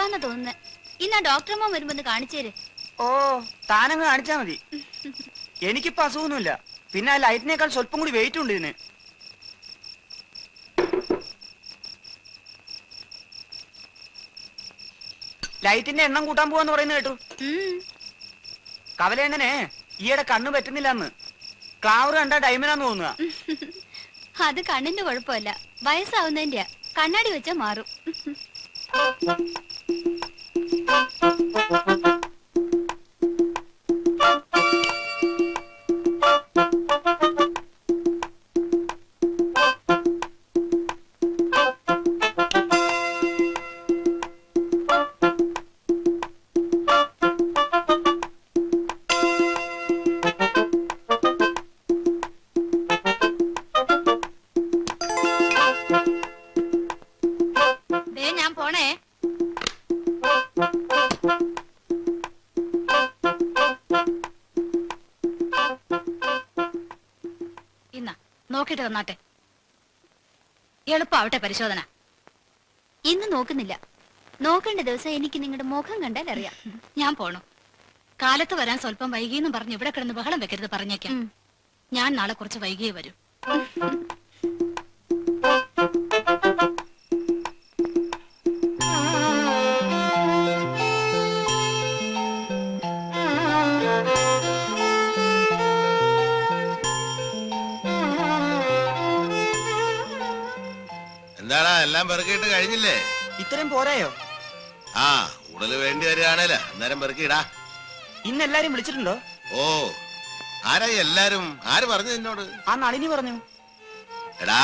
കുറവാന്ന് തോന്നുന്നു. ഇന്നാ ഡോക്ടർമാർ വരുമ്പോ കാണിച്ചേര്. ഓ, താനങ്ങ് കാണിച്ചാ മതി. എനിക്കിപ്പോ അസുഖമൊന്നുമില്ല. പിന്നെ ആ ലൈറ്റിനേക്കാൾ സ്വല്പം കൂടി വെയിറ്റ് ഉണ്ട് ഇതിന്. ലൈറ്റിന്റെ എണ്ണം കൂട്ടാൻ പോവാന്ന് പറയുന്നത് കേട്ടു. കവലേണ്ണനെ ഈയിടെ കണ്ണു പറ്റുന്നില്ലെന്ന്. ക്ലാവർ കണ്ട ഡൈമനാന്ന് തോന്നുക. അത് കണ്ണിന്റെ കുഴപ്പമല്ല, വയസ്സാവുന്നതിന്റെ. കണ്ണാടി വെച്ചാ മാറും. ഞാൻ പോണേ. ഇന്നാ നോക്കിട്ട് തന്നാട്ടെ. എളുപ്പാവട്ടെ പരിശോധന. ഇന്ന് നോക്കുന്നില്ല. നോക്കേണ്ട ദിവസം എനിക്ക് നിങ്ങളുടെ മുഖം കണ്ടാൽ അറിയാം. ഞാൻ പോണു. കാലത്ത് വരാൻ സ്വല്പം വൈകിയെന്നും പറഞ്ഞ് ഇവിടെ കിടന്ന് ബഹളം വെക്കരുത്, പറഞ്ഞേക്കാം. ഞാൻ നാളെ കുറച്ച് വൈകിയേ വരൂ. എന്താടാ എല്ലാം പെറുക്കിയിട്ട് കഴിഞ്ഞില്ലേ? ഇത്രയും പോരായോ? ആ, കൂടുതൽ വേണ്ടി വരികയാണേല് അന്നേരം പെറുക്കിയിടാ. ഇന്ന് എല്ലാരും വിളിച്ചിട്ടുണ്ടോ? ഓ, ആരാ എല്ലാരും? ആര് പറഞ്ഞു നിന്നോട്? ആ നളിനി പറഞ്ഞു. എടാ,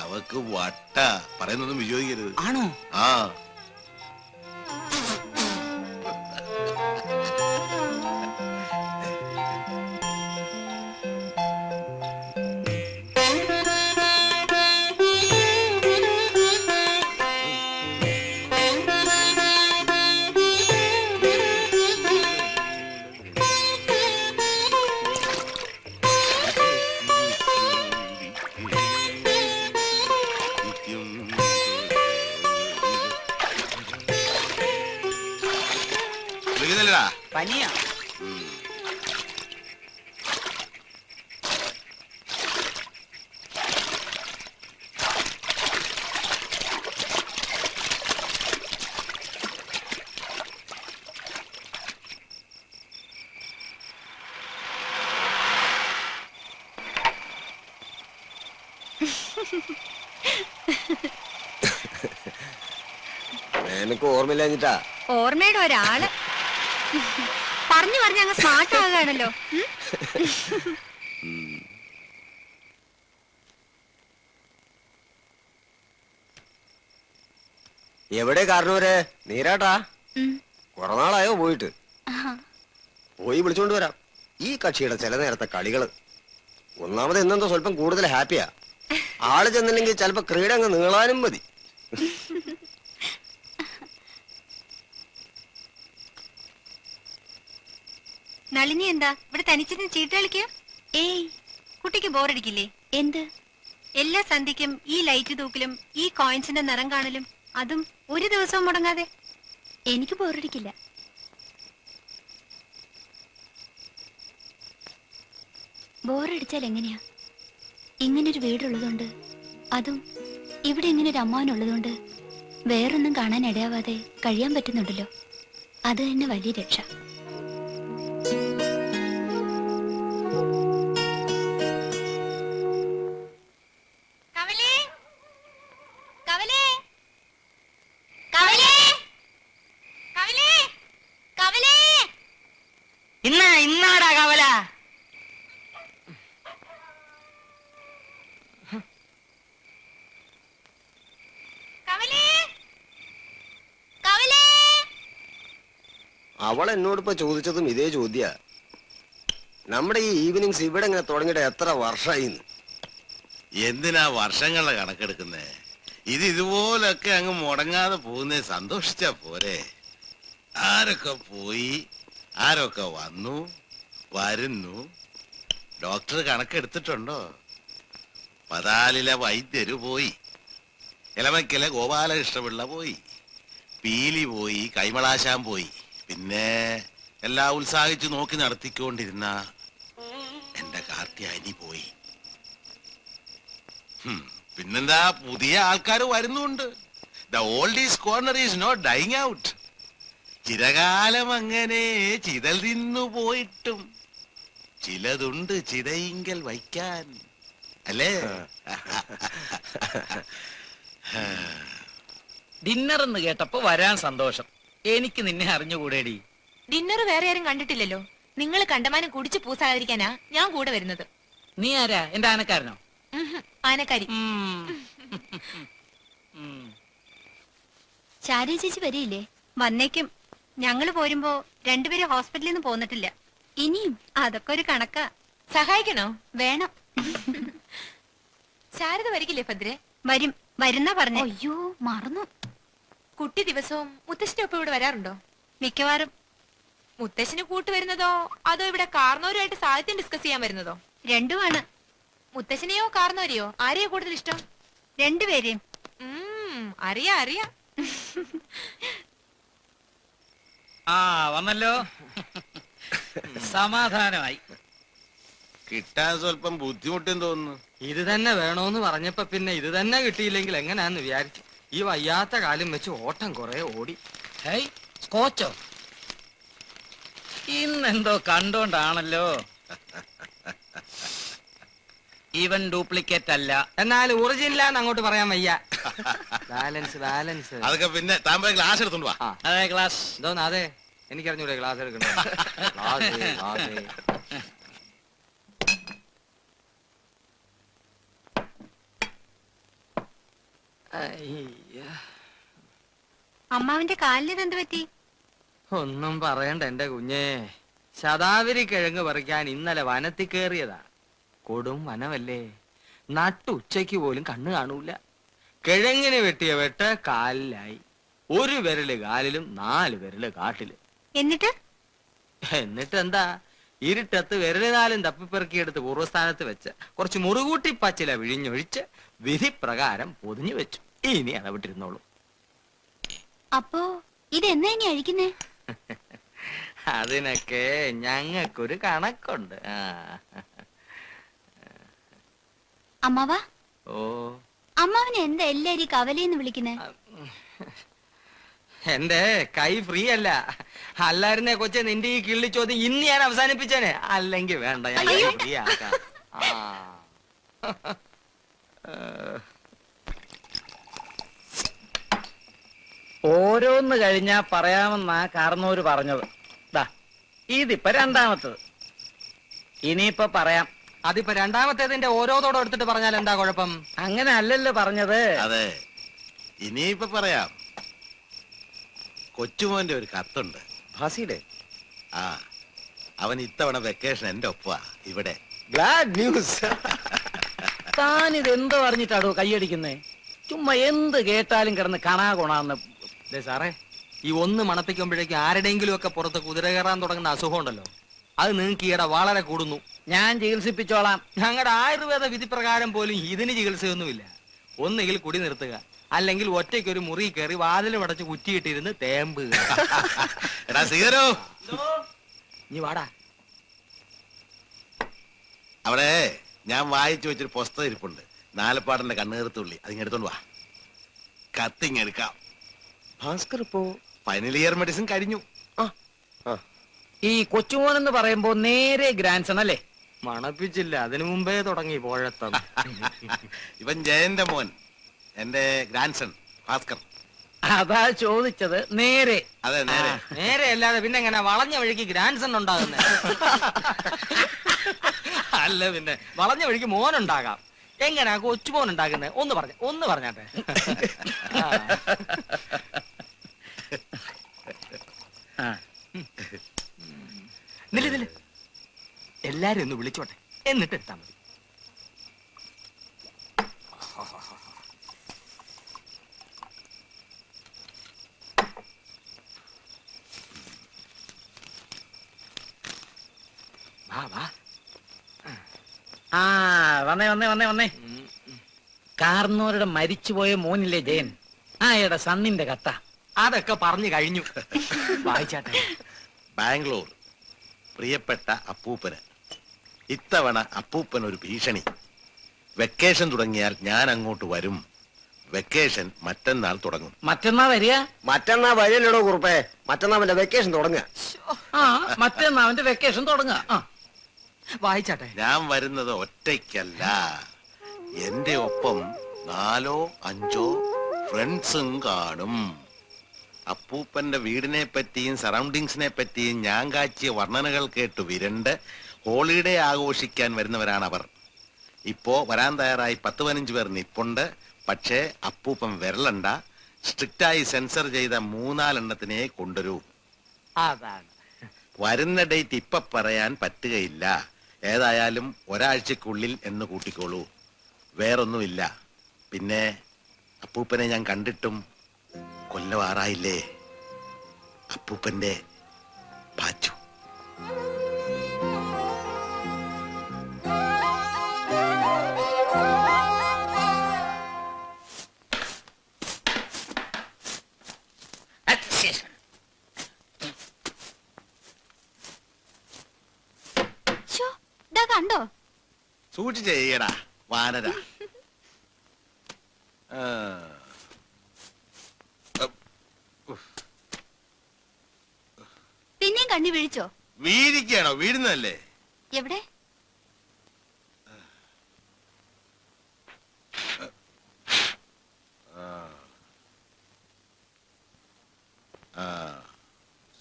അവക്ക് വട്ട പറയുന്നൊന്നും വിചോദിക്കരുത്. ആണോ? ആ, പനിയാ? എനിക്ക് ഓർമ്മയില്ലാഞ്ഞിട്ടാ. ഓർമ്മയുടെ ഒരാള് പറഞ്ഞു പറഞ്ഞ് അങ്ങ് സ്മാർട്ട് ആകാണല്ലോ. എവിടെ കാരണവരെ? നീരാട്ടാ? കുറെ നാളായോ പോയിട്ട്? പോയി വിളിച്ചോണ്ട് വരാം. ഈ കക്ഷിയുടെ ചില നേരത്തെ കളികള്. ഒന്നാമത് എന്നെന്തോ സ്വല്പം കൂടുതൽ ഹാപ്പിയാ. ആള് ചെന്നില്ലെങ്കിൽ ചിലപ്പോ ക്രീഡ അങ്ങ് നീളാനും മതി. നളിനി എന്താ ഇവിടെ തനിച്ചിരുന്ന് ചീട്ട് കളിക്കുക? ഏയ്, കുട്ടിക്ക് ബോറടിക്കില്ലേ? എന്ത്? എല്ലാ സന്ധ്യക്കും ഈ ലൈറ്റ് തൂക്കലും ഈ കോയിൻസിന്റെ നിറം കാണലും, അതും ഒരു ദിവസവും മുടങ്ങാതെ. എനിക്ക് ബോറടിക്കില്ല. ബോറടിച്ചാൽ എങ്ങനെയാ? ഇങ്ങനൊരു വീടുള്ളതുകൊണ്ട്, അതും ഇവിടെ ഇങ്ങനൊരു അമ്മാവനുള്ളതുകൊണ്ട് വേറൊന്നും കാണാൻ ഇടയാവാതെ കഴിയാൻ പറ്റുന്നുണ്ടല്ലോ. അത് തന്നെ വലിയ രക്ഷ. ഇന്നാടാ കവല. അവൾ എന്നോടിപ്പോ ചോദിച്ചതും ഇതേ ചോദ്യ. നമ്മുടെ ഈ ഈവനിങ്സ് ഇവിടെ ഇങ്ങനെ തുടങ്ങിയിട്ട് എത്ര വർഷമായി? എന്തിനാ വർഷങ്ങളുടെ കണക്കെടുക്കുന്നേ? ഇത് ഇതുപോലൊക്കെ അങ്ങ് മുടങ്ങാതെ പോകുന്നേ സന്തോഷിച്ചാ പോരെ. ആരൊക്കെ പോയി, ആരൊക്കെ വന്നു വരുന്നു. ഡോക്ടർ കണക്കെടുത്തിട്ടുണ്ടോ? പതാലിലെ വൈദ്യര് പോയി, ഇളമയ്ക്കലെ ഗോപാലകൃഷ്ണപിള്ള പോയി, പീലി പോയി, കൈമളാശാൻ പോയി, പിന്നെ എല്ലാം ഉത്സാഹിച്ച് നോക്കി നടത്തിക്കൊണ്ടിരുന്ന എന്റെ കാർത്തിയാനി പോയി. പിന്നെന്താ, പുതിയ ആൾക്കാർ വരുന്നുണ്ട്. The old is corner is not dying out. ചിരകാലം അങ്ങനെ ചിതൽ തിന്നു പോയിട്ടും ചിലതുണ്ട് ചിതയിങ്കൽ വയ്ക്കാൻ, അല്ലേ? ഡിന്നർ എന്ന് കേട്ടപ്പോ വരാൻ സന്തോഷം. എനിക്ക് നിന്നെ അറിഞ്ഞുകൂടേടി. ഡിന്നർ വേറെ ആരും കണ്ടിട്ടില്ലല്ലോ. നിങ്ങൾ കണ്ടമാനം കുടിച്ച് പൂസാതിരിക്കാനാ ഞാൻ കൂടെ വരുന്നത്. നീ ആരാ? എന്റെ ആനക്കാരനോ? ആനക്കാരി. ശാരി ചേച്ചി വരില്ലേ? വന്നേക്കും. ഞങ്ങള് പോരുമ്പോ രണ്ടുപേരും ഹോസ്പിറ്റലിൽ നിന്ന് പോന്നിട്ടില്ല. ഇനിയും അതൊക്കെ ഒരു കണക്കാ. സഹായിക്കണോ? വേണം. ശാരദ വരികില്ലേ ഭദ്രെ? വരും. വരുന്ന പറഞ്ഞു. അയ്യോ, മറന്നു. കുട്ടി ദിവസവും മുത്തശ്ശിന്റെ ഒപ്പം ഇവിടെ വരാറുണ്ടോ? മിക്കവാറും. മുത്തശ്ശിന് കൂട്ടുവരുന്നതോ അതോ ഇവിടെ കാർന്നോരുമായിട്ട് സാഹിത്യം ഡിസ്കസ് ചെയ്യാൻ വരുന്നതോ? രണ്ടുമാണ്. മുത്തശ്ശനെയോ കാർന്നോരെയോ ആരെയോ കൂടുതൽ ഇഷ്ടം? രണ്ടുപേരെയും. അറിയാ അറിയാ. ആ വന്നല്ലോ. സമാധാനമായി. കിട്ടാൻ സ്വല്പം ബുദ്ധിമുട്ടെന്ന് തോന്നുന്നു. ഇത് തന്നെ വേണോന്ന് പറഞ്ഞപ്പോ പിന്നെ ഇത് തന്നെ കിട്ടിയില്ലെങ്കിൽ എങ്ങനെയാന്ന് വിചാരിച്ചു. ഈ വയ്യാത്ത കാലം വെച്ച് ഓട്ടം കുറെ ഓടി. ഹേയ്, സ്കോച്ചോ? ഇന്നെന്തോ കണ്ടോണ്ടാണല്ലോ. ഇവൻ ഡ്യൂപ്ലിക്കേറ്റ് അല്ല. എന്നാൽ ഒറിജിനലാന്ന് അങ്ങോട്ട് പറയാൻ വയ്യ. Balance balance. അതൊക്കെ പിന്നെ താൻ പോയി ഗ്ലാസ് എടുത്തോണ്ട് വാ. അതെ, ക്ലാസ്. എന്തോന്ന്? അതെ, എനിക്കറിഞ്ഞൂടെ ക്ലാസ് എടുക്കണോ? അമ്മാവിന്റെ കാലിന് എന്ത് പറ്റി? ഒന്നും പറയണ്ട എന്റെ കുഞ്ഞേ. ശതാവരി കിഴങ്ങ് പറിക്കാൻ ഇന്നലെ വനത്തിൽ കയറിയതാ. കൊടും വനമല്ലേ, നട്ടുച്ചയ്ക്ക് പോലും കണ്ണ് കാണൂല. കിഴങ്ങിന് വെട്ടിയ വെട്ട് കാലിലായി. ഒരു വിരല് കാലിലും 4 വിരല് കാട്ടില്. എന്നിട്ട് എന്താ, ഇരുട്ടത്ത് വിരല് 4 തപ്പിപ്പെറുക്കിയെടുത്ത് പൂർവ്വസ്ഥാനത്ത് വെച്ച് കുറച്ച് മുറുകൂട്ടി പച്ചില വിഴിഞ്ഞൊഴിച്ച് വിധി പ്രകാരം പൊതിഞ്ഞു വെച്ചു. ഇനി അടവിട്ടിരുന്നോളൂ. അപ്പോ ഇതെന്നാ ഇനി അഴിക്കുന്നേ? അതിനൊക്കെ ഞങ്ങൾക്കൊരു കണക്കുണ്ട്. അമ്മാവാ, ഓ, അമ്മാവനെ എന്താ എല്ലാരും കവലയെന്ന് വിളിക്കുന്നേ? എന്റെ കൈ ഫ്രീ അല്ല. അല്ലായിരുന്നേ കൊച്ചെ, നിന്റെ ഈ കിള്ളി ചോദ്യം ഇന്ന് ഞാൻ അവസാനിപ്പിച്ചേനെ. അല്ലെങ്കിൽ വേണ്ട, ഞാൻ ഫ്രീ ആക്കാം. ഓരോന്ന് കഴിഞ്ഞാ പറയാമെന്നാ കാർന്നോര് പറഞ്ഞത്. ദാ ഇതിപ്പോ രണ്ടാമത്തത്. ഇനിയിപ്പൊ പറയാം. അതിപ്പോ രണ്ടാമത്തേതിന്റെ ഓരോതോടെ എടുത്തിട്ട് പറഞ്ഞാൽ എന്താ കുഴപ്പം? അങ്ങനെ അല്ലല്ലോ പറഞ്ഞത്. അതെ, ഇനിയിപ്പൊ പറയാം. കൊച്ചുമോന്റെ ഒരു കത്തുണ്ട്. ഭാസിയുടെ? ആ, അവൻ ഇത്തവണ വെക്കേഷൻ എന്റെ ഒപ്പാ ഇവിടെ. GLAAD news. താൻ ഇത് എന്തോ അറിഞ്ഞിട്ടാടോ കൈയടിക്കുന്നേ? ചുമ്മാ എന്ത് കേട്ടാലും കിടന്ന് കണാ കൊണാന്ന്. സാറേ, ഈ ഒന്ന് മണപ്പിക്കുമ്പോഴേക്കും ആരുടെയെങ്കിലും ഒക്കെ പുറത്ത് കുതിര കയറാൻ തുടങ്ങുന്ന അസുഖം ഉണ്ടല്ലോ, അത് നിങ്ങൾക്ക് ഈയിടെ വളരെ കൂടുന്നു. ഞാൻ ചികിത്സിപ്പിച്ചോളാം. ഞങ്ങളുടെ ആയുർവേദ വിധി പ്രകാരം പോലും ഇതിന് ചികിത്സയൊന്നുമില്ല. ഒന്നുകിൽ കുടി നിർത്തുക, അല്ലെങ്കിൽ ഒറ്റയ്ക്ക് ഒരു മുറി കയറി വാതിലും അടച്ച് കുറ്റിയിട്ടിരുന്ന് തേമ്പുക. എടാ സീകരോ, നീ വാടാ. അവിടെ ഞാൻ വായിച്ചു വെച്ചൊരു പുസ്തകം ഇരിപ്പുണ്ട്. നാലപ്പാടന്റെ കണ്ണുകീർത്തുള്ളി. അതിങ്ങെടുത്തോണ്ട് വാ. കത്തിങ്ങെടുക്കാം. ഭാസ്കർ ഇപ്പോ ഫൈനൽ ഇയർ മെഡിസിൻ കഴിഞ്ഞു. ഈ കൊച്ചുമോൻ എന്ന് പറയുമ്പോ നേരെ ഗ്രാൻഡ് സൺ അല്ലേ? മണപ്പിച്ചില്ല, അതിനു മുമ്പേ തുടങ്ങി പോഴത്തം. ഇവൻ ജയന്റെ മോൻ, എന്റെ ഗ്രാൻഡ് സൺ ഭാസ്കർ. അതാ ചോദിച്ചത്. നേരെ? അതെ, നേരെ. നേരെ അല്ലാതെ പിന്നെ എങ്ങനെ വളഞ്ഞ വഴിക്ക് ഗ്രാൻഡ് സൺ ഉണ്ടാകുന്നേ? അല്ല പിന്നെ വളഞ്ഞ വഴിക്ക് മോനുണ്ടാകാം. എങ്ങനെയാ കൊച്ചുമോൻ ഉണ്ടാകുന്നത്? ഒന്ന് പറഞ്ഞാട്ടെ. നില്ല, എല്ലാരും ഒന്ന് വിളിച്ചോട്ടെ, എന്നിട്ട് എടുത്താ മതി. വാ. വന്നേ. കാർന്നോരുടെ മരിച്ചുപോയ മോനില്ലേ ജയൻ, ആയുടെ സണ്ണിന്റെ കത്ത. അതൊക്കെ പറഞ്ഞു കഴിഞ്ഞു. വായിച്ചാട്ടെ. ബാംഗ്ലൂർ പ്രിയപ്പെട്ട അപ്പൂപ്പന്, ഇത്തവണ അപ്പൂപ്പൻ ഒരു ഭീഷണി. വെക്കേഷൻ തുടങ്ങിയാൽ ഞാൻ അങ്ങോട്ട് വരും. വെക്കേഷൻ മറ്റന്നാൾ തുടങ്ങും. മറ്റന്നാ വരിക? മറ്റന്നാ വഴിയല്ലേടോ കുറുപ്പേ, മറ്റന്നാ അവന്റെ വെക്കേഷൻ തുടങ്ങുക. ആ, മറ്റന്നാ അവന്റെ വെക്കേഷൻ തുടങ്ങുക. ആ, വായിച്ചാട്ടെ. ഞാൻ വരുന്നത് ഒറ്റയ്ക്കല്ല, എന്റെ ഒപ്പം 4 or 5 ഫ്രണ്ട്സും കാണും. അപ്പൂപ്പന്റെ വീടിനെ പറ്റിയും സറൗണ്ടിങ്സിനെ പറ്റിയും ഞാൻ കാച്ചിയ വർണ്ണനകൾ കേട്ടു വിരണ്ട് ഹോളിഡേ ആഘോഷിക്കാൻ വരുന്നവരാണ് അവർ. ഇപ്പോ വരാൻ തയ്യാറായി 10-15 പേർ നിപ്പുണ്ട്. പക്ഷേ അപ്പൂപ്പൻ വരലണ്ട. സ്ട്രിക്റ്റായി സെൻസർ ചെയ്ത 3-4 എണ്ണത്തിനെ കൊണ്ടുവരൂ. അതാണ്. വരുന്ന ഡേറ്റ് ഇപ്പൊ പറയാൻ പറ്റുകയില്ല. ഏതായാലും ഒരാഴ്ചക്കുള്ളിൽ എന്ന് കൂട്ടിക്കോളൂ. വേറൊന്നുമില്ല. പിന്നെ അപ്പൂപ്പനെ ഞാൻ കണ്ടിട്ടും കൊല്ലവാറായില്ലേ. അപ്പൂപ്പന്റെ പാച്ചു. കണ്ടോ? സൂക്ഷിച്ച് ചെയ്യടാ വാനര. പിന്നെയും കണ്ണി വീഴിച്ചോ? വീഴിക്കാണോ? വീഴുന്നല്ലേ? എവിടെ?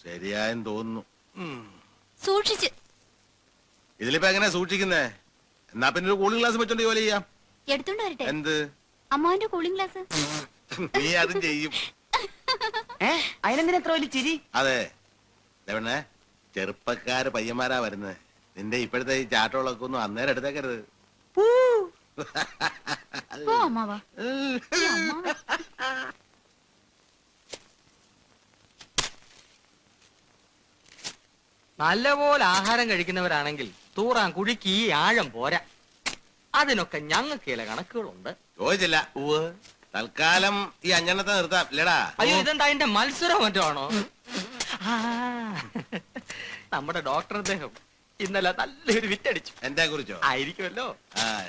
ശരിയായെന്ന് തോന്നുന്നു. സൂക്ഷിച്ച്. ഇതിലിപ്പോ എങ്ങനെ സൂക്ഷിക്കുന്നേ? എന്നാ പിന്നെ ഒരു കൂളിംഗ് ഗ്ലാസ് വെച്ചോണ്ട് ജോലി ചെയ്യാം. എടുത്തോണ്ട് വരട്ടെ? എന്ത്? അമ്മാവന്റെ കൂളിംഗ് ഗ്ലാസ്. നീ അതും ചെയ്യും. അതിനെന്തിനാ എത്ര വലിയ ചിരി? അതെ ദേവണ്ണേ, ചെറുപ്പക്കാര് പയ്യന്മാരാ വരുന്നത്. നിന്റെ ഇപ്പോഴത്തെ ഈ ചാട്ടോളൊക്കെ ഒന്നും അന്നേരം എടുത്തേക്കരുത്. പോ അമ്മാവാ. ഈ അമ്മാവൻ. നല്ലപോലെ ആഹാരം കഴിക്കുന്നവരാണെങ്കിൽ തൂറാൻ കുഴിക്ക് ഈ ആഴം പോരാ. അതിനൊക്കെ ഞങ്ങൾക്ക് ചില കണക്കുകളുണ്ട്. ചോദിച്ചില്ല. തൽക്കാലം ഈ 5 എണ്ണത്തെ നിർത്താം. ഇല്ലടാ. അയ്യോ, ഇതെന്താ അതിന്റെ മത്സരം മറ്റോ ആണോ? നമ്മുടെ ഡോക്ടർ അദ്ദേഹം ഇന്നലെ നല്ലൊരു വിറ്റടിച്ചു. എന്നെ കുറിച്ചോ? ആയിരിക്കുമല്ലോ.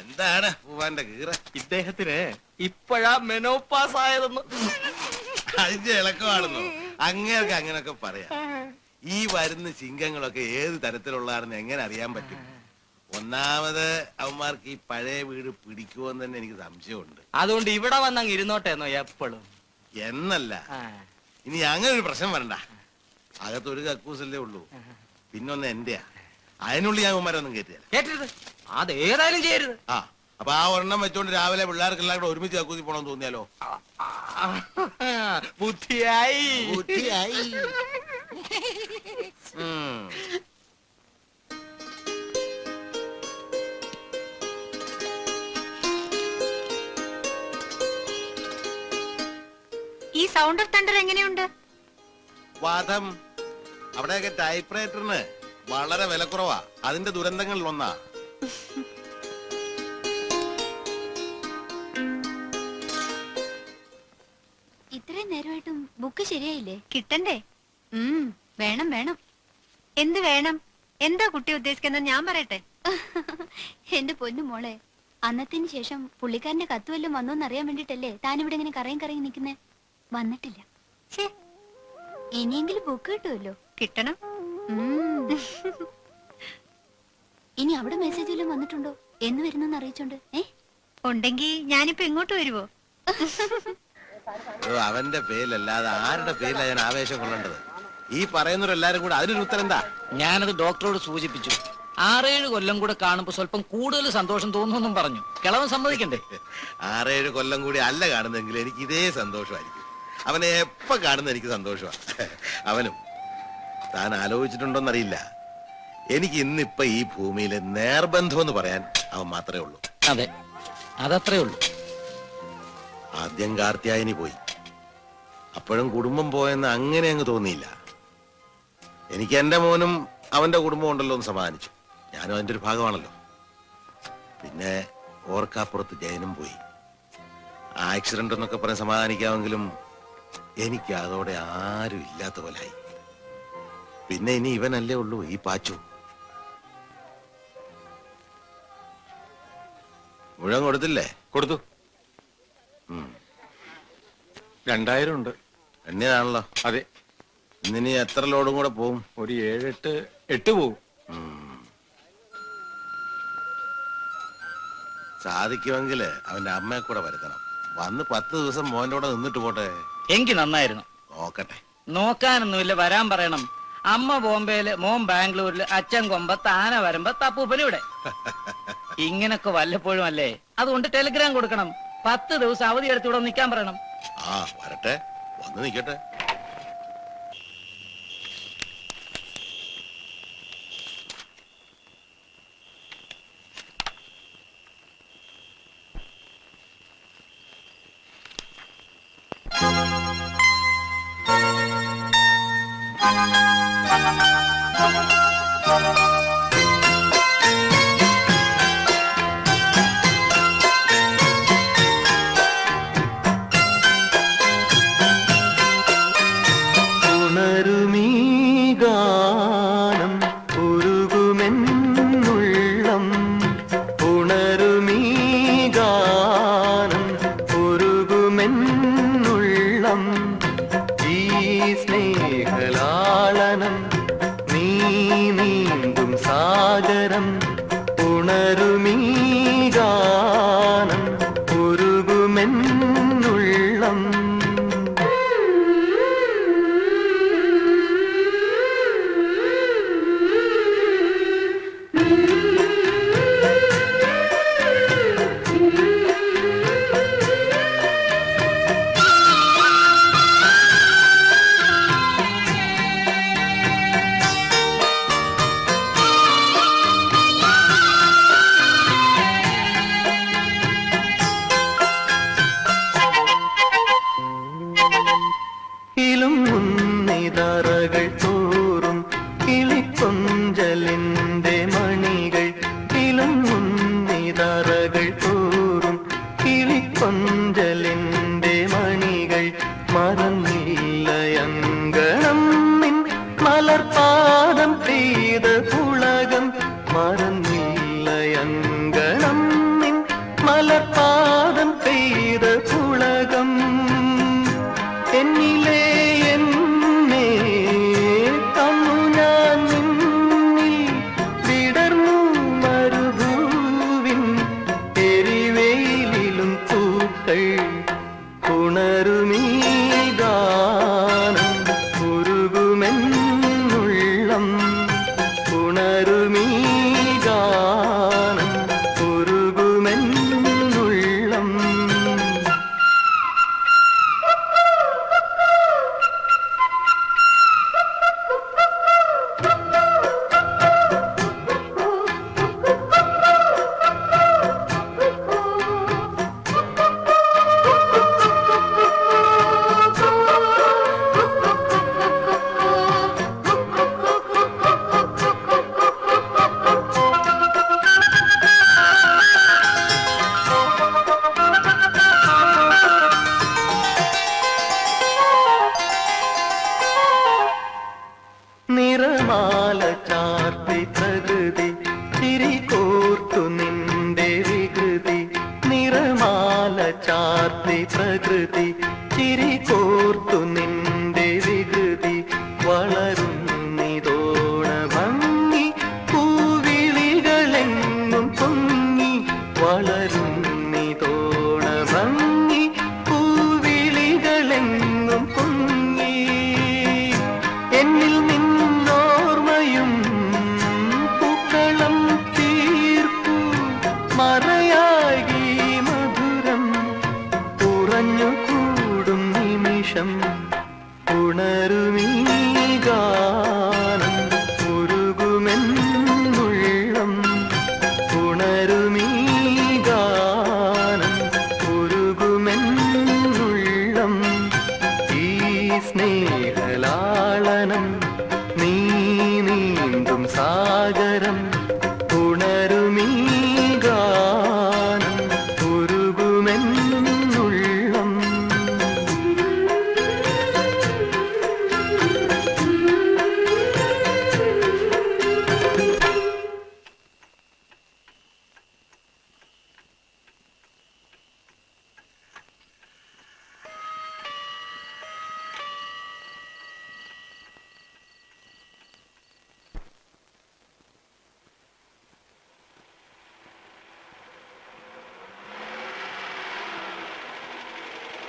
എന്താണ് പൂവാന്റെ കീറ? ഇദ്ദേഹത്തിന് ഇപ്പോഴാ മെനോപാസ് ആയതെന്ന്. അതിന്റെ ഇളക്കമാണെന്നോ? അങ്ങനെയൊക്കെ അങ്ങനെയൊക്കെ പറയാം. ഈ വരുന്ന ചിങ്കങ്ങളൊക്കെ ഏത് തരത്തിലുള്ളതാണെന്ന് എങ്ങനെ അറിയാൻ പറ്റും? ഒന്നാമത് അവന്മാർക്ക് ഈ പഴയ വീട് പിടിക്കുമെന്ന് തന്നെ എനിക്ക് സംശയമുണ്ട്. അതുകൊണ്ട് ഇവിടെ വന്നങ്ങ് ഇരുന്നോട്ടെന്നോ എപ്പോഴും? എന്നല്ല, ഇനി അങ്ങനെ ഒരു പ്രശ്നം വരണ്ട. അകത്തൊരു കക്കൂസല്ലേ ഉള്ളൂ, പിന്നൊന്ന് എന്റെയാ. അതിനുള്ളിൽ ഞാൻ അവന്മാരൊന്നും കേട്ടില്ല. കേട്ടരുത്, അത് ഏതായാലും ചെയ്യരുത്. അപ്പൊ ആ ഒരെണ്ണം വെച്ചോണ്ട് രാവിലെ പിള്ളേർക്കെല്ലാം കൂടെ ഒരുമിച്ച് കക്കൂസി പോണെന്ന് തോന്നിയാലോ? ബുദ്ധിയായി. ബുദ്ധിയായി. ഈ സൗണ്ട് ഓഫ് തണ്ടർ എങ്ങനെയുണ്ട്? വാദം. അവിടെയൊക്കെ ടൈപ്പ്റൈറ്ററിന് വളരെ വിലക്കുറവാ. അതിന്റെ ദുരന്തങ്ങളിൽ ഒന്നാ. ഇത്രയും നേരമായിട്ടും ബുക്ക് ശരിയായില്ലേ? കിട്ടണ്ടേ? വേണം വേണം. എന്ത് വേണം? എന്താ കുട്ടി ഉദ്ദേശിക്കുന്നത്? ഞാൻ പറയട്ടെ. എന്റെ പൊന്നു മോളെ, അന്നത്തിന് ശേഷം പുള്ളിക്കാരന്റെ കത്ത് വല്ലതും വന്നോന്നറിയാൻ വേണ്ടിട്ടല്ലേ താനിവിടെ ഇങ്ങനെ കറയും കറങ്ങി നിൽക്കുന്നേ? വന്നിട്ടില്ല. ഇനിയെങ്കിലും ബുക്ക് കിട്ടുമല്ലോ. കിട്ടണം. ഇനി അവിടെ മെസ്സേജ് വല്ലതും വന്നിട്ടുണ്ടോ? എന്ന് വരുന്നെന്ന് അറിയിച്ചോണ്ട്. ഉണ്ടെങ്കി ഞാനിപ്പോ ഇങ്ങോട്ട് വരുവോ? അവന്റെ പേരിലല്ലാതെ ആരുടെ പേരിലാണ് ഞാൻ ആവേശം കൊള്ളേണ്ടത്? ഈ പറയുന്നവരെല്ലാരും കൂടെ അതിനൊരു ഉത്തരം എന്താ? ഞാനത് ഡോക്ടറോട് സൂചിപ്പിച്ചു. 6-7 കൊല്ലം കൂടെ കാണുമ്പോ സ്വല്പം കൂടുതൽ സന്തോഷം തോന്നുമെന്നും പറഞ്ഞു. കിളവൻ സമ്മതിക്കണ്ടേ? 6-7 കൊല്ലം കൂടി അല്ല കാണുന്നെങ്കിൽ എനിക്ക് ഇതേ സന്തോഷമായിരിക്കും. അവനെ എപ്പോ കാണുന്ന എനിക്ക് സന്തോഷമാണ്. അവനും. താൻ ആലോചിച്ചിട്ടുണ്ടോന്നറിയില്ല, എനിക്ക് ഇന്നിപ്പൊ ഈ ഭൂമിയിലെ നേർബന്ധം എന്ന് പറയാൻ അവൻ മാത്രമേ ഉള്ളൂ. അതെ, അതത്രേ ഉള്ളൂ. ആദ്യം കാർത്തിയായനി പോയി. അപ്പോഴും കുടുംബം പോയെന്ന് അങ്ങനെ അങ്ങ് തോന്നിയില്ല. എനിക്ക് എന്റെ മോനും അവന്റെ കുടുംബം ഉണ്ടല്ലോ എന്ന് സമാധാനിച്ചു. ഞാനും അതിന്റെ ഒരു ഭാഗമാണല്ലോ. പിന്നെ ഓർക്കാപ്പുറത്ത് ജയനും പോയി. ആക്സിഡന്റ് എന്നൊക്കെ പറഞ്ഞ് സമാധാനിക്കാമെങ്കിലും എനിക്ക് അതോടെ ആരും ഇല്ലാത്ത പോലായി. പിന്നെ ഇനി ഇവനല്ലേ ഉള്ളൂ, ഈ പാച്ചു. മുഴുവൻ കൊടുത്തില്ലേ? കൊടുത്തു. 2000 ഉണ്ട്. എണ്ണീതാണല്ലോ. അതെ. ഇന്നിനി എത്ര ലോഡും കൂടെ പോവും? ഒരു 7-8 പോവും. സാധിക്കുമെങ്കില് അവന്റെ അമ്മയെ കൂടെ വരുത്തണം. വന്ന് 10 ദിവസം മോന്റെ കൂടെ നിന്നിട്ട് പോട്ടെ. എങ്കി നന്നായിരുന്നു. നോക്കട്ടെ. നോക്കാനൊന്നുമില്ല, വരാൻ പറയണം. അമ്മ ബോംബെയില്, മോൻ ബാംഗ്ലൂരില്, അച്ഛൻ കൊമ്പത്ത്, ആന വരുമ്പോ തപ്പൂപ്പനും ഇവിടെ. ഇങ്ങനൊക്കെ വല്ലപ്പോഴും അല്ലേ, അതുകൊണ്ട് ടെലിഗ്രാം കൊടുക്കണം. 10 ദിവസം അവധി എടുത്ത് ഇവിടെ നിൽക്കാൻ പറയണം. ആ വരട്ടെ, വന്ന് നിക്കട്ടെ. സ്നേഹലാളനം നീ നീന്തും സാഗരം ഉണരുമീ ഗാനം ഉരുകുമെന്നുള്ളം. ിതറകൾ തോറും കിളിക്കൊഞ്ചലിന്റെ മണികൾ ഇലുമുന്നിതറകൾ തോറും കിളിക്കൊഞ്ചലിന്റെ മണികൾ മറന്നില്ലയങ്കണം നിൻ മലർപാദം പെയ്ത പുളകം മറന്നില്ലയങ്കണം നിൻ മലർപാദം പെയ്ത പുളകം എന്നിലെ ഉണരുമീ ഗാനം ഉരുകുമെന്നുള്ളം ഉണരുമീ ഗാനം ഉരുകുമെന്നുള്ളം. നിറമാല ചാർത്തി പ്രകൃതി തിരികോർത്തു നിന്റെ വികൃതി നിറമാല ചാർത്തി പ്രകൃതി തിരികോർത്തു നിന്റെ വികൃതി വളരുന്നിതോണ ഭംഗി പൂവിളികളെങ്ങും പൊങ്ങി വളരുന്നിതോണ ഭംഗി പൂവിളികളെങ്ങും പൊങ്ങി എന്നിൽ നിന്നോർമ്മയും പൂക്കളം തീ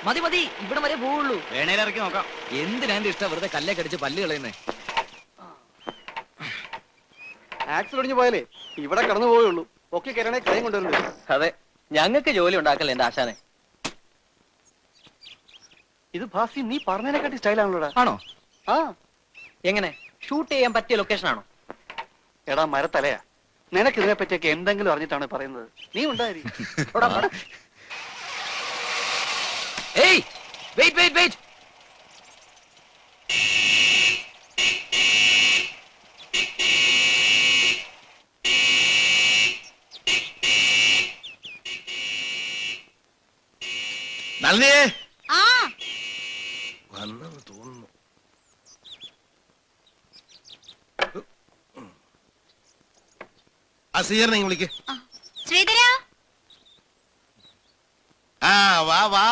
മതി മതി, ഇവിടെ വരെ പോവുള്ളൂ. വേണേൽ ഇറക്കി നോക്കാം. എന്തിനാ എന്റെ ഇഷ്ടം വെറുതെ കല്ലേ കടിച്ച് പല്ല് കളയുന്നേ? ആക്സിഡന്റ് ഒടിഞ്ഞു പോയാലേ ഇവിടെ കടന്നു പോയുള്ളൂ. ഒക്കെ കയറണേ കൈ കൊണ്ടുവരുന്നു. അതെ, ഞങ്ങൾക്ക് ജോലി ഉണ്ടാക്കല്ലേ എന്റെ ആശാനെ. ഇത് ഭാസി നീ പറഞ്ഞതിനെക്കാട്ടി സ്റ്റൈലാണല്ലോടാ. ആണോ? ആ എങ്ങനെ ഷൂട്ട് ചെയ്യാൻ പറ്റിയ ലൊക്കേഷൻ ആണോ? എടാ മരത്തലയാ, നിനക്ക് ഇതിനെ പറ്റിയൊക്കെ എന്തെങ്കിലും അറിഞ്ഞിട്ടാണ് പറയുന്നത്. നീ ഉണ്ടായി. ഏയ് വെയിറ്റ് വെയിറ്റ് വെയിറ്റ്. നളിനിയേ ആ വന്നെന്ന് തോന്നുന്നു. ആ സ്വീകരണം വിളിക്ക്. ശ്രീധര, ആ വാ വാ.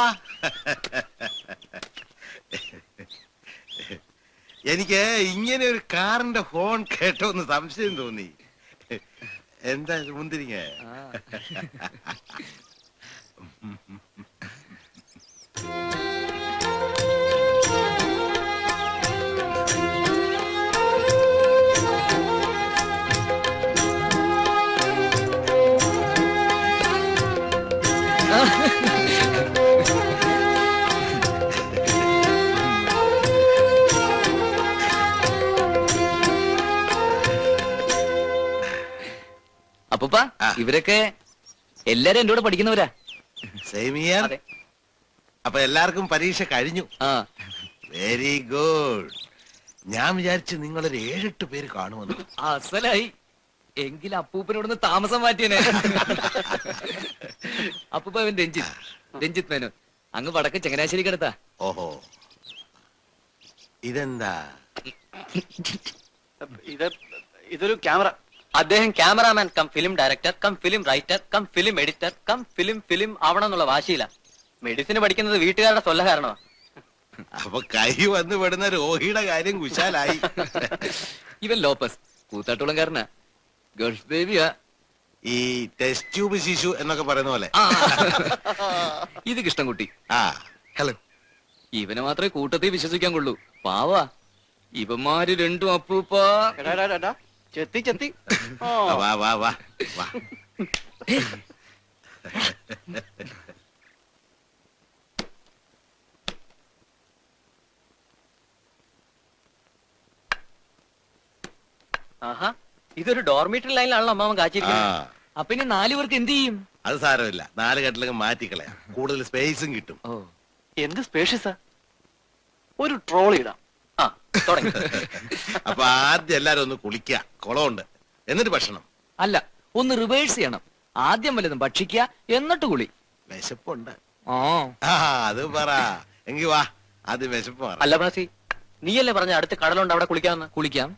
എനിക്ക് ഇങ്ങനെ ഒരു കാറിന്റെ ഹോൺ കേട്ടോ എന്ന് സംശയം തോന്നി. എന്താ മുന്തിരിങ്ങ? അപ്പൂപ്പ, ഇവരൊക്കെ എല്ലാരും എന്റെ കൂടെ പഠിക്കുന്നവരാ. Same year. അതെ. അപ്പൊ എല്ലാവർക്കും പരീക്ഷ കഴിഞ്ഞു. ആ, വെരി ഗുഡ്. ഞാൻ വിചാരിച്ചു നിങ്ങളൊരു 7-8 പേര് കാണുമെന്ന്. അസലായി. എങ്കിലും അപ്പൂപ്പനോടൊന്ന് താമസം മാറ്റിയനെ. അപ്പൂപ്പ അവൻ രഞ്ജിത്ത് മേനോൻ, അങ്ങ് വടക്ക് ചങ്ങനാശ്ശേരിക്കടുത്താ. ഓഹോ, ഇതെന്താ? ഇതൊരു ക്യാമറ. അദ്ദേഹം cameraman come film director come film writer come film editor come film ആവണം എന്നുള്ള വാശിയില്ല. മെഡിസിന് പഠിക്കുന്നത് വീട്ടുകാരുടെ സ്വല്ല കാരണമാണ്. അപ്പൊ കൈ വന്ന് പെടുന്ന രോഹിയുടെ കാര്യം കുശാലായി. ഇവൻ ലോപ്പസ് കൂത്താട്ടുളംകാരനാ, ഗൾഫ് ബേബിയാ. ഈ ടെസ്റ്റ് ട്യൂബ് ശിശു എന്നൊക്കെ പറയുന്ന പോലെ. ഇത് കൃഷ്ണൻകുട്ടി. ആ ഹലോ. ഇവനെ മാത്രമേ കൂട്ടത്തിൽ വിശ്വസിക്കാൻ കൊള്ളൂ. പാവാ. ഇവന്മാര് രണ്ടും അപ്പൂപ്പ. ചെത്തി ചെത്തി. വാ വാ വാ വാ. ആഹാ, ഇതൊരു ഡോർമിറ്ററി ലൈനിലാണല്ലോ അമ്മാവൻ കാച്ചിരിക്കുന്നത്. അപ്പൊ ഇനി 4 പേർക്ക് എന്ത് ചെയ്യും? അത് സാരമില്ല, 4 കെട്ടിലൊക്കെ മാറ്റിക്കളയാം, കൂടുതൽ സ്പേസും കിട്ടും. ഓ, എന്ത് സ്പേഷ്യസാ. ഒരു ട്രോൾ ഇടാം. ആ, തുടങ്ങി. അപ്പൊ ആദ്യം എല്ലാരും ഒന്ന് കുളിക്കുക, കുളമുണ്ട്, എന്നിട്ട് ഭക്ഷണം. അല്ല, ഒന്ന് റിവേഴ്സ് ചെയ്യണം. ആദ്യം വല്ലതും ഭക്ഷിക്കുക, എന്നിട്ട് കുളി. വിശപ്പുണ്ട്. ആ, അത് പറ. എങ്കി വാ, ആദ്യം വിശപ്പ് മാറാം. അല്ല ഭാസി, നീയല്ലേ പറഞ്ഞ അടുത്ത് കടലുണ്ട് അവിടെ കുളിക്കാമെന്ന്? കുളിക്കാം.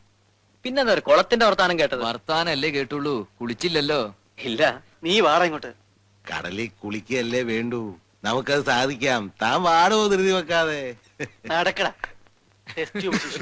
പിന്നെ ഒരു കുളത്തിന്റെ വർത്താനം കേട്ടത്. വർത്താനല്ലേ കേട്ടുള്ളൂ, കുളിച്ചില്ലല്ലോ. ഇല്ല, നീ വാറ ഇങ്ങോട്ട്. കടലിൽ കുളിക്കല്ലേ വേണ്ടൂ, നമുക്കത് സാധിക്കാം. താൻ വാടോ ധൃതി വെക്കാതെ. നടക്കട. ടെസ്റ്റ് ട്യൂബ് ശിശു.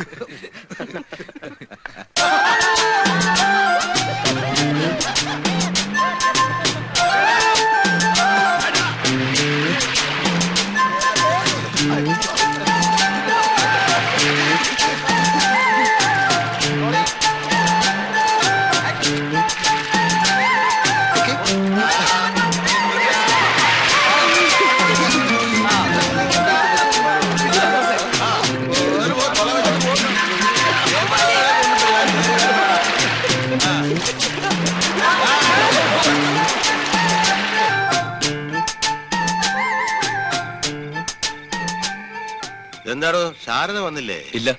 എന്താടോ ശാരദ വന്നില്ലേ? ഇല്ല,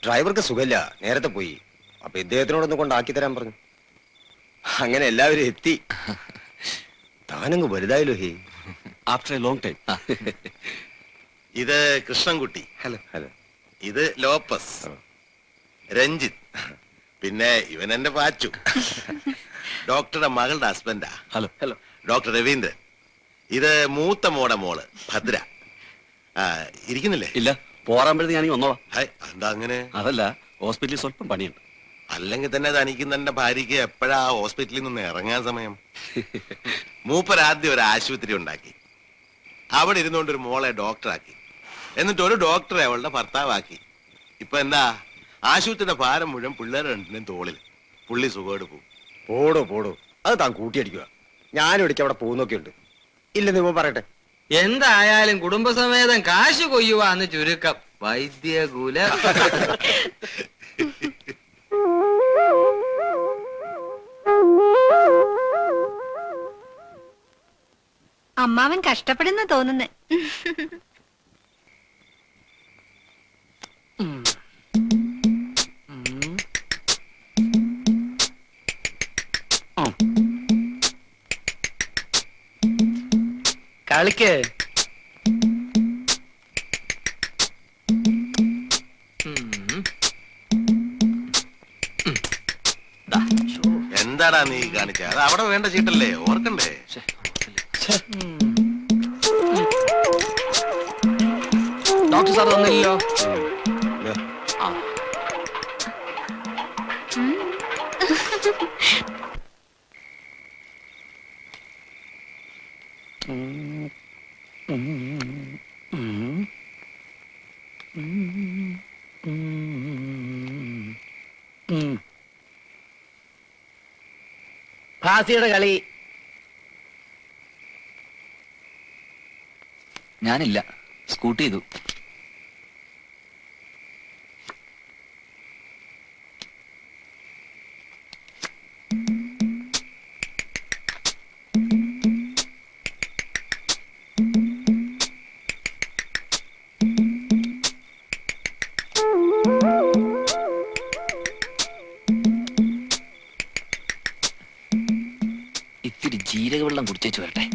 ഡ്രൈവർക്ക് സുഖമില്ല, നേരത്തെ പോയി. അപ്പൊ ഇദ്ദേഹത്തിനോടൊന്ന് കൊണ്ടാക്കി തരാൻ പറഞ്ഞു. അങ്ങനെ എല്ലാവരും എത്തി. താനങ്ങ് വലുതായല്ലോ. ഹേ, ആഫ്റ്റർ എ ലോങ് ടൈം. ഇത് കൃഷ്ണൻകുട്ടി. ഹലോ. ഹലോ. ഇത് ലോപ്പസ്, രഞ്ജിത്ത്, പിന്നെ ഇവൻ എന്റെ പാച്ചു, ഡോക്ടറുടെ മകളുടെ ഹസ്ബൻഡാ. ഹലോ. ഹലോ. ഡോക്ടർ രവീന്ദ്രൻ. ഇത് മൂത്ത മോടെ മോള് ഭദ്ര. ഇരിക്കുന്നില്ലേ? ഇല്ല, പോറാമ്പഴത്ത് ഞാൻ വന്നോളാം. ഹായ്, എന്താ അങ്ങനെ? അതല്ല, ഹോസ്പിറ്റലിൽ സ്വല്പം പണിയുണ്ട്. അല്ലെങ്കിൽ തന്നെ തനിക്കുന്ന എന്റെ ഭാര്യയ്ക്ക് എപ്പോഴാ ഹോസ്പിറ്റലിൽ നിന്ന് ഇറങ്ങാൻ സമയം? മൂപ്പരാദ്യം ഒരു ആശുപത്രി ഉണ്ടാക്കി, അവിടെ ഇരുന്നുകൊണ്ട് ഒരു മോളെ ഡോക്ടറാക്കി, എന്നിട്ട് ഒരു ഡോക്ടറെ അവളുടെ ഭർത്താവാക്കി. ഇപ്പൊ എന്താ, ആശുപത്രിയുടെ ഭാരം മുഴുവൻ പിള്ളേർ രണ്ടിനും തോളിൽ. പുള്ളി സുഖമായിട്ട് പോകും. പോടോ അത് താൻ കൂട്ടിയടിക്കുക. ഞാനും ഇടയ്ക്ക് അവിടെ പോകുന്നൊക്കെ ഉണ്ട്. ഇല്ലെന്ന് ഇവ പറയട്ടെ. എന്തായാലും കുടുംബസമേതം കാശ് കൊയ്യുവാന്ന് ചുരുക്കം. വൈദ്യകുല അമ്മാവൻ കഷ്ടപ്പെടുന്ന തോന്നുന്നു. കളിക്ക്. എന്താടാ നീ കാണിച്ച? അത് അവിടെ വേണ്ട ചീട്ടല്ലേ, ഓർക്കണ്ടേ? ഡോക്ടർ സാർ വന്നില്ലല്ലോ. ഭാസിയുടെ കളി. ഞാനില്ല, സ്കൂട്ടി ചെയ്തു. ഇത്തിരി ജീരകവെള്ളം കുടിച്ചേച്ചു വരട്ടെ.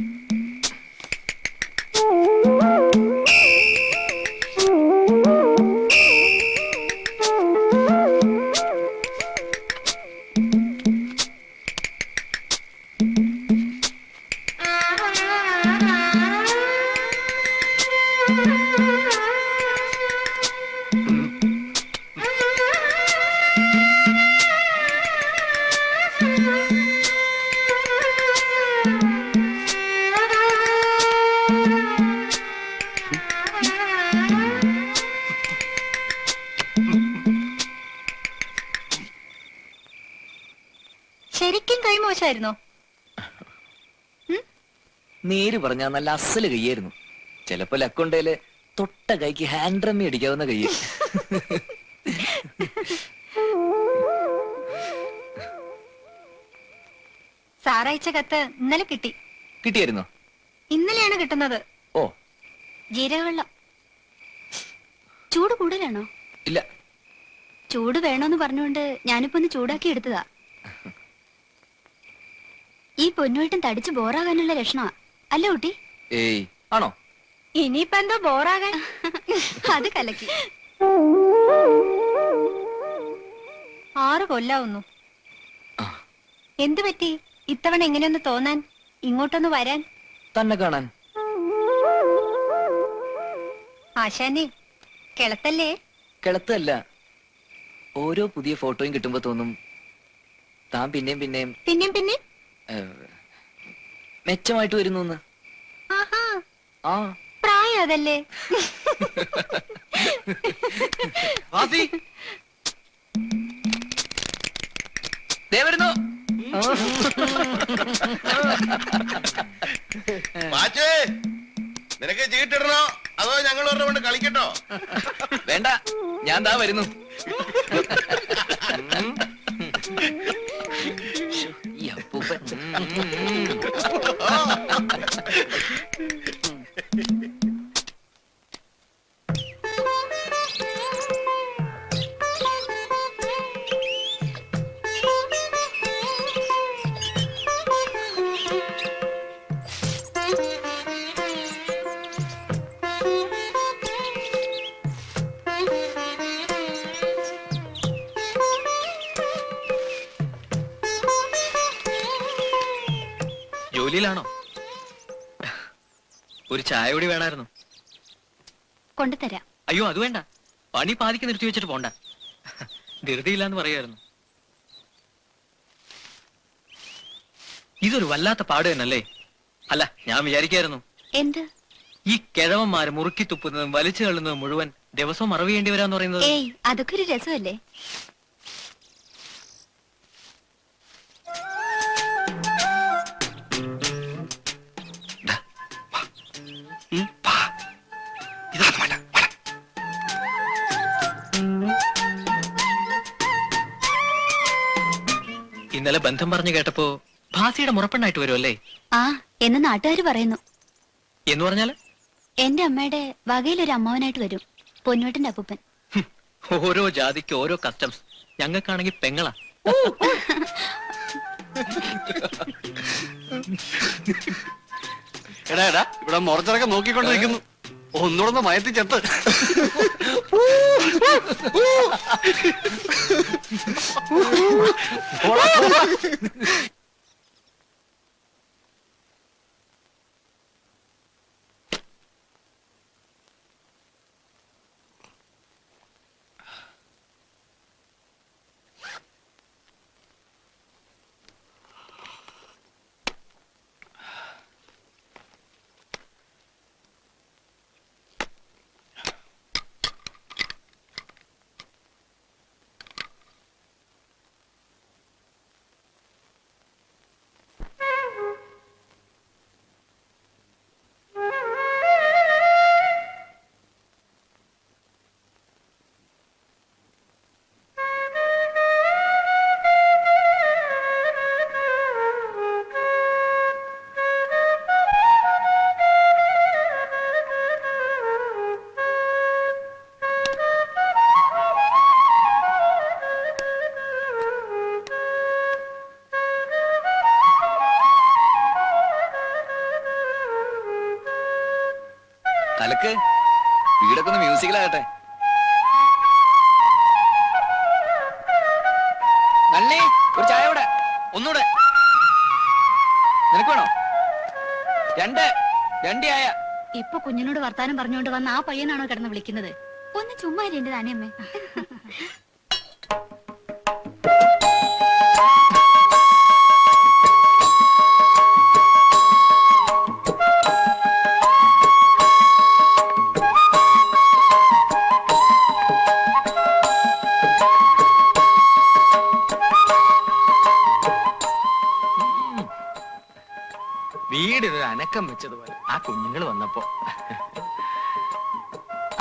ശരിക്കും കൈമോശമായിരുന്നോ? നേര് പറഞ്ഞാ നല്ല അസല് കയ്യായിരുന്നു. ചിലപ്പോ ലക്കൊണ്ടേല് തൊട്ട കൈക്ക് ഹാൻഡ് റമ്മി അടിക്കാവുന്ന കയ്യ്. സാറയച്ച കത്ത് ഇന്നലെ കിട്ടി. കിട്ടിയായിരുന്നോ? ഇന്നലെയാണ് കിട്ടുന്നത്. ഓ, ജീരകവെള്ളം. ചൂട് കൂടുതലാണോ? ഇല്ല. ചൂട് വേണോന്ന് പറഞ്ഞുകൊണ്ട് ഞാനിപ്പോ ഒന്ന് ചൂടാക്കി എടുത്തതാ. ഈ പൊന്നുമായിട്ടും തടിച്ച് ബോറാകാനുള്ള ലക്ഷണമാ അല്ലേ കുട്ടി? ഏയ്, ആണോ? ഇനിയിപ്പോ എന്താ ബോറാകാൻ? അത് കലക്കി. 6 കൊല്ലാവുന്നു. എന്തു പറ്റി ഇത്തവണ എങ്ങനെയൊന്ന് തോന്നാൻ, ഇങ്ങോട്ടൊന്ന് വരാൻ? തന്നെ കാണാൻ. ആശാനെ കിളത്തല്ലേ? കിളത്തല്ല, ഓരോ പുതിയ ഫോട്ടോയും കിട്ടുമ്പോ തോന്നും താൻ പിന്നെയും പിന്നെയും മെച്ചമായിട്ട് വരുന്നു. ആഹാ, ആ പ്രായം അതല്ലേ. ദേ വരുന്നു. നിനക്ക് ചീട്ടിടണോ അതോ ഞങ്ങൾ പറഞ്ഞ കൊണ്ട് കളിക്കട്ടോ? വേണ്ട, ഞാൻ ദാ വരുന്നു. ഈ അപ്പൂപ്പൻ. ജോലിയിലാണോ? ഒരു ചായ കൂടി വേണമായിരുന്നു. കൊണ്ടുതരാം. അയ്യോ, അത് വേണ്ട. പണി പാതിക്ക് നിർത്തി വെച്ചിട്ട് പോണ്ട. ധൃതിയില്ലാന്ന് പറയായിരുന്നു. ഇതൊരു വല്ലാത്ത പാട് തന്നല്ലേ? അല്ല, ഞാൻ വിചാരിക്കായിരുന്നു എന്ത് ഈ കിഴവന്മാര് മുറുക്കി തുപ്പുന്നതും വലിച്ചു തള്ളുന്നതും മുഴുവൻ ദിവസവും മറവ് ചെയ്യേണ്ടി വരാന്ന് പറയുന്നത്. ഏയ് അതൊക്കെ ഒരു രസമല്ലേ. ഇന്നലെ ബന്ധം പറഞ്ഞു കേട്ടപ്പോ ഭാസിയുടെ മുറപ്പെണ്ണായിട്ട് വരുമല്ലേ? ആ എന്ന് നാട്ടുകാര് പറയുന്നു. എന്ന് പറഞ്ഞാല് എന്റെ അമ്മയുടെ വകയിലൊരു അമ്മാവനായിട്ട് വരും, പൊന്നുവേട്ടന്റെ അപ്പൂപ്പൻ. ഓരോ ജാതിക്ക് ഓരോ കസ്റ്റംസ്. ഞങ്ങൾക്കാണെങ്കിൽ പെങ്ങളാ. എടാ എടാ ഇവിടെ മുറച്ചിറക്കം നോക്കിക്കൊണ്ടിരിക്കുന്നു. ഒന്നുകൂടെ മയത്തി ചെത്ത്. തലക്ക് വീടൊക്കെ ഒന്ന് മ്യൂസിക്കലാകട്ടെ. നല്ലേ ഒരു ചായ ഇവിടെ ഒന്നൂടെ. നിനക്ക് വേണോ? രണ്ട് ചായ. ഇപ്പൊ കുഞ്ഞിനോട് വർത്താനം പറഞ്ഞുകൊണ്ട് വന്ന ആ പയ്യനാണോ കിടന്ന് വിളിക്കുന്നത്? ഒന്ന് ചുമ്മാ എന്റെ താനമ്മേ. വീടിനൊരു അനക്കം വെച്ചതുപോലെ ആ കുഞ്ഞുങ്ങൾ വന്നപ്പോ.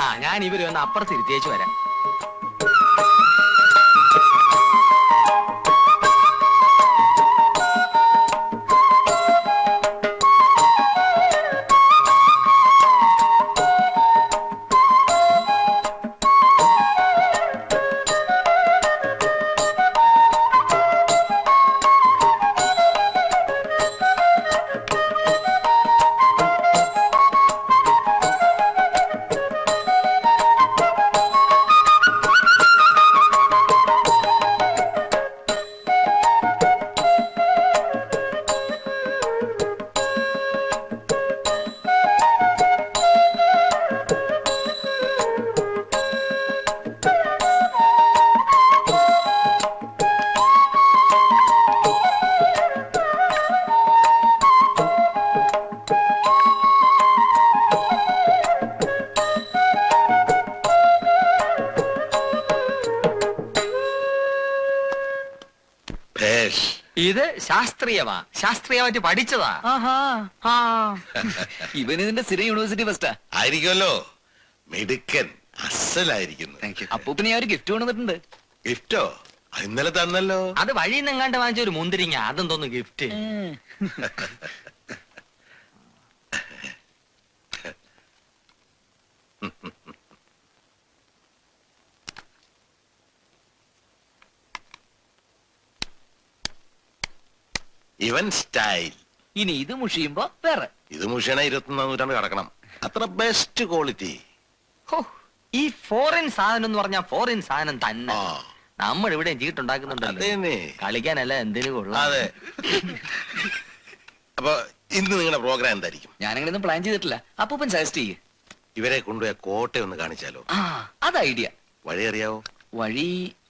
ആ ഞാൻ ഇവര് വന്ന് അപ്പുറത്ത് ഇരുത്തിയേച്ചു വരാം. ഇത് ശാസ്ത്രീയമായിട്ട് പഠിച്ചതാ. ഇവൻ ഇതിന്റെ സ്ഥിരം യൂണിവേഴ്സിറ്റി ഫസ്റ്റാ ആയിരിക്കുമല്ലോ. മിടുക്കൻ, അസലായിരിക്കുന്നു. അപ്പൂപ്പിന് ഞാൻ ഒരു ഗിഫ്റ്റ് കൊണ്ടുവന്നിട്ടുണ്ട്. ഗിഫ്റ്റോ? ഇന്നലെ തന്നല്ലോ. അത് വഴിയിൽ നിന്ന് എങ്ങാണ്ട് വാങ്ങിച്ച ഒരു മുന്തിരിങ്ങ. അതെന്തോന്ന് ഗിഫ്റ്റ്? ഇവൻ സ്റ്റൈൽ. ഇനി ഇത് മുഷിയുമ്പോ വേറെ. ഇത് മുഷിയണ 21-ാം നൂറ്റാണ്ട് കിടക്കണം. അത്ര ബെസ്റ്റ് ക്വാളിറ്റി. ഈ ഫോറിൻ സാധനം എന്ന് പറഞ്ഞാൽ ഫോറിൻ സാധനം തന്നെ. നമ്മൾ ഇവിടെ ചീട്ടുണ്ടാക്കുന്നുണ്ടല്ലോ, കളിക്കാനല്ല എന്തിനു കൊള്ളാം. അതെ. അപ്പൊ ഇന്ന് നിങ്ങളുടെ പ്രോഗ്രാം എന്തായിരിക്കും? ഞാനങ്ങനെയൊന്നും പ്ലാൻ ചെയ്തിട്ടില്ല. അപ്പൂപ്പൻ സജസ്റ്റ് ചെയ്യേ. ഇവരെ കൊണ്ടുപോയ കോട്ടയം ഒന്ന് കാണിച്ചാലോ? അത് ഐഡിയ. വഴി അറിയാവോ? വഴി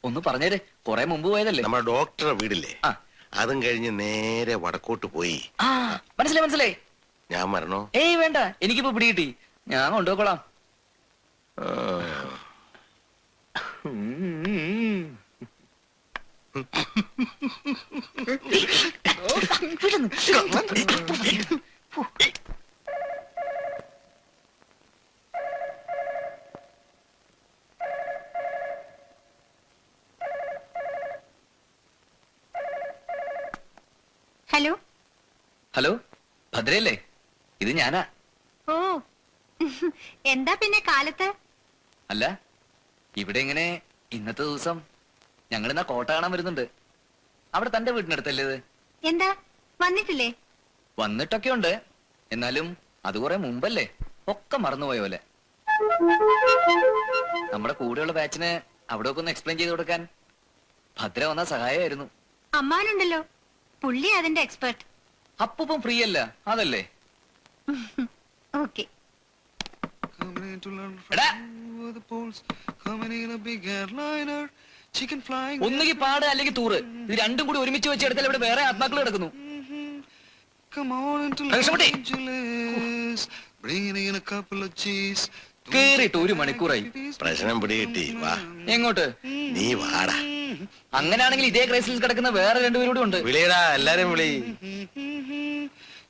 ഒന്ന് പറഞ്ഞേരെ, കൊറേ മുമ്പ് പോയതല്ലേ. നമ്മുടെ ഡോക്ടറെ വീടില്ലേ, അതും കഴിഞ്ഞ് നേരെ വടക്കോട്ട് പോയി. മനസ്സിലായി. ഞാൻ വരണോ? ഏയ് വേണ്ട, എനിക്കിപ്പോ പിടികിട്ടി. ഞാൻ കൊണ്ടുപോയിക്കോളാം. ഹലോ. ഹലോ, ഭദ്രയല്ലേ? ഇത് ഞാനാ. ഓ, എന്താ പിന്നെ കാലത്ത്? അല്ല, ഇവിടെ ഇങ്ങനെ ഇന്നത്തെ ദിവസം ഞങ്ങൾ ഇന്നാ കോട്ട കാണാൻ വരുന്നുണ്ട്. അവിടെ തന്റെ വീടിനടുത്തല്ലേ ഇത്? എന്താ വന്നിട്ടില്ലേ? വന്നിട്ടൊക്കെ ഉണ്ട്, എന്നാലും അത് കുറെ മുമ്പല്ലേ, ഒക്കെ മറന്നുപോയ പോലെ. നമ്മുടെ കൂടെയുള്ള ബാച്ചിന് അവിടെ ഒക്കെ ഒന്ന് എക്സ്പ്ലെയിൻ ചെയ്ത് കൊടുക്കാൻ ഭദ്ര വന്ന സഹായമായിരുന്നു. അമ്മാനുണ്ടല്ലോ, പുള്ളി അതിന്റെ എക്സ്പെർട്ട്. അപ്പൂപ്പം ഫ്രീ അല്ല, അതല്ലേ? ഓക്കെ. ഒന്നുകിൽ പാട് അല്ലെങ്കിൽ തൂറ്, ഇത് രണ്ടും കൂടി ഒരുമിച്ച് വെച്ചെടുത്താൽ ഇവിടെ വേറെ ആത്മാക്കൾ കിടക്കുന്നു. കേറിയിട്ട് 1 മണിക്കൂറായി. പ്രശ്നം പിടികിട്ടി. വാ, എങ്ങോട്ട്? നീ വാടാ. അങ്ങനെയാണെങ്കിൽ ഇതേ ക്രൈസിൽ കിടക്കുന്ന വേറെ 2 പേരും കൂടി ഉണ്ട്. വിളിയടാ, എല്ലാരും വിളി.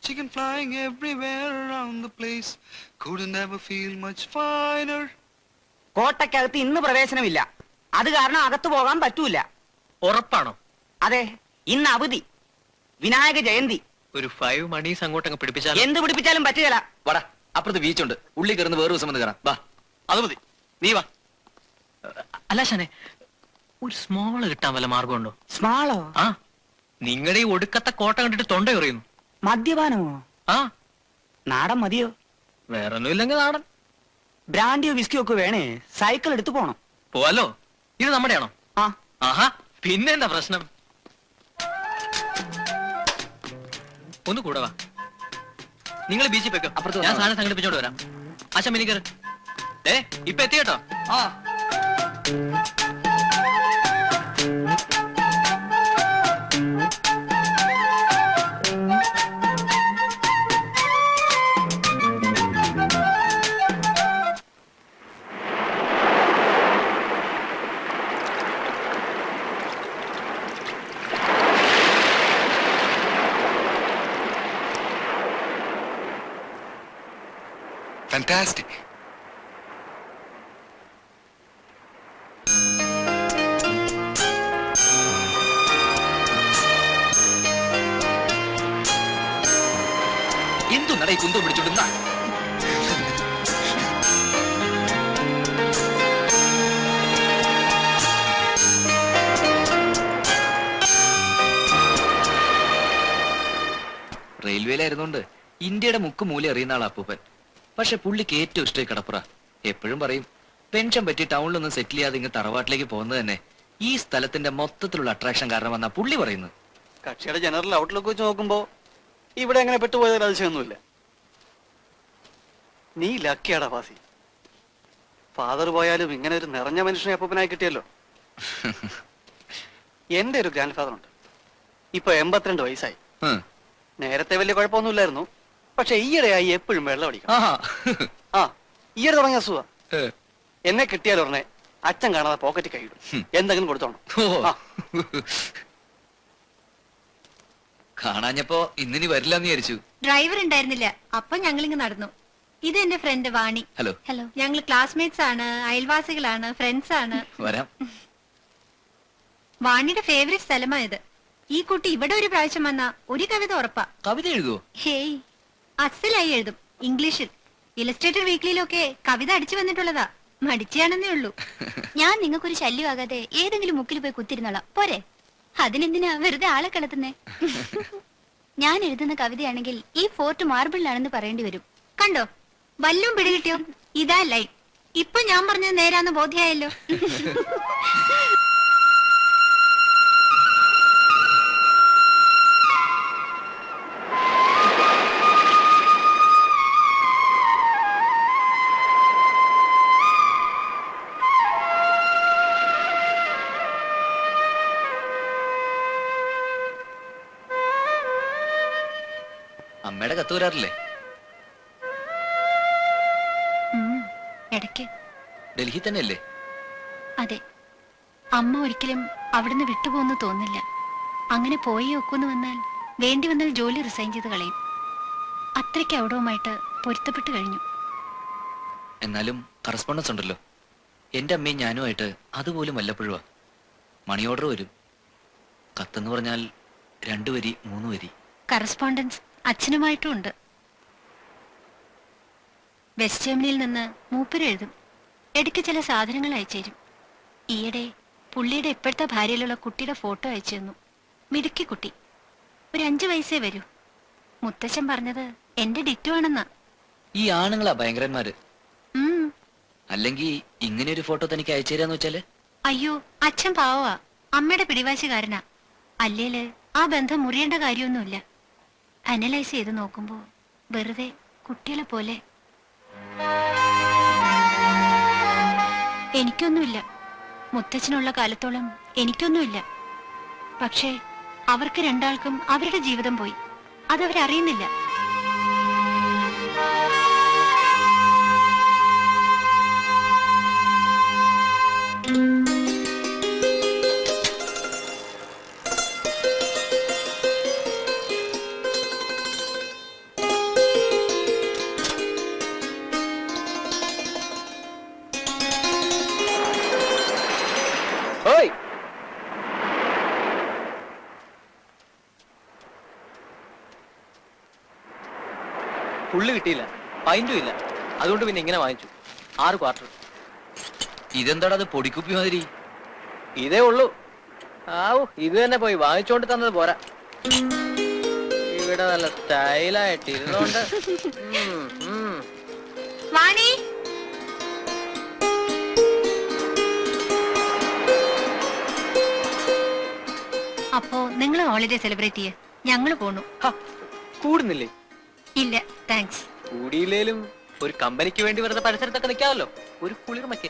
Chicken flying everywhere around the place. Couldn't ever feel much finer. കോട്ടയ്ക്കകത്ത് ഇന്ന് പ്രവേശനമില്ല, അത് കാരണം അകത്തു പോകാൻ പറ്റൂല. ഉറപ്പാണോ? അതെ, ഇന്ന് അവധി, വിനായക ജയന്തി. ഒരു 5 മണീസ് അങ്ങോട്ടങ്ങ് പിടിപ്പിച്ചാൽ. എന്ത് പിടിപ്പിച്ചാലും പറ്റുകയില്ല. വാടാ, അപ്പുറത്ത് ബീച്ചുണ്ട്, ഉള്ളി കയറുന്ന വേറെ ദിവസം വന്ന് കയറാം. വാ. അത് മതി, നീ വാ. അല്ല ശാനെ, ഒരു സ്മോള് കിട്ടാൻ വല്ല മാർഗമുണ്ടോ? സ്മാളോ? ആ, നിങ്ങളുടെ ഈ ഒടുക്കത്തെ കോട്ട കണ്ടിട്ട് തൊണ്ട എറിയുന്നു. മദ്യപാനമോ? ആ, നാടൻ മതിയോ? വേറൊന്നും ഇല്ലെങ്കിൽ നാടൻ. ബ്രാൻഡിയോ വിസ്കിയോ ഒക്കെ വേണേ, സൈക്കിൾ എടുത്തു പോണം. പോവാലോ? ഇത് നമ്മുടെയാണോ? ആ. ആഹാ, പിന്നെന്താ പ്രശ്നം? ഒന്ന് കൂടെ വാ. നിങ്ങൾ ബീച്ചിൽ പോയിക്കോ, അപ്പുറത്ത് ഞാൻ വന്നോ? സാധനം സംഘടിപ്പിച്ചോണ്ട് വരാം. ആശാ മിനിക്കർ ഇപ്പൊ എത്തി കേട്ടോ. ആ, Fantastic. എന്തു നട ഈ കുന്തം പിടിച്ചോണ്ടിരുന്ന? റെയിൽവേയിലായിരുന്നോണ്ട് ഇന്ത്യയുടെ മുക്ക് മൂല അറിയുന്ന ആളാ അപ്പൂപ്പൻ. പക്ഷെ പുള്ളിക്ക് ഏറ്റവും ഇഷ്ടം കടപ്പുറ. എപ്പോഴും പറയും, പെൻഷൻ പറ്റി ടൗണിലൊന്നും സെറ്റിൽ ചെയ്യാതെ ഇങ്ങ് തറവാട്ടിലേക്ക് പോകുന്നത് തന്നെ ഈ സ്ഥലത്തിന്റെ മൊത്തത്തിലുള്ള അട്രാക്ഷൻ കാരണമെന്നാ പുള്ളി പറയുന്നത്. കക്ഷിയുടെ ജനറൽ ഔട്ട്ലുക്ക് വെച്ച് നോക്കുമ്പോ ഇവിടെ എങ്ങനെ പെട്ടുപോയതിൽ അതിശയൊന്നുമില്ല. നീ ലക്കിയാടാ ഫാസി. ഫാദർ പോയാലും ഇങ്ങനെ ഒരു നിറഞ്ഞ മനുഷ്യനെ അപ്പൂപ്പനായി കിട്ടിയല്ലോ. എന്റെ ഒരു ഗ്രാൻഡ് ഫാദർ ഉണ്ട്, ഇപ്പൊ 82 വയസ്സായി. നേരത്തെ വലിയ കുഴപ്പമൊന്നുമില്ലായിരുന്നു, പക്ഷെ ഈയിടെയായി എപ്പോഴും വെള്ളം അടിക്കണം. ആ, ഈയിടെ തുടങ്ങിയ അസുഖ. എന്നെ കിട്ടിയാൽ ഉടനെ അച്ഛൻ കാണാതെ പോക്കറ്റ് കൈയിടും, എന്തെങ്കിലും കൊടുത്തോണം. കാണാഞ്ഞപ്പോ ഇന്നിനി വരില്ലെന്ന് വിചാരിച്ചു. ഡ്രൈവർ ഉണ്ടായിരുന്നില്ല, അപ്പൊ ഞങ്ങളിങ്ങ് നടന്നു. ഇത് എന്റെ ഫ്രണ്ട് വാണി. ഹലോ. ഹലോ. ഞങ്ങൾ ക്ലാസ്മേറ്റ്സ് ആണ്, അയൽവാസികളാണ്, ഫ്രണ്ട്സ് ആണ്. വരാം. വാണിയുടെ ഫേവറേറ്റ് സ്ഥലമായത്. ഈ കുട്ടി ഇവിടെ ഒരു പ്രാവശ്യം വന്ന ഒരു കവിത ഉറപ്പാ. കവിത എഴുതുവോ? ഹേയ്, അസലായി എഴുതും, ഇംഗ്ലീഷിൽ. ഇലസ്ട്രേറ്റഡ് വീക്ക്ലിയിലൊക്കെ കവിത അടിച്ചു വന്നിട്ടുള്ളതാ. മടിച്ചാണെന്നേ ഉള്ളൂ. ഞാൻ നിങ്ങൾക്കൊരു ശല്യമാകാതെ ഏതെങ്കിലും മുക്കിൽ പോയി കുത്തിരുന്നോളാം, പോരെ? അതിനെന്തിനാ വെറുതെ ആളെ കളത്തുന്നേ? ഞാൻ എഴുതുന്ന കവിതയാണെങ്കിൽ ഈ ഫോർട്ട് മാർബിളിലാണെന്ന് പറയേണ്ടി വരും. കണ്ടോ, വല്ലും പിടികിട്ടിയോ? ഇതാ ലൈൻ. ഇപ്പൊ ഞാൻ പറഞ്ഞത് നേരാന്ന് ബോധ്യായല്ലോ. അമ്മയുടെ കത്ത് വരാറില്ലേ? ഇടയ്ക്ക്. ഡൽഹി തന്നെയല്ലേ? അതെ. അമ്മ ഒരിക്കലും അവിടുന്ന് വിട്ടുപോകുന്നു തോന്നില്ല. അങ്ങനെ പോയി ഒക്കുന്നു വന്നാൽ വേണ്ടി വന്നാൽ ജോലി റിസൈൻ ചെയ്ത് കളയും. അത്രയ്ക്ക് അവിടവുമായിട്ട് പൊരുത്തപ്പെട്ട് കഴിഞ്ഞു. എന്നാലും കറസ്പോണ്ടൻസ് ഉണ്ടല്ലോ. എന്റെ അമ്മയും ഞാനുമായിട്ട് അതുപോലും വല്ലപ്പോഴുവാ. മണി ഓർഡർ വരും. കത്തെന്ന് പറഞ്ഞാൽ 2 വരി 3 വരി. കറസ്പോണ്ടൻസ് അച്ഛനുമായിട്ടും ഉണ്ട്. വെസ്റ്റ് ജർമ്മനിയിൽ നിന്ന് മൂപ്പര് എഴുതും. ഇടയ്ക്ക് ചില സാധനങ്ങൾ അയച്ചുതരും. ഈയിടെ പുള്ളിയുടെ ഇപ്പോഴത്തെ ഭാര്യയിലുള്ള കുട്ടിയുടെ ഫോട്ടോ അയച്ചു തന്നു. മിടുക്കി കുട്ടി. ഒരു 5 വയസ്സേ വരൂ. മുത്തശ്ശൻ പറഞ്ഞത് എന്റെ ഡിറ്റോ ആണെന്നാ. ഈ ആണുങ്ങളാ ഭയങ്കരന്മാര്. അല്ലെങ്കിൽ ഇങ്ങനെ ഒരു ഫോട്ടോ തനിക്ക് അയച്ചു തരാന്ന് വെച്ചാല്? അയ്യോ, അച്ഛൻ പാവാ. അമ്മയുടെ പിടിവാശിക്കാരനാ. അല്ലേല് ആ ബന്ധം മുറിയേണ്ട കാര്യമൊന്നുമില്ല. അനലൈസ് ചെയ്ത് നോക്കുമ്പോ വെറുതെ കുട്ടികളെ പോലെ. എനിക്കൊന്നുമില്ല. മുത്തച്ഛനുള്ള കാലത്തോളം എനിക്കൊന്നുമില്ല. പക്ഷേ അവർക്ക് രണ്ടാൾക്കും അവരുടെ ജീവിതം പോയി. അതവരറിയുന്നില്ല. പുള്ളി കിട്ടിയില്ല, പൈന്റും ഇല്ല. അതുകൊണ്ട് പിന്നെ ഇങ്ങനെ വാങ്ങിച്ചു. 6 ക്വാർട്ടർ. ഇതെന്താടാ അത് പൊടിക്കുപ്പി മാതിരി? ഇതേ ഉള്ളൂ. ആവൂ, ഇത് തന്നെ പോയി വാങ്ങിച്ചോണ്ട് തന്നത് പോരാ. ഇവിടെ നല്ല സ്റ്റൈലായിട്ട് ഇരുന്നോണ്ട്. വാണി, അപ്പോ നിങ്ങൾ ഹോളിഡേ സെലിബ്രേറ്റ് ചെയ്യ. ഞങ്ങള് പോണു. കൂടുന്നില്ലേ? ഇല്ല, താങ്ക്സ്. കൂടിയില്ലേലും ഒരു കമ്പനിക്ക് വേണ്ടി വെറുതെ പരിസരത്തൊക്കെ നിൽക്കാമല്ലോ. ഒരു കുളിർമയ്ക്ക്.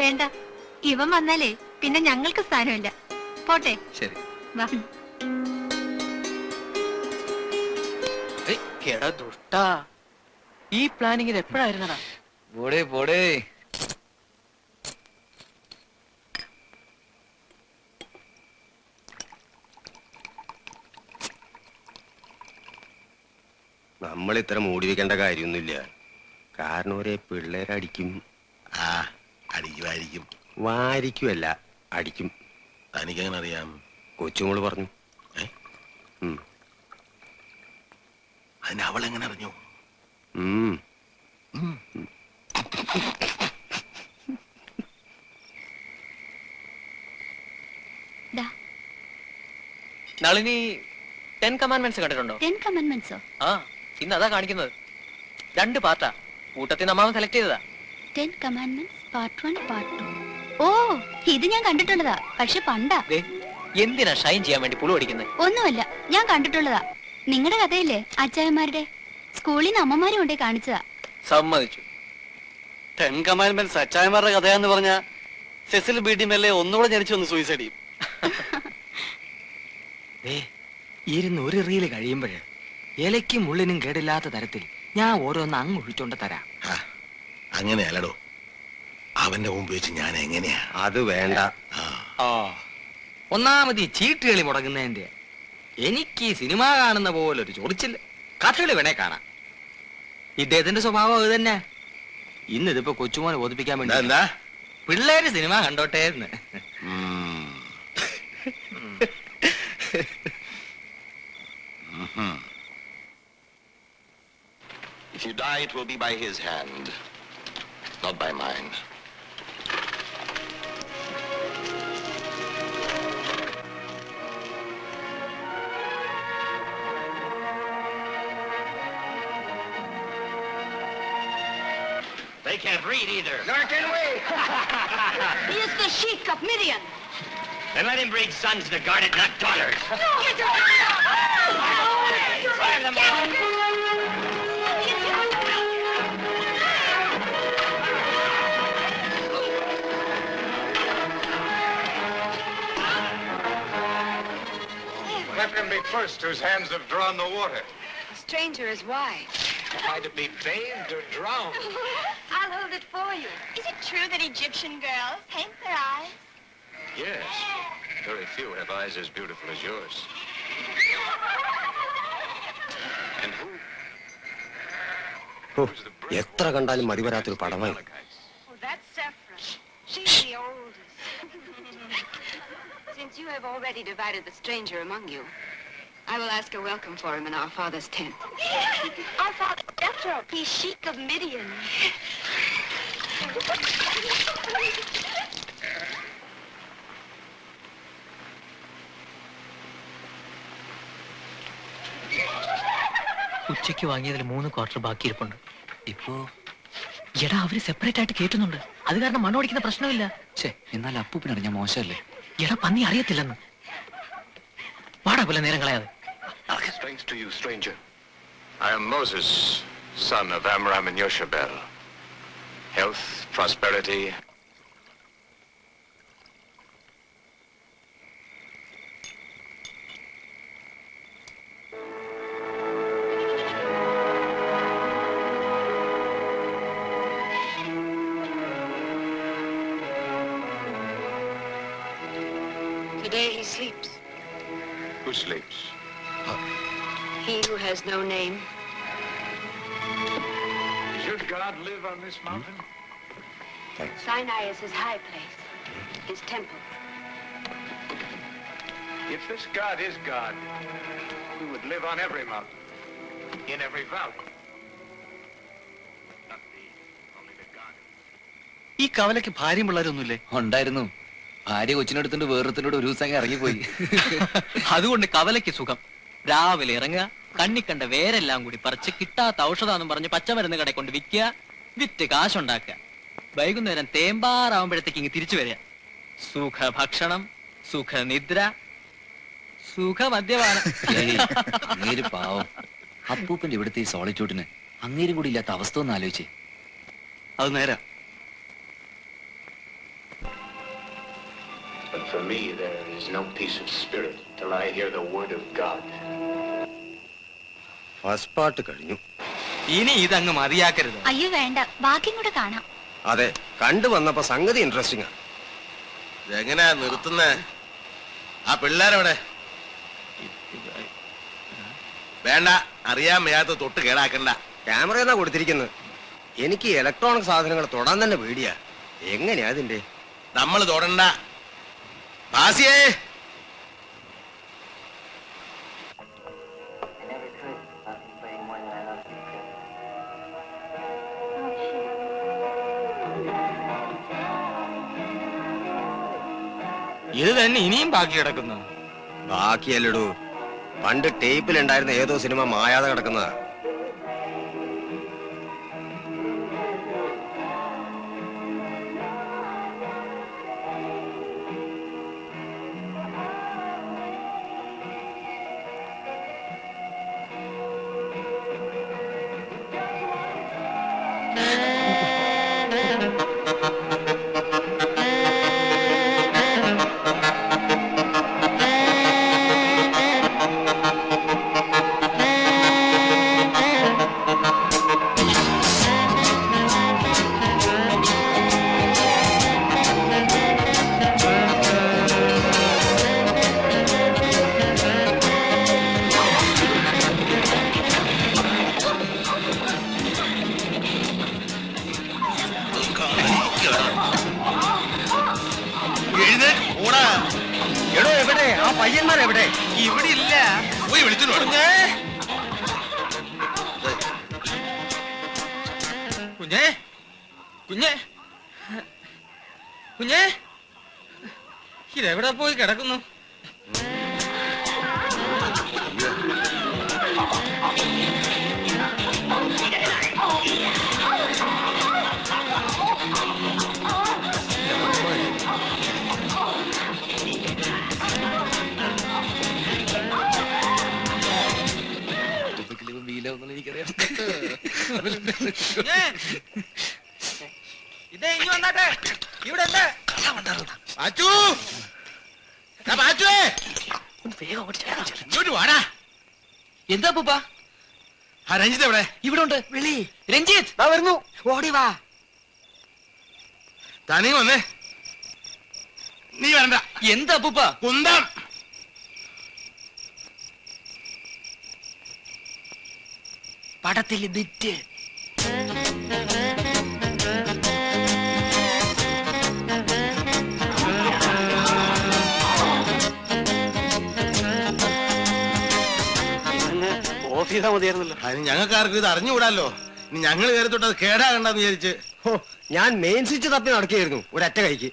വേണ്ട, ഇവൻ വന്നാലേ പിന്നെ ഞങ്ങൾക്ക് സ്ഥാനമില്ല. പോട്ടെ. ശരി. വാ. എടാ ദുഷ്ടാ, ഈ പ്ലാനിങ്ങിൽ എപ്പോഴായിരുന്നടാ? പോടേ പോടേ. നമ്മൾ ഇത്ര മൂടി വെക്കേണ്ട കാര്യമൊന്നുമില്ല. കാരണം ഒരേ പിള്ളേരടിക്കും. അടിക്കുമായിരിക്കും. വാരിക്കുമല്ല, അടിക്കും. തനിക്കെങ്ങനെ അറിയാം? കൊച്ചുമോള് പറഞ്ഞു. അതിന് അവളെങ്ങനെ അറിഞ്ഞു? നളിനി 10 കമാൻഡ്മെന്റ്സ് കണ്ടിട്ടുണ്ടോ? 10 കമാൻഡ്മെന്റ്സോ? ആ, ഇന്ന് അതാ കാണിക്കുന്നത്. 2 പാർട്ടാ. കൂട്ടത്തിൽ നമ്മാവൻ സെലക്ട് ചെയ്തതാ. 10 കമാൻഡ്മെന്റ്സ് പാർട്ട് 1 പാർട്ട് 2. ഓ, ഇത് ഞാൻ കണ്ടിട്ടുള്ളതാ. പക്ഷെ പണ്ടാ. എന്തിനാ ഷൈൻ ചെയ്യാൻ വേണ്ടി പുളു അടിക്കുന്നത്? ഒന്നുമല്ല, ഞാൻ കണ്ടിട്ടുള്ളതാ. നിങ്ങളുടെ കഥയില്ലേ അച്ചായന്മാരുടെ? സ്കൂളിൽ നിന്ന് അമ്മമാരും കൊണ്ടേ കാണിച്ചതാ. സമ്മതിച്ചു. 10 കമാൻഡ്മെന്റ്സ് അച്ചായന്മാരുടെ കഥയാന്ന് പറഞ്ഞ സെസിൽ ബി.ഡി. മെല്ലെ ഒന്നുകൂടെ ജനിച്ചു വന്ന് സൂയിസൈഡ് ചെയ്യും. ഇരുന്ന് ഒരു റീല് കഴിയുമ്പോഴേ ഇലയ്ക്കും മുള്ളിനും കേടില്ലാത്ത തരത്തിൽ ഞാൻ ഓരോന്ന് അങ്ങ് ഒഴിച്ചോണ്ട് തരാം. അങ്ങനെയല്ലടോ, അവന്റെ മുമ്പ് വെച്ച് ഞാൻ എങ്ങനെയാ? അത് വേണ്ട. ഒന്നാമത് ഈ ചീട്ടുകളി മുടങ്ങുന്നതിന്റെ. എനിക്ക് ഈ സിനിമ കാണുന്ന പോലെ ഒരു ചൊറിച്ചില്ല. കഥകളി വേണേ കാണാം. ഇദ്ദേഹത്തിന്റെ സ്വഭാവം അത് തന്നെ. ഇന്നിതിപ്പോ കൊച്ചുമോനെ ബോധിപ്പിക്കാൻ വേണ്ടി എന്താ പിള്ളേര് സിനിമ കണ്ടോട്ടെ എന്ന്. If you die, it will be by his hand, not by mine. They can't read either. Nor can we. He is the Sheik of Midian. Then let him breed sons to guard it, not daughters. No! Get your Fire them all. Let them be first whose hands have drawn the water. The stranger is wise. Try to be bathed or drowned. I'll hold it for you. Is it true that Egyptian girls paint their eyes? Yes. Very few have eyes as beautiful as yours. And who? എത്ര കണ്ടാലും മതി വരാത്തൊരു പടമായി. Oh, that's Sephra. She's the oldest. Since you have already divided the stranger among you, I will ask a welcome for him in our father's tent. Our father Jethro, he's Sheik of Midian. ഉച്ചയ്ക്ക് വാങ്ങിയതിൽ 3 quarter ബാക്കിയിരിപ്പുണ്ട്. ഇപ്പോ എടാ അവര് separate ആയിട്ട് കേട്ടുന്നുണ്ട്. അത് കാരണം മണ്ണോടിക്കുന്ന പ്രശ്നമില്ല. എന്നാൽ അപ്പൂപ്പനറിഞ്ഞ മോശമല്ലേ? എടാ പന്നി അറിയത്തില്ലെന്ന്. വാടാ പോലെ നേരം കളയാതെ. Thanks to you, stranger. I am Moses, son of Amram and Yoshabel. Health, prosperity. Today he sleeps. Who sleeps? He who has no name. Should God live on this mountain? Sinai is his high place, his temple. If this God is God, we would live on every mountain, in every valley. ഈ കവലയ്ക്ക് ഭാര്യയും പിള്ളേരൊന്നുമില്ലേ? ഉണ്ടായിരുന്നു. ഭാര്യ കൊച്ചിനെടുത്തിട്ട് വേറൊരുത്തിനോട് ഒരു ദിവസം ഇറങ്ങിപ്പോയി. അതുകൊണ്ട് കവലയ്ക്ക് സുഖം. രാവിലെ ഇറങ്ങുക, കണ്ണിക്കണ്ട വേരെല്ലാം കൂടി പറിച്ച് കിട്ടാത്ത ഔഷധാന്നും പറഞ്ഞ് പച്ചമരുന്ന് കടയിൽ കൊണ്ട് വിൽക്കുക, വിറ്റ് കാശുണ്ടാക്കുക. വൈകുന്നേരം തേമ്പാറാവുമ്പോഴത്തേക്ക് ഇങ്ങ് തിരിച്ചു വരിക. സുഖ ഭക്ഷണം, സുഖനിദ്ര, സുഖമദ്യപാനം. അങ്ങേര് പാവം. അപ്പൂപ്പന്റെ ഇവിടുത്തെ ഈ സോളിറ്റ്യൂഡിന് അങ്ങേരും കൂടി ഇല്ലാത്ത അവസ്ഥ ഒന്ന് ആലോചിച്ചേ. അത് നേരാ. But for me, there is no peace of spirit till I hear the word of God. First part കഴിഞ്ഞു. ഇനി ഇതങ്ങ് മതിയാക്കരുത്. അയ്യോ വേണ്ട, ബാക്കിയും കൂടെ കാണാം. അതെ, കണ്ടു വന്നപ്പോ സംഗതി ഇൻട്രസ്റ്റിംഗ് ആണ്. എങ്ങനെയാ നിർത്തുന്നേ? ആ പിള്ളേരെവിടെ? വേണ്ട, അറിയാൻ വയ്യാത്ത തൊട്ട് കേടാക്കണ്ട. ക്യാമറയെന്നാ കൊടുത്തിരിക്കുന്നത്. എനിക്ക് ഇലക്ട്രോണിക് സാധനങ്ങൾ തൊടാൻ തന്നെ പേടിയാ. എങ്ങനെയാ അതിന്റെ? നമ്മൾ തൊടണ്ട. ഭാസിയേ, ഇത് തന്നെ ഇനിയും ബാക്കി കിടക്കുന്നു. ബാക്കിയല്ലടൂ, പണ്ട് ടേപ്പിലുണ്ടായിരുന്ന ഏതോ സിനിമ മായാതെ കിടക്കുന്നതാ. എടോ എവിടെ ആ പയ്യന്മാരെവിടെ? ഇവിടെ ഇല്ല. പോയി വിളിച്ചു. കുഞ്ഞേ, കുഞ്ഞേ, കുഞ്ഞേ, കുഞ്ഞേ, ഇതെവിടെ പോയി കിടക്കുന്നു? ഇതേ ഇനി വന്നാട്ടെ. ഇവിടെ എന്താ പൂപ്പ? രഞ്ജിത്ത് എവിടെ? ഇവിടെ ഉണ്ട്. വിളി. രഞ്ജിത്ത് വരുന്നു. ഓടി വാ. തനി വന്നേ. നീ വരണ്ട. എന്താ അപ്പൂപ്പ? കുന്തം. പടത്തിൽ ബിറ്റ്. ഓഫ് ചെയ്താൽ മതിയായിരുന്നല്ലോ. അതിന് ഞങ്ങൾക്ക് ആർക്കും ഇത് അറിഞ്ഞുകൂടാലോ. ഇനി ഞങ്ങൾ കയറി തൊട്ട് അത് കേടാകണ്ടെന്ന് വിചാരിച്ച്. ഞാൻ മെയിൻ സ്വിച്ച് തപ്പി നടക്കുകയായിരുന്നു ഒരൊറ്റ കൈക്ക്.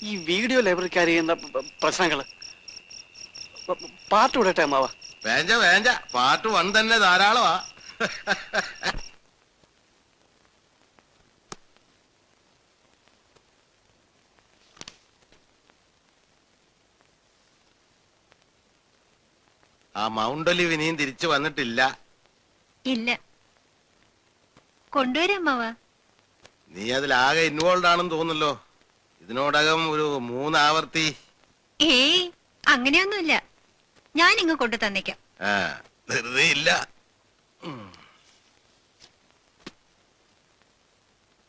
ഈ വീഡിയോ ലൈബ്രറിക്കാർ ചെയ്യുന്ന പ്രശ്നങ്ങള് പാട്ട് വിടട്ടെ അമ്മാവ. വേണ്ട പാർട്ട് 1 തന്നെ ധാരാളമാ. ആ മൗണ്ട് ഒലിവ് ഇനിയും തിരിച്ചു വന്നിട്ടില്ല. ഇല്ല, കൊണ്ടുവരാമ്മാവ. നീ അതിലാകെ ഇൻവോൾവ് ആണെന്ന് തോന്നുന്നല്ലോ. ഇതിനോടകം ഒരു 3 ആവർത്തി. ഏയ് അങ്ങനെയൊന്നുമില്ല, ഞാൻ ഇങ്ങ് കൊണ്ടു തന്നേക്കാം. വെറുതെ ഇല്ല.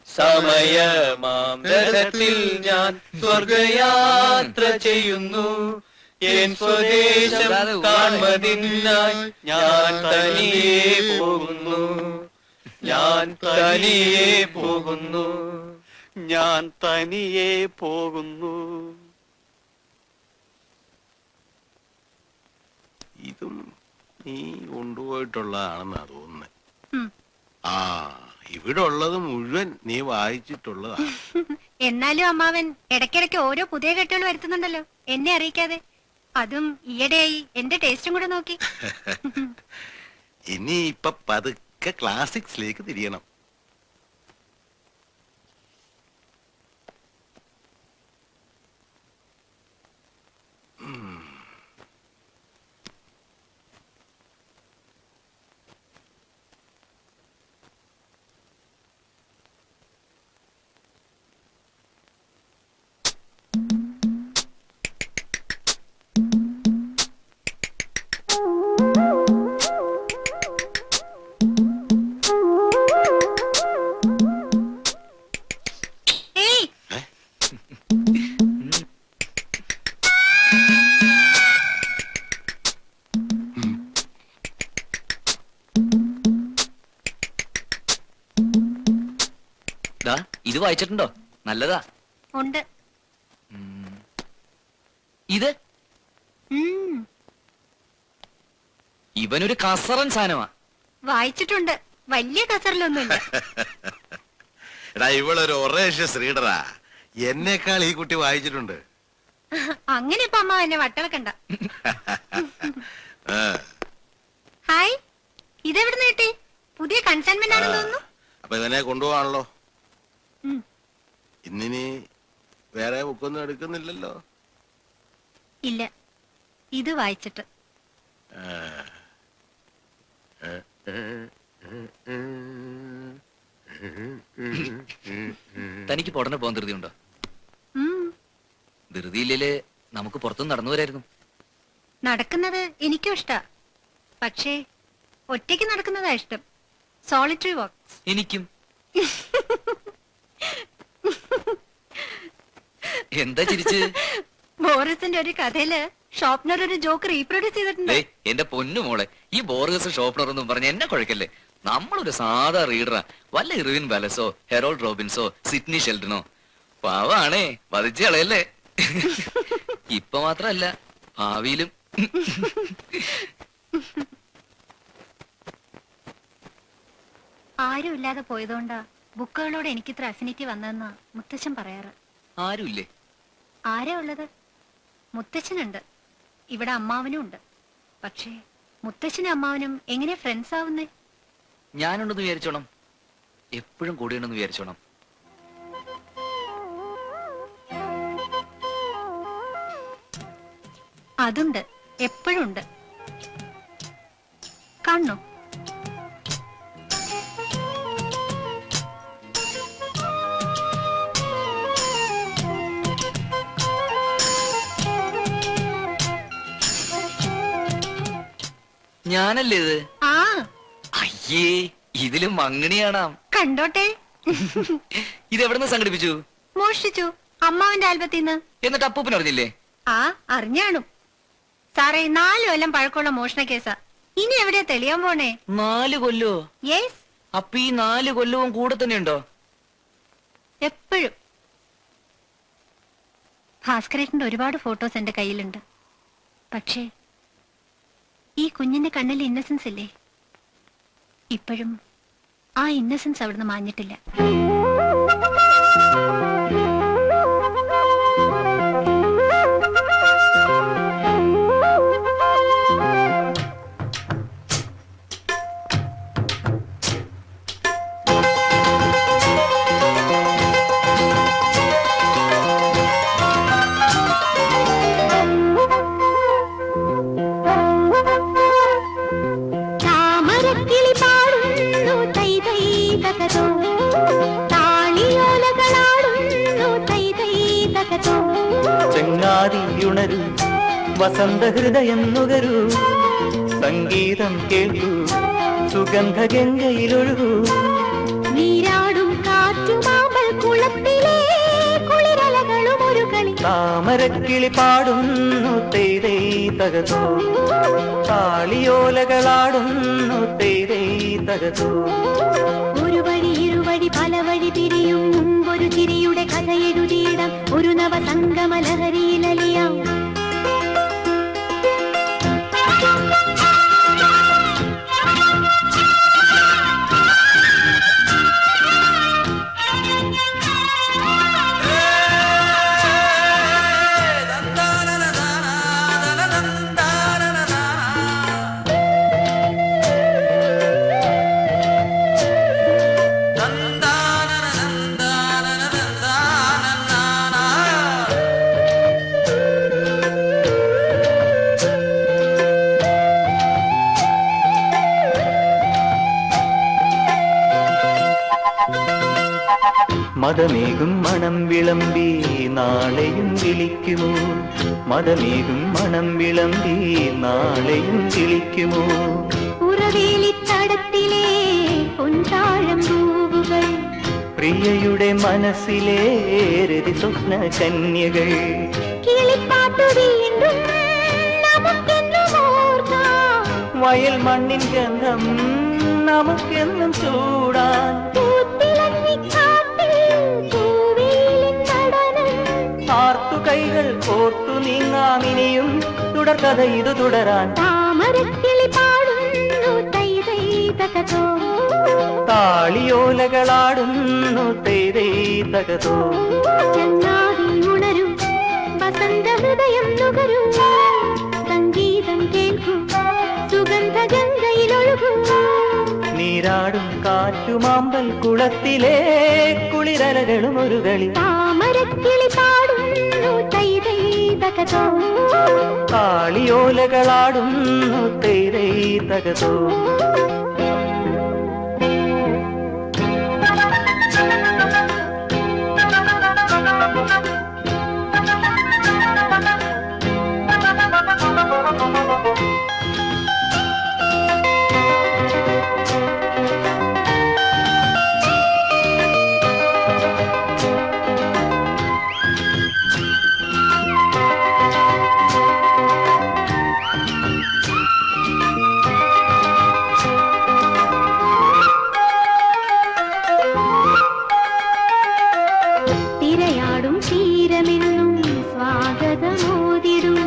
സമയമാം രഥത്തിൽ ഞാൻ സ്വർഗയാത്ര ചെയ്യുന്നു. എൻ സ്വദേശം കാൺമതിനായി ഞാൻ തനിയെ പോകുന്നു. ഞാൻ തനിയെ പോകുന്നു. ഞാൻ തനിയെ പോകുന്നു. ഇതും നീ കൊണ്ടുപോയിട്ടുള്ളതാണെന്നാ തോന്നുന്നത്. ആ ഇവിടെ ഉള്ളത് മുഴുവൻ നീ വായിച്ചിട്ടുള്ളതാ. എന്നാലും അമ്മാവൻ ഇടയ്ക്കിടയ്ക്ക് ഓരോ പുതിയ കെട്ടുകൾ വരുത്തുന്നുണ്ടല്ലോ, എന്നെ അറിയിക്കാതെ. അതും ഈയിടെയായി എന്റെ ടേസ്റ്റും കൂടെ നോക്കി. ഇനി ഇപ്പൊ പതുക്കെ ക്ലാസിക്സിലേക്ക് തിരിയണം. ഇത് വായിച്ചിട്ടുണ്ടോ? നല്ലതാ. ഉണ്ട്. ഇത് ഇവനൊരു കസറൻ സാധനമാ. വായിച്ചിട്ടുണ്ട്, വലിയ കസറിലൊന്നുമില്ല. എടാ ഇവളൊരു ഒറേഷ്യസ് റീഡറാ. എന്നേക്കാൾ ഈ കുട്ടി വായിച്ചിട്ടുണ്ട്. അങ്ങനെ ഇപ്പൊ അമ്മ എന്നെ വട്ടളക്കണ്ട. ഹായ്, ഇതെവിടുന്ന് കിട്ടി? പുതിയ കൺസൈൻമെന്റ് ആണെന്ന് തോന്നുന്നു. അപ്പൊ ഇവനെ കൊണ്ടുപോവാണല്ലോ. ഇന്നിനി വേറെ ബുക്കൊന്നും എടുക്കുന്നില്ലല്ലോ. ഇല്ല, ഇത് വായിച്ചിട്ട്. തനിക്ക് ഉടനെ പോകാൻ ധൃതിയുണ്ടോ? ധൃതിയില്ലേ നമുക്ക് പുറത്തുനിന്ന് നടന്നു വരായിരുന്നു. നടക്കുന്നത് എനിക്കും ഇഷ്ടാ, പക്ഷേ ഒറ്റയ്ക്ക് നടക്കുന്നതാ ഇഷ്ടം. സോളിറ്ററി വാക്ക്. എനിക്കും. എന്താ ചിരിച്ച്? ബോറിസിന്റെ ഒരു കഥയില് ഷോപ്നർ ഒരു ജോക്ക് റീപ്രൊഡ്യൂസ് ചെയ്തിട്ടുണ്ട്. എന്റെ പൊന്നു മോളെ, ഈ ബോർഗസ് ഷോപ്നർ എന്നും പറഞ്ഞ എന്നെ കുഴക്കല്ലേ. നമ്മളൊരു സാധാ റീഡറാ. വല്ല ഇർവിൻ ബാലസോ ഹെറോൾഡ് റോബിൻസോ സിഡ്നി ഷെൽട്ടനോ. പാവാണേ, വധിച്ചു കളയല്ലേ. ഇപ്പൊ മാത്രല്ല, ഭാവിയിലും. ആരും ഇല്ലാതെ പോയതുകൊണ്ടാ ബുക്കുകളോട് എനിക്കിത്ര അഫിനിറ്റി വന്നതെന്നാ മുത്തച്ഛൻ പറയാറ്. ആരുമില്ലേ? ആരാ ഉള്ളത്? മുത്തച്ഛനുണ്ട്, ഇവിടെ അമ്മാവനും ഉണ്ട്. പക്ഷേ മുത്തച്ഛനും അമ്മാവനും എങ്ങനെ ഫ്രണ്ട്സ് ആവുന്നേ? ഞാനുണ്ടെന്ന് വിചാരിച്ചോണം, എപ്പോഴും കൂടെയുണ്ടെന്ന് വിചാരിച്ചോണം. അതുണ്ട്, എപ്പോഴും ഉണ്ട്. കാണണോ? ഞാനല്ലേ ഇത്? ആ അയ്യേ, ഇതിലും മങ്ങിണി കാണാം. കണ്ടോട്ടെ. ഇതെവിടുന്ന് സംഘടിപ്പിച്ചു? മോഷ്ടിച്ചു അമ്മാവന്റെ ആൽബത്തിൽ നിന്ന്. എന്നിട്ട് അപ്പൂപ്പൻ അറിഞ്ഞില്ലേ? ആ അറിഞ്ഞാണും. സാറേ 4 കൊല്ലം പഴക്കമുള്ള മോഷണ കേസാ. ഇനി എവിടെയാ തെളിയാൻ പോണേ? 4 കൊല്ലോ? യെസ്. അപ്പൊ ഈ 4 കൊല്ലവും കൂടെ തന്നെ ഉണ്ടോ? എപ്പോഴും. ഭാസ്കരേട്ടന്റെ ഒരുപാട് ഫോട്ടോസ് എന്റെ കയ്യിലുണ്ട്. പക്ഷേ ഈ കുഞ്ഞിന്റെ കണ്ണിൽ ഇന്നസെൻസ് ഇല്ലേ, ഇപ്പോഴും ആ ഇന്നസെൻസ് അവിടുന്ന് മാഞ്ഞിട്ടില്ല. ചെങ്ങാതിയുണരൂ, വസന്ത ഹൃദയം നുകരൂ, സംഗീതം കേൾക്കൂ, സുഗന്ധ ഗംഗയിലൊഴുകൂ. നീരാടും കാറ്റുമാമ്പൽ കുളത്തിലെ കുളിരലകളും ഒരു കളി. താമരക്കിളി പാടുന്നു തേതേ തകതോ, താളിയോലകളാടുന്നു തേതേ തകതോ. ഒരു വഴി ഇരുവഴി പല വഴി തിരിയും മുമ്പൊരു ചിരിയുടെ കഥ എഴുതിയിടാം. ഒരു നവസംഗമ ലഹരിയിലലിയാം. മതമേകും മണം വിളമ്പി നാളെയും വിളിക്കുമോ, മതമേകും മണം വിളമ്പി നാളെയും വിളിക്കുമോ. ഉറവേലിത്തടത്തിലെ പൊൻതാഴം പൂവുകൾ, പ്രിയയുടെ മനസ്സിലെ രതി സ്വപ്ന കന്യകൾ. കിളിപ്പാട്ടു വീണ്ടും നമുക്കെന്നും ഓർക്കാം. വയൽ മണ്ണിൻ ഗന്ധം നമുക്കെന്നും ചൂടാൻ. ആർത്തു കൈകൾ കോർത്തു നീങ്ങാമിനിയും തുടർക്കഥ ഇത് തുടരാൻ. താമരക്കിളി പാടുന്നു തൈതൈ തകതോ, താളിയോലകളാടുന്നു തേതേ തകതോ. ചങ്ങാതി ഉണരൂ, വസന്ത ഹൃദയം നുകരൂ, സംഗീതം കേൾക്കൂ, സുഗന്ധ ഗംഗയിലൊഴുകൂ. നീരാടും കാറ്റുമാമ്പൽ കുളത്തിലെ കുളിരലകളും ഒരു കളി. താമരക്കിളി പാടുന്നു തൈതൈ തകതോ, താളിയോലകളാടുന്നു തേതേ തകതോ. തിരയാടും തീരമെന്നും സ്വാഗതമോതിടും,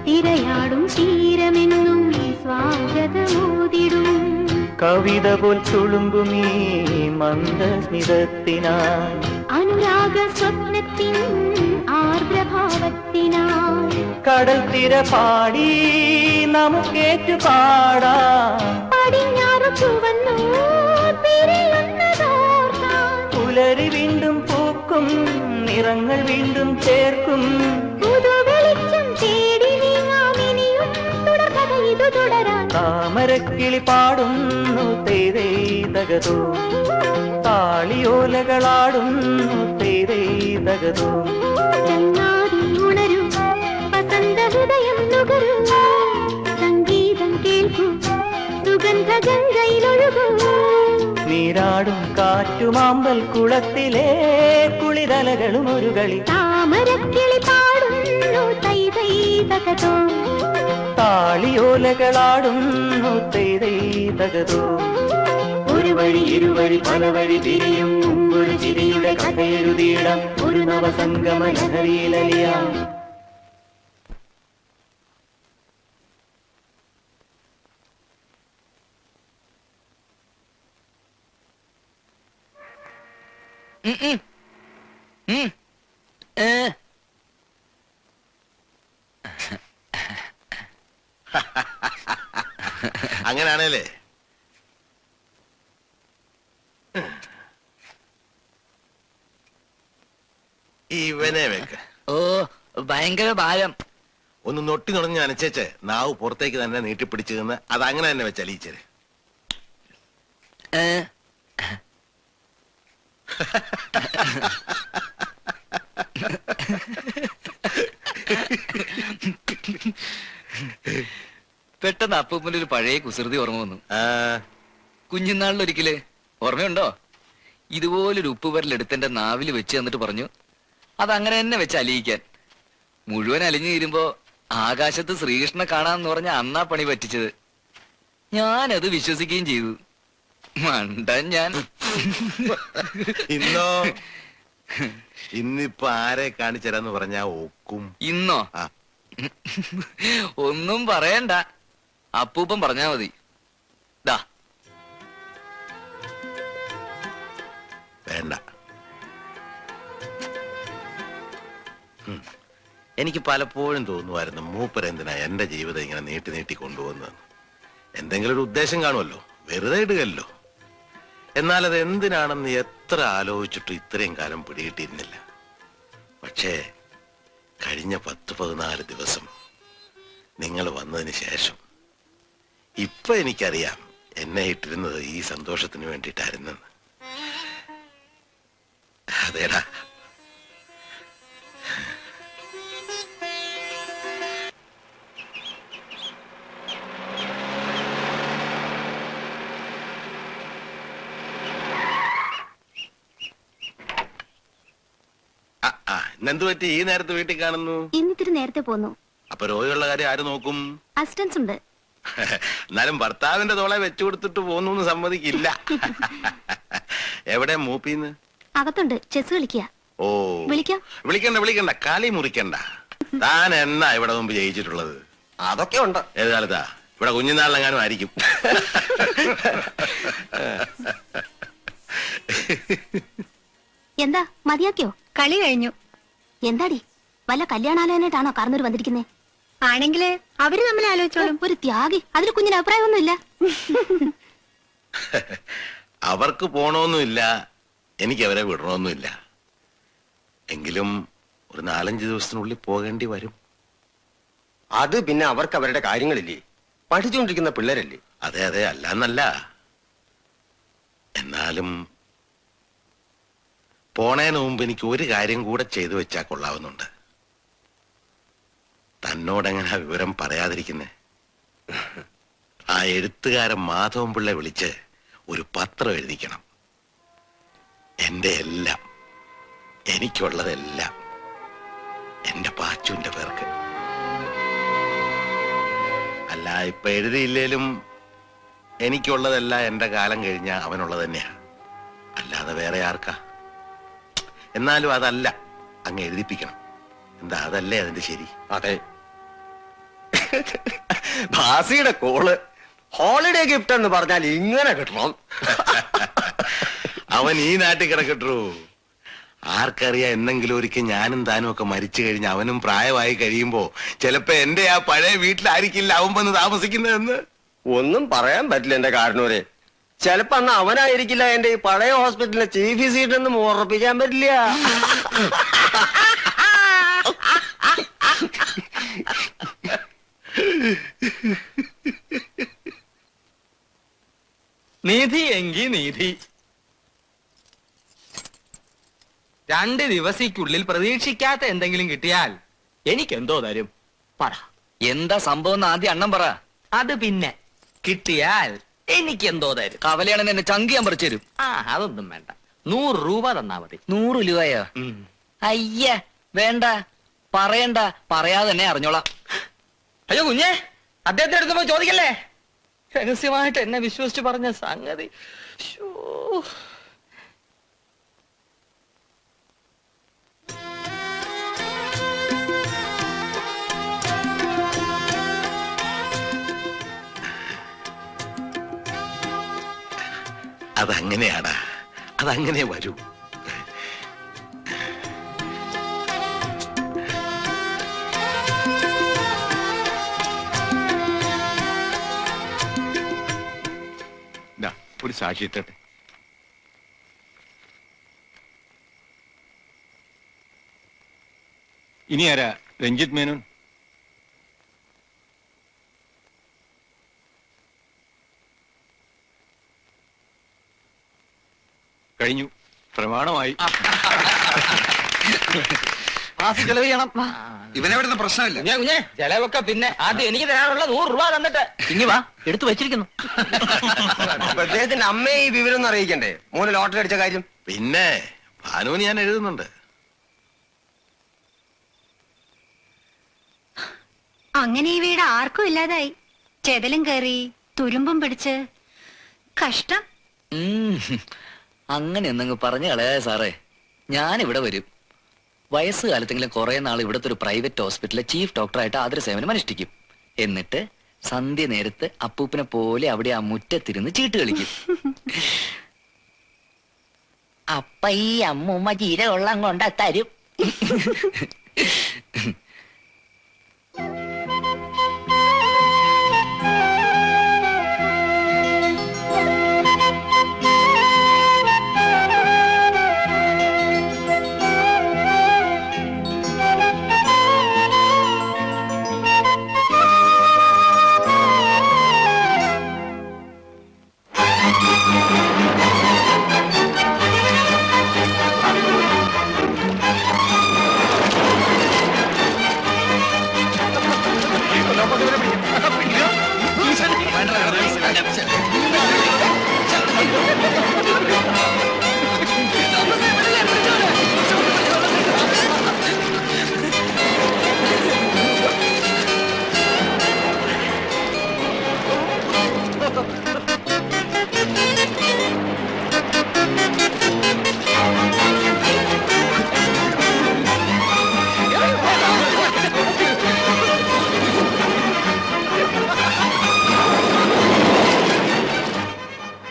തിരയാടും തീരമെന്നും സ്വാഗതമോതിടും. കവിത പോൽ തുളുമ്പുമീ മന്ദസ്മിതത്തിനായി, അനുരാഗ സ്വപ്നത്തിൻ ആർദ്രഭാവത്തിനായി. കടൽ തിര പാടി നമുക്കേറ്റു പാടാം. പടിഞ്ഞാറു ചുവന്നു പിരിയുന്നതോർക്കാം. പുലരി വീണ്ടും പൂക്കും, നിറങ്ങൾ വീണ്ടും ചേർക്കും. പുതുവെളിച്ചം തേടി നീങ്ങാമിനിയും തുടർക്കഥ ഇത് തുടരാൻ. താമരക്കിളി പാടുന്നു തേതേ തകതോ, താളിയോലകളാടുന്നു തേതേ തകതോ. ചങ്ങാതി ഉണരൂ, വസന്ത ഹൃദയം നുകരൂ, സംഗീതം കേൾക്കൂ, നീരാടും കാറ്റുമാമ്പൽ കുളത്തിലെ കുളിരലകളും ഒരു കളി താമരക്കിളി പാടുന്നു തൈ തൈ തകതോ താളിയോലകളാടുന്നു തൈ തൈ തകതോ ഒരു വഴി ഇരുവഴി പല വഴി തിരിയും മുമ്പൊരു ചിരിയുടെ കഥയെഴുതിയിടാം ഒരു നവസംഗമ ലഹരിയിലലിയാം. അങ്ങനെയാണല്ലേ? ഇവനെ വെക്ക. ഓ ഭയങ്കര ഭാരം. ഒന്ന് നൊട്ടി നുടഞ്ഞ് നനച്ചേച്ച് നാവ് പുറത്തേക്ക് തന്നെ നീട്ടിപ്പിടിച്ചു നിന്ന് അത് അങ്ങനെ തന്നെ വെച്ചലിയിച്ചത്. പെട്ടെന്ന് അപ്പൂപ്പന്റെ ഒരു പഴയ കുസൃതി ഓർമ്മ വന്നു. കുഞ്ഞുനാളിലൊരിക്കല് ഓർമ്മയുണ്ടോ? ഇതുപോലൊരു ഉപ്പുപരലെടുത്ത് എന്റെ നാവിൽ വെച്ച് തന്നിട്ട് പറഞ്ഞു അതങ്ങനെ തന്നെ വെച്ച് അലിയിക്കാൻ. മുഴുവൻ അലിഞ്ഞു തീരുമ്പോ ആകാശത്ത് ശ്രീകൃഷ്ണനെ കാണാന്ന് പറഞ്ഞ അന്നാ പണി പറ്റിച്ചത്. ഞാനത് വിശ്വസിക്കുകയും ചെയ്തു. മണ്ടൻ ഞാൻ. ഇന്നോ ഇന്നിപ്പൊ ആരെ കാണിച്ചരാന്ന് പറഞ്ഞാ ഒക്കും. ഇന്നോ ഒന്നും പറയണ്ട, അപ്പൂപ്പൻ പറഞ്ഞാ മതി. ദാ വേണ്ട. എനിക്ക് പലപ്പോഴും തോന്നുമായിരുന്നു മൂപ്പരെന്തിനാ എന്റെ ജീവിതം ഇങ്ങനെ നീട്ടി നീട്ടി കൊണ്ടുപോകുന്നത്. എന്തെങ്കിലും ഒരു ഉദ്ദേശം കാണുമല്ലോ, വെറുതെ ഇടുകല്ലോ. എന്നാൽ അത് എന്തിനാണെന്ന് എത്ര ആലോചിച്ചിട്ടും ഇത്രയും കാലം പിടികിട്ടിയിരുന്നില്ല. പക്ഷേ കഴിഞ്ഞ 10-14 ദിവസം നിങ്ങൾ വന്നതിന് ശേഷം ഇപ്പൊ എനിക്കറിയാം എന്നെ ഇട്ടിരുന്നത് ഈ സന്തോഷത്തിന് വേണ്ടിയിട്ടായിരുന്നെന്ന്. അതേടാ, ഇന്നെന്ത് പറ്റി ഈ നേരത്തെ വീട്ടിൽ കാണുന്നു? ഇന്നിത്തിരി നേരത്തെ പോന്നു. അപ്പൊ രോഗികളുടെ കാര്യം ആര് നോക്കും? അസിസ്റ്റൻസ് ഉണ്ട്. എന്നാലും ഭർത്താവിന്റെ തോളെ വെച്ചു കൊടുത്തിട്ട് പോന്നു സമ്മതിക്കില്ല. എവിടെ മൂപ്പിന്ന്? അകത്തുണ്ട്, ചെസ് കളിക്കുക. ഓ വിളിക്കാം. വിളിക്കണ്ട, കാലി മുറിക്കണ്ട. താൻ എന്നാ ഇവിടെ മുമ്പ് ജയിച്ചിട്ടുള്ളത്? അതൊക്കെ ഉണ്ട്. ഏത് കാലത്താ? ഇവിടെ കുഞ്ഞുനാളിലെങ്ങാനും ആയിരിക്കും. എന്താ മതിയാക്കിയോ? കളി കഴിഞ്ഞു. എന്താടി വല്ല കല്യാണാലോചനയായിട്ടാണോ കാർന്നൂർ വന്നിരിക്കുന്നേ? ആണെങ്കില് അവര് തമ്മിൽ ആലോചിച്ചോളും. ഒരു ത്യാഗി, അതിൽ കുഞ്ഞിന് അഭിപ്രായമൊന്നുമില്ല. അവർക്ക് പോണോന്നുമില്ല, എനിക്ക് അവരെ വിടണമെന്നുമില്ല. എങ്കിലും ഒരു 4-5 ദിവസത്തിനുള്ളിൽ പോകേണ്ടി വരും. അത് പിന്നെ അവർക്ക് അവരുടെ കാര്യങ്ങളില്ലേ, പഠിച്ചുകൊണ്ടിരിക്കുന്ന പിള്ളേരല്ലേ. അതെ അല്ലാന്നല്ല. എന്നാലും പോണേന് മുമ്പ് എനിക്ക് ഒരു കാര്യം കൂടെ ചെയ്തു വെച്ചാ കൊള്ളാവുന്നുണ്ട്. തന്നോടെങ്ങനെ വിവരം പറയാതിരിക്കുന്നേ? ആ എഴുത്തുകാരൻ മാധവൻ പിള്ള വിളിച്ച് ഒരു പത്രം എഴുതിക്കണം. എന്റെ എല്ലാം, എനിക്കുള്ളതെല്ലാം എന്റെ പാച്ചുവിന്റെ പേർക്ക്. അല്ല, ഇപ്പൊ എഴുതിയില്ലേലും എനിക്കുള്ളതെല്ലാം എന്റെ കാലം കഴിഞ്ഞ അവനുള്ളത് തന്നെയാ, അല്ലാതെ വേറെ ആർക്കാ? എന്നാലും അതല്ല, അങ്ങ് എഴുതിപ്പിക്കണം. എന്താ, അതല്ലേ അതിന്റെ ശരി? അതെ. ഭാസിയുടെ കോള് ഹോളിഡേ ഗിഫ്റ്റ് എന്ന് പറഞ്ഞാൽ ഇങ്ങനെ കിട്ടണം. അവൻ ഈ നാട്ടിൽ കിടക്കട്ടു. ആർക്കറിയാം, എന്നെങ്കിലും ഒരിക്കൽ ഞാനും താനും ഒക്കെ മരിച്ചു കഴിഞ്ഞ് അവനും പ്രായമായി കഴിയുമ്പോ ചിലപ്പോ എന്റെ ആ പഴയ വീട്ടിലായിരിക്കില്ല അവൻ വന്ന് താമസിക്കുന്നതെന്ന്. ഒന്നും പറയാൻ പറ്റില്ല എന്റെ കാരണവരെ. ചിലപ്പോ അന്ന് അവനായിരിക്കില്ല എന്റെ ഈ പഴയ ഹോസ്പിറ്റലിലെ ചീഫ് വിസിറ്റ് എന്ന് ഉറപ്പിക്കാൻ പറ്റില്ല. നിധി എങ്കി നിധി. 2 ദിവസത്തിനുള്ളിൽ പ്രതീക്ഷിക്കാത്ത എന്തെങ്കിലും കിട്ടിയാൽ എനിക്കെന്തോ തരും? പറ. എന്താ സംഭവം ആദ്യം അണ്ണം പറ. അത് പിന്നെ കിട്ടിയാൽ എനിക്ക് എന്തോ തരും. കവലയാണെന്ന് എന്നെ ചങ്കിയാൻ പറിച്ചു തരും. ആ അതൊന്നും വേണ്ട, 100 രൂപ തന്നാ മതി. 100 രൂപയോ? അയ്യ വേണ്ട, പറയണ്ട, പറയാതെ തന്നെ അറിഞ്ഞോളാം. അയ്യോ കുഞ്ഞെ, അദ്ദേഹത്തിന്റെ അടുത്ത് പോയി ചോദിക്കല്ലേ. രഹസ്യമായിട്ട് എന്നെ വിശ്വസിച്ച് പറഞ്ഞ സംഗതി. ശ്ശോ. അതങ്ങനെയാടാ, അതങ്ങനെ വരൂ. ഒരു സാക്ഷി ഇട്ടട്ടെ. ഇനി ആരാ? രഞ്ജിത്ത് മേനോൻ. കഴിഞ്ഞു, പ്രമാണമായി. ചെലവ് ചെയ്യണം. ഇവനെവിടുന്ന പ്രശ്നമില്ല. കുഞ്ഞെ ചെലവൊക്കെ പിന്നെ ആദ്യം എനിക്ക് തരാനുള്ള 100 രൂപ തന്നിട്ട് ഇനി വാ, എടുത്തു വെച്ചിരിക്കുന്നു. അദ്ദേഹത്തിന്റെ അമ്മയെ ഈ വിവരം ഒന്ന് അറിയിക്കണ്ടേ, മോന് ലോട്ടറി അടിച്ച കാര്യം? പിന്നെ ഭാനുവിന് ഞാൻ എഴുതുന്നുണ്ട്. അങ്ങനെ ഈ വീട് ആർക്കും ഇല്ലാതായി. ചെതലും കയറി തുരുമ്പും പിടിച്ച് കഷ്ടം. അങ്ങനെ ഒന്നങ്ങ് പറഞ്ഞു കളയാ സാറേ. ഞാനിവിടെ വരും. വയസ്സുകാലത്തെങ്കിലും കുറെ നാൾ ഇവിടുത്തെ ഒരു പ്രൈവറ്റ് ഹോസ്പിറ്റലിലെ ചീഫ് ഡോക്ടറായിട്ട് ആദര സേവനം അനുഷ്ഠിക്കും. എന്നിട്ട് സന്ധ്യ നേരത്ത് അപ്പൂപ്പനെ പോലെ അവിടെ ആ മുറ്റത്തിരുന്ന് ചീട്ട് കളിക്കും. അപ്പ ഈ അമ്മൂമ്മ ജീരകൊള്ളം കൊണ്ട തരും.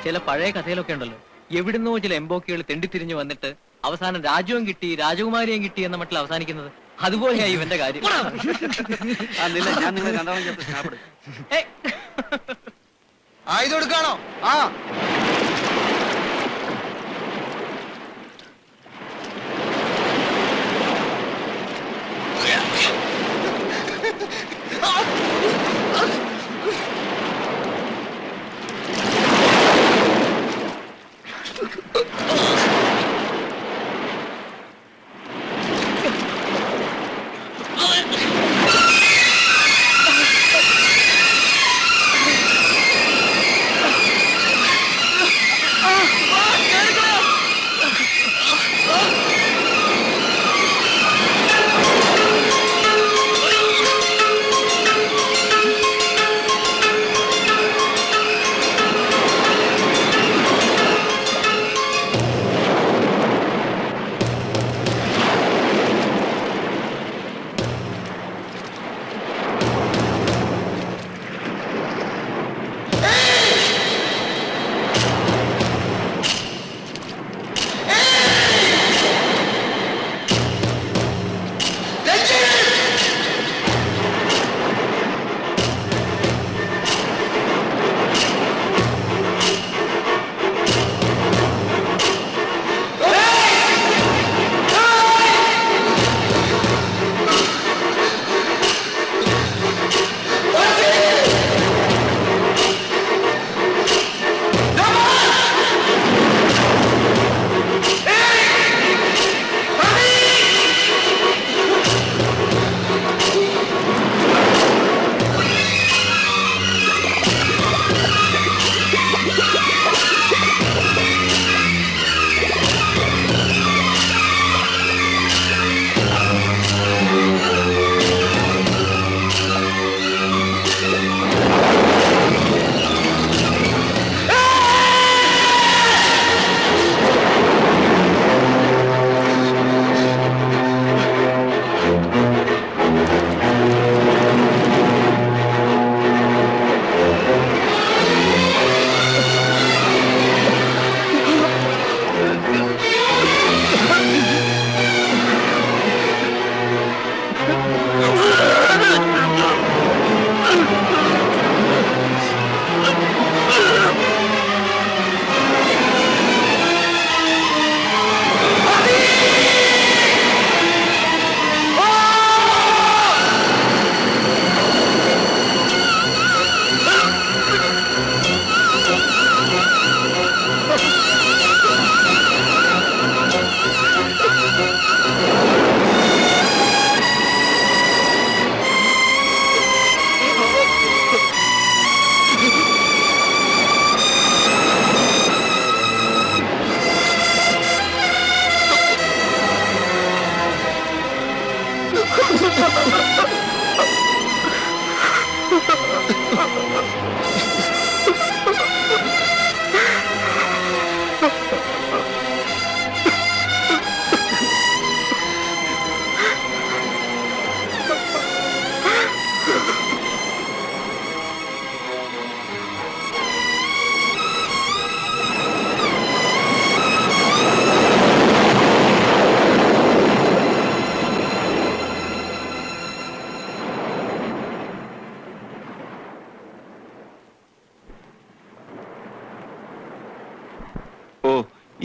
ചില പഴയ കഥയിലൊക്കെ ഉണ്ടല്ലോ, എവിടുന്നോ ചില എംബോക്കികൾ തെണ്ടിത്തിരിഞ്ഞു വന്നിട്ട് അവസാനം രാജുവും കിട്ടി രാജകുമാരിയും കിട്ടി എന്ന മട്ടിൽ അവസാനിക്കുന്നത്. അതുപോലെയായി ഇവന്റെ കാര്യം. ഞാൻ നിങ്ങൾ രണ്ടാമത് ചേർത്ത് സ്നാപ്പെടും. ആയുധം എടുക്കാണോ? ആ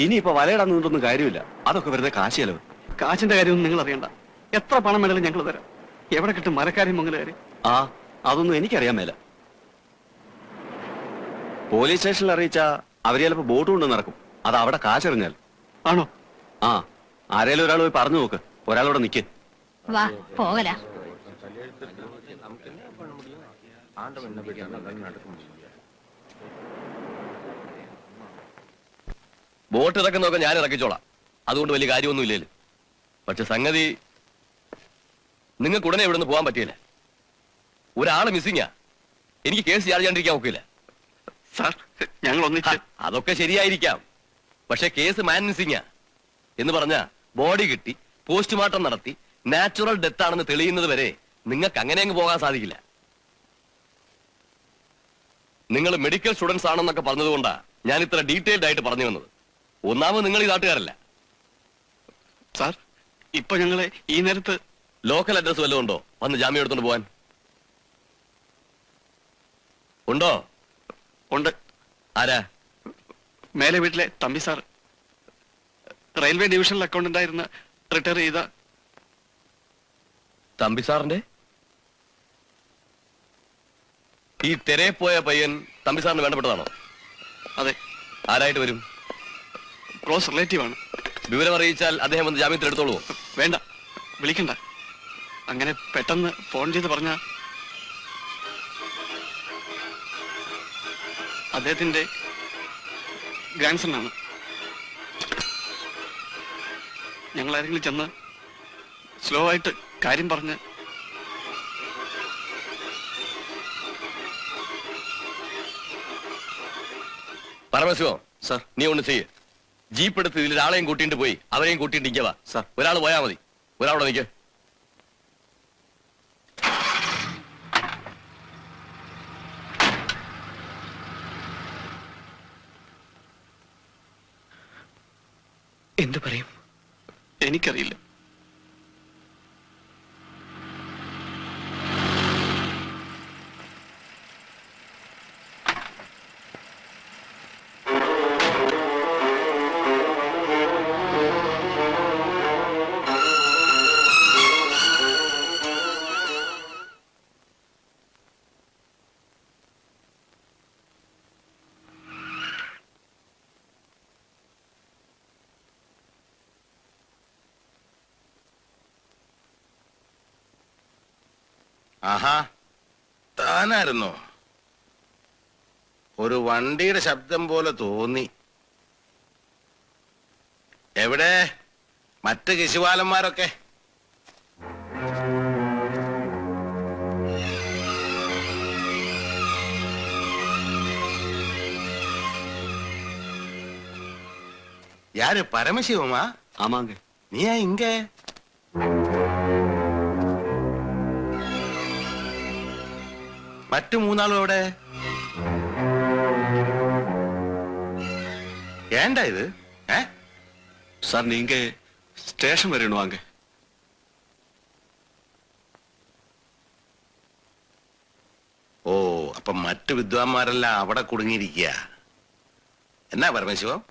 ഇനിയിപ്പോ വലയിടാൻ നിന്നിട്ടൊന്നും കാര്യമില്ല. അതൊക്കെ വെറുതെ കാശ് ചെലവ്. കാശിന്റെ കാര്യമൊന്നും നിങ്ങൾ അറിയണ്ട. എത്ര പണം വേണേലും ഞങ്ങൾ തരാം. എവിടെ കിട്ടും മരക്കാരും മംഗലുകാര്? ആ, അതൊന്നും എനിക്കറിയാൻ മേല. പോലീസ് സ്റ്റേഷനിൽ അറിയിച്ചാ അവര് ചിലപ്പോ ബോട്ട് കൊണ്ട് നടക്കും. അത് അവിടെ കാശെറിഞ്ഞാൽ. ആണോ? ആ, ആരേലും ഒരാൾ പോയി പറഞ്ഞു നോക്ക്. ഒരാളോടെ നിക്ക്. വാ പോകല. ബോട്ട് ഇറക്കുന്നതൊക്കെ ഞാൻ ഇറക്കിച്ചോളാം. അതുകൊണ്ട് വലിയ കാര്യമൊന്നും ഇല്ലേലും. പക്ഷെ സംഗതി നിങ്ങൾക്ക് ഉടനെ ഇവിടെ നിന്ന് പോകാൻ പറ്റിയില്ല. ഒരാള് മിസ്സിങ്ങാ. എനിക്ക് കേസ് ചാർജ് ചെയ്യാണ്ടിരിക്കാൻ ഒക്കില്ല. സാർ, ഞങ്ങൾ ഒന്നിച്ച്. അതൊക്കെ ശരിയായിരിക്കാം. പക്ഷെ കേസ് മാൻ മിസ്സിങ്ങാ എന്ന് പറഞ്ഞാ ബോഡി കിട്ടി പോസ്റ്റ്മോർട്ടം നടത്തി നാച്ചുറൽ ഡെത്ത് ആണെന്ന് തെളിയുന്നത് വരെ നിങ്ങൾക്ക് അങ്ങനെ അങ്ങ് പോകാൻ സാധിക്കില്ല. നിങ്ങൾ മെഡിക്കൽ സ്റ്റുഡൻസ് ആണെന്നൊക്കെ പറഞ്ഞതുകൊണ്ടാ ഞാൻ ഇത്ര ഡീറ്റെയിൽഡ് ആയിട്ട് പറഞ്ഞു വന്നത്. ഒന്നാമത് നിങ്ങൾ ഈ നാട്ടുകാരല്ല. സാർ, ഇപ്പൊ ഞങ്ങളെ ഈ നേരത്ത് ലോക്കൽ അഡ്രസ് വല്ലതും ഉണ്ടോ വന്ന് ജാമ്യം എടുത്തോണ്ട് പോവാൻ? ഉണ്ടോ? ഉണ്ട്. ആരാ? മേലെ വീട്ടിലെ തമ്പി സാർ. റെയിൽവേ ഡിവിഷനിൽ അക്കൗണ്ടന്റ് ആയിരുന്ന റിട്ടയർ ചെയ്ത തമ്പി സാറിന്റെ ഈ തെരയപ്പോയ പയ്യൻ തമ്പി സാറിന് വേണ്ടപ്പെട്ടതാണോ? അതെ. ആരായിട്ട് വരും? ക്ലോസ് റിലേറ്റീവ് ആണ്. വിവരം അറിയിച്ചാൽ അദ്ദേഹം വന്ന് ജാമ്യത്തിൽ എടുത്തോളൂ? വേണ്ട, വിളിക്കണ്ട. അങ്ങനെ പെട്ടെന്ന് ഫോൺ ചെയ്ത് പറഞ്ഞ അദ്ദേഹത്തിന്റെ ഗ്രാൻഡ് സൺ ആണ്. ഞങ്ങൾ ആരെങ്കിലും ചെന്ന് സ്ലോ ആയിട്ട് കാര്യം പറഞ്ഞ് പരമശിവം സാർ, നീ ഒന്ന് ചെയ്യ്. ജീപ്പ് എടുത്ത് ഇതിൽ ഒരാളെയും കൂട്ടിയിട്ട് പോയി അവരെയും കൂട്ടിയിട്ട് നിൽക്കവാ. സാർ, ഒരാൾ പോയാൽ മതി. ഒരാളോടെ നിൽക്ക്. എന്തു പറയും എനിക്കറിയില്ല. ആഹാ, താനായിരുന്നോ? ഒരു വണ്ടിയുടെ ശബ്ദം പോലെ തോന്നി. എവിടെ മറ്റ് ശിശുപാലന്മാരൊക്കെ? யாரு? பரமசிவமா? ஆமாங்க. நீ ஏன் இங்க? മറ്റു മൂന്നാളും എവിടെ? ഏണ്ടാ ഇത്? സാർ, നീങ്ക സ്റ്റേഷൻ വരണം വാങ്ക. ഓ, അപ്പൊ മറ്റു വിദ്വാൻമാരെല്ലാം അവിടെ കുടുങ്ങിയിരിക്കുക. എന്നാ പരമശിവം?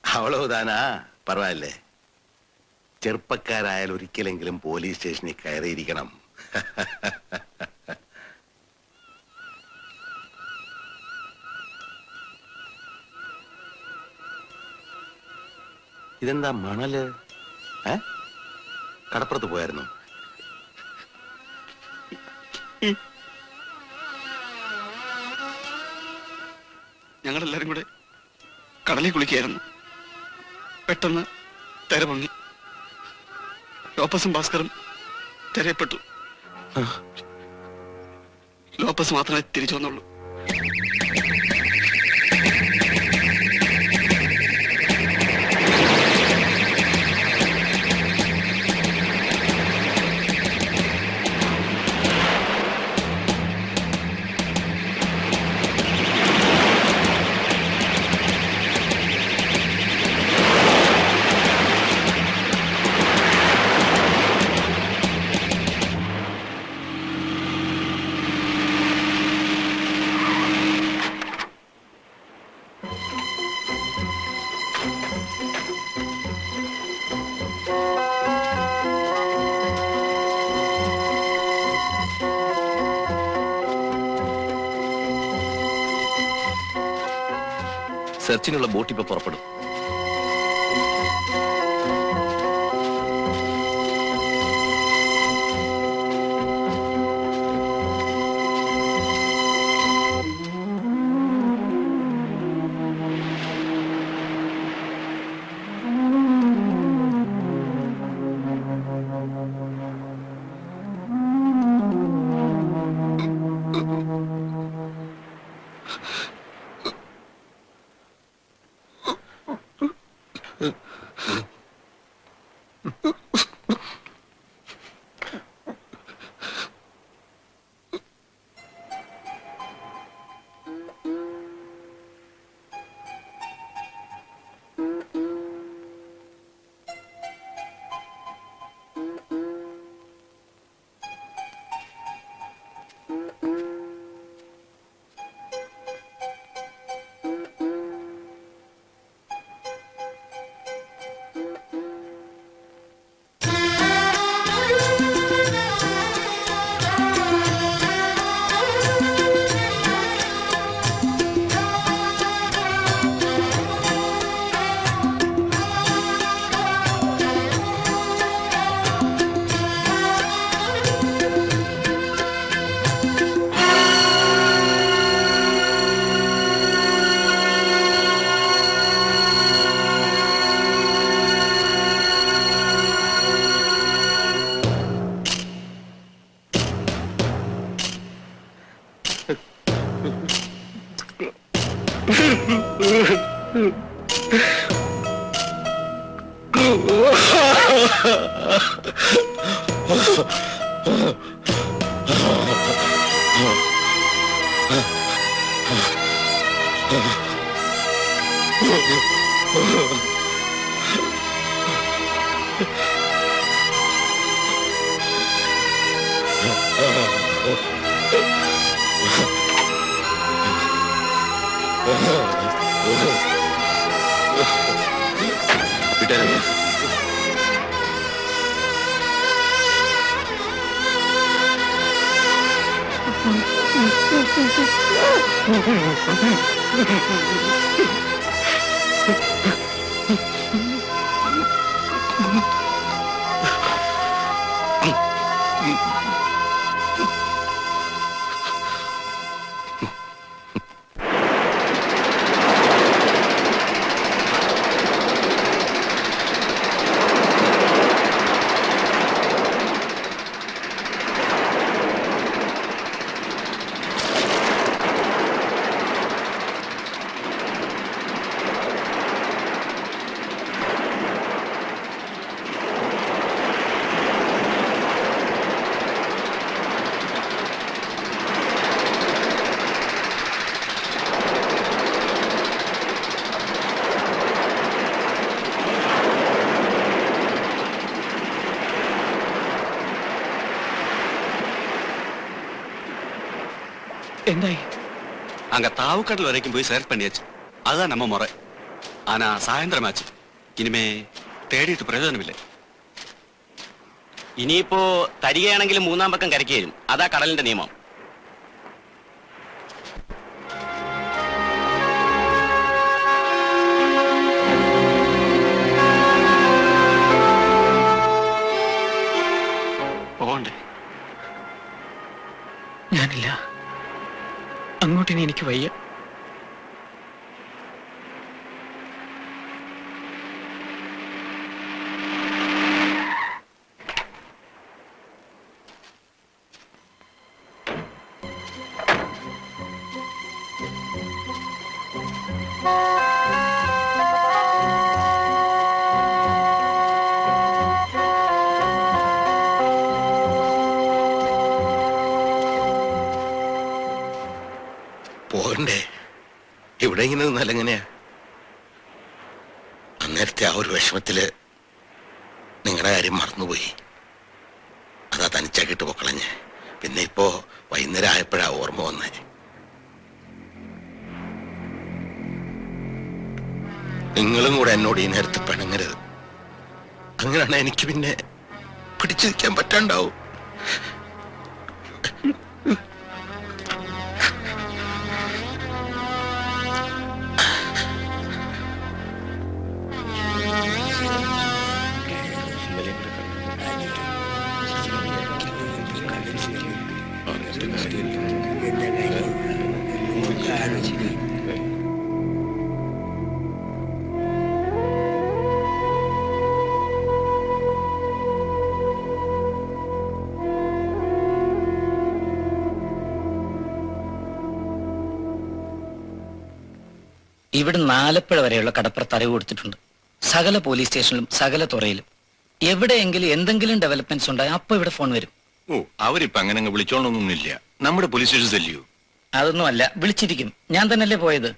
അവളോതാനാ? പറവാല്ലേ. ചെറുപ്പക്കാരായാൽ ഒരിക്കലെങ്കിലും പോലീസ് സ്റ്റേഷനിൽ കയറിയിരിക്കണം. ഇതെന്താ മണല്? കടപ്പുറത്ത് പോയായിരുന്നു? ഞങ്ങളെല്ലാരും കൂടെ കടലിൽ കുളിക്കായിരുന്നു. പെട്ടെന്ന് തെര പൊങ്ങി. ലോപ്പസും ഭാസ്കറും തെരയപ്പെട്ടു. ലോപ്പസ് മാത്രമേ തിരിച്ചു വന്നുള്ളൂ. സെർച്ചിനുള്ള ബോട്ട് ഇപ്പൊ പുറപ്പെടും. എന്തായി? அங்க தாவுக்கடல் வரைக்கும் போய் சேர்ச் பண்ணியாச்சு. அதுதான் நம்ம முறை. ஆனா சாயந்தரமாச்சு. இனிமே തേടിയിട്ട് പ്രയോജനമില്ല. ഇനിയിപ്പോ തരികയാണെങ്കിലും മൂന്നാം പക്കം കരയ്ക്ക് വരും. അതാ കടലിന്റെ നിയമം. പോകണ്ടേ? ഞാനില്ല. അങ്ങോട്ടിനി എനിക്ക് വയ്യ. പോകണ്ടേ? ഇവിടെ ഇങ്ങനെ നിന്നാൽ എങ്ങനെയാ? അന്നേരത്തെ ആ ഒരു വിഷമത്തില് നിങ്ങളുടെ കാര്യം മറന്നുപോയി. അതാ തനിച്ചാക്കിട്ട് പൊക്കളഞ്ഞ്. പിന്നെ ഇപ്പോ വൈകുന്നേരം ആയപ്പോഴാ ഓർമ്മ വന്നേ. നിങ്ങളും കൂടെ എന്നോട് ഈ നേരത്തെ പിണങ്ങരുത്. അങ്ങനെയാണ് എനിക്ക് പിന്നെ പിടിച്ചു നിൽക്കാൻ പറ്റാണ്ടാവും. ഇവിടെ ആലപ്പുഴ വരെയുള്ള കടപ്പുറത്ത് അറിവ് കൊടുത്തിട്ടുണ്ട്. സകല പോലീസ് സ്റ്റേഷനിലും സകല തുറയിലും എവിടെയെങ്കിലും എന്തെങ്കിലും ഡെവലപ്മെന്റ്സ് ഉണ്ടായി അപ്പൊ ഇവിടെ ഫോൺ വരും. ഓ, അവരിപ്പോ അങ്ങനെ വിളിച്ചോളൊന്നുമില്ല. നമ്മുടെ പോലീസ് സ്റ്റേഷൻ അല്ലയോ? അതൊന്നും അല്ല, വിളിച്ചിരിക്കും. ഞാൻ തന്നെയല്ലേ പോയത്.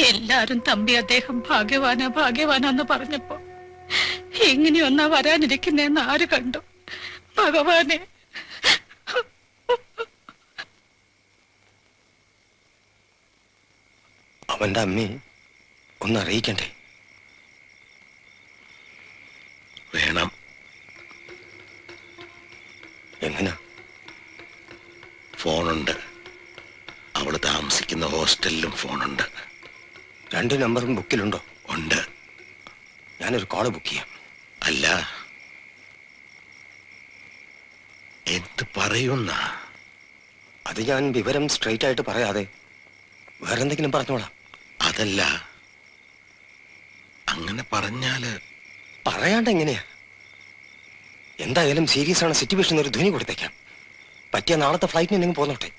എല്ലാരും തമ്പി അദ്ദേഹം ഭാഗ്യവാനാന്ന് പറഞ്ഞപ്പോ എങ്ങനെയൊന്നാ വരാനിരിക്കുന്നേന്ന് ആര് കണ്ടു? ഭഗവാനെ, അവന്റെ അമ്മയെ ഒന്ന് അറിയിക്കണ്ടേ? വേണം. എങ്ങനാ? ഫോണുണ്ട്. അവള് താമസിക്കുന്ന ഹോസ്റ്റലിലും ഫോണുണ്ട്. 2 നമ്പറും ബുക്കിലുണ്ടോ? ഉണ്ട്. ഞാനൊരു കോള് ബുക്ക് ചെയ്യാം. അല്ല, എന്ത് പറയുന്ന? അത് ഞാൻ വിവരം സ്ട്രെയിറ്റ് ആയിട്ട് പറയാതെ വേറെന്തെങ്കിലും പറഞ്ഞോളാം. അതല്ല, അങ്ങനെ പറഞ്ഞാല് പറയാണ്ട് എങ്ങനെയാ? എന്തായാലും സീരിയസ് ആണ് സിറ്റുവേഷൻ. ഒരു ധ്വനി കൊടുത്തേക്കാം. പറ്റിയ നാളത്തെ ഫ്ലൈറ്റിന് എന്തെങ്കിലും പോന്നോട്ടെ.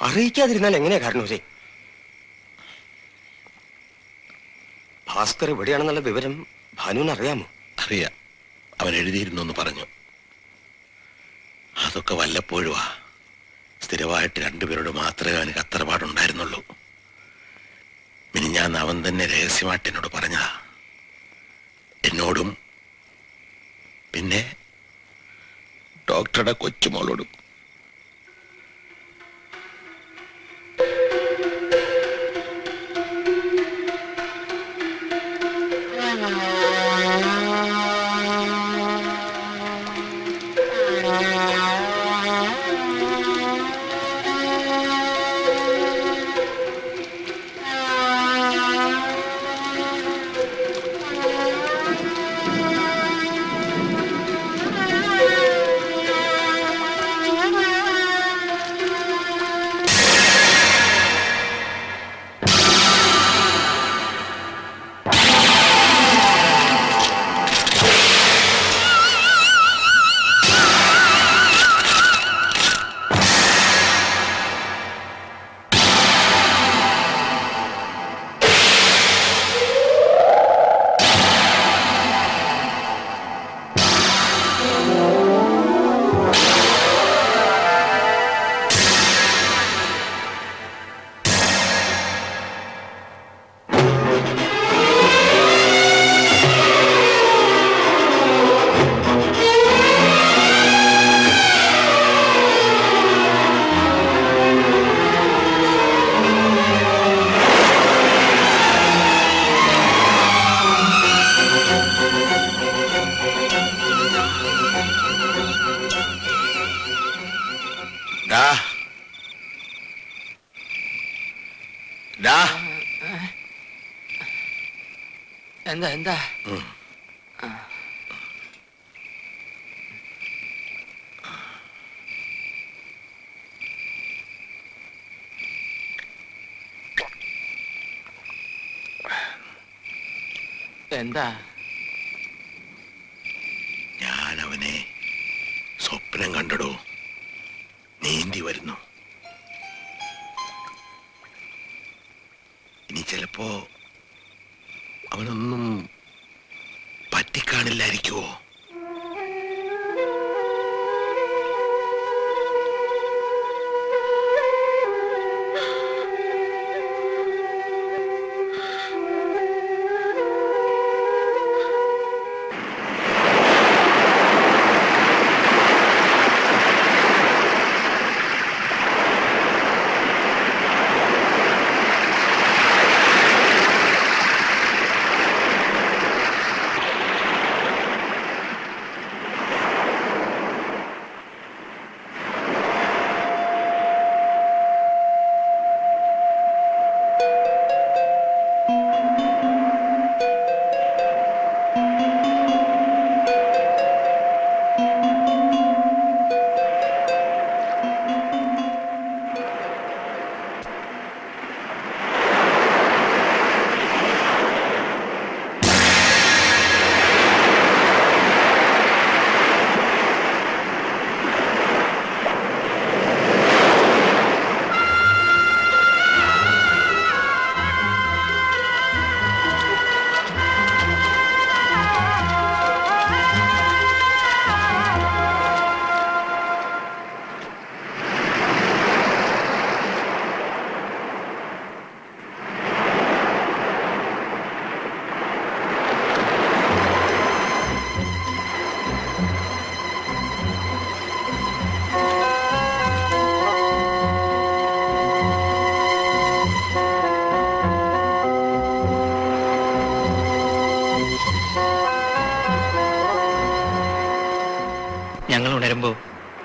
അറിയിക്കാതിരുന്നാൽ എങ്ങനെയാ കാരണവരെ? ഭാസ്കർ എവിടെയാണെന്നുള്ള വിവരം ഭാനുവിന് അറിയാമോ? അറിയാം. അവൻ എഴുതിയിരുന്നു എന്ന് പറഞ്ഞു. അതൊക്കെ വല്ലപ്പോഴുവാ. സ്ഥിരമായിട്ട് 2 പേരോട് മാത്രമേ അവന് കത്തറപാടുണ്ടായിരുന്നുള്ളൂ. മിനിഞ്ഞാന്ന് അവൻ തന്നെ രഹസ്യമായിട്ട് എന്നോട് പറഞ്ഞതാ. എന്നോടും പിന്നെ ഡോക്ടറുടെ കൊച്ചുമോളോടും. എന്താ എന്താ? എന്താ? ഞാൻ അവനെ സ്വപ്നം കണ്ടടോ. നീന്തി വരുന്നു. ഇനി ചിലപ്പോ അവനൊന്നും പറ്റിക്കാണില്ലായിരിക്കുവോ?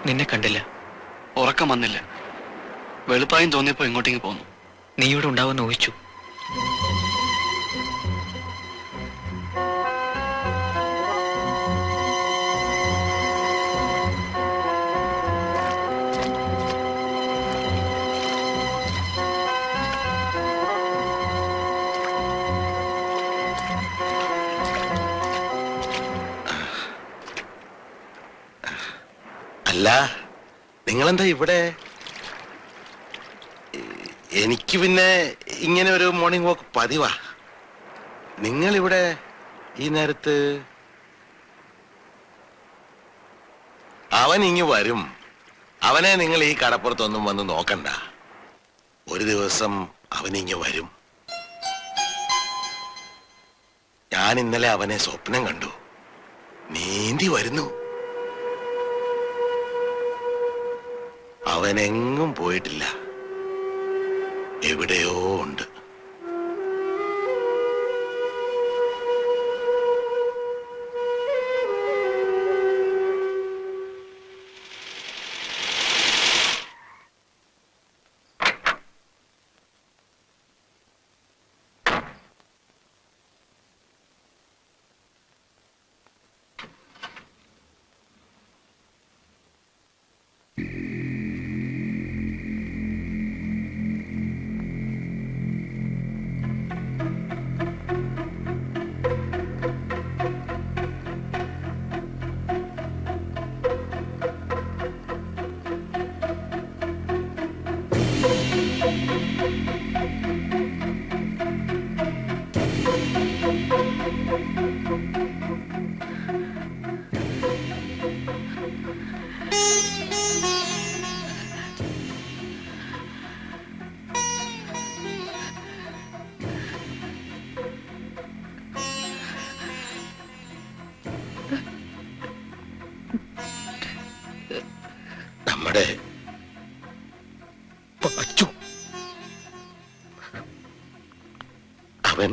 നിന്നെ കണ്ടില്ല. ഉറക്കം വന്നില്ല. വെളുപ്പായും തോന്നിയപ്പോ ഇങ്ങോട്ടേക്ക് പോന്നു. നീ ഇവിടെ ഉണ്ടാവുമെന്ന് ഊഹിച്ചു. അല്ല, നിങ്ങളെന്താ ഇവിടെ? എനിക്ക് പിന്നെ ഇങ്ങനെ ഒരു മോർണിംഗ് വാക്ക് പതിവാ. നിങ്ങളിവിടെ ഈ നേരത്ത്? അവൻ ഇങ്ങ് വരും. അവനെ നിങ്ങൾ ഈ കടപ്പുറത്തൊന്നും വന്ന് നോക്കണ്ട. ഒരു ദിവസം അവനിങ്ങ് വരും. ഞാൻ ഇന്നലെ അവനെ സ്വപ്നം കണ്ടു. നീന്തി വരുന്നു. അവനെങ്ങും പോയിട്ടില്ല, എവിടെയോ ഉണ്ട്. നമ്മുടെ പച്ചു അവൻ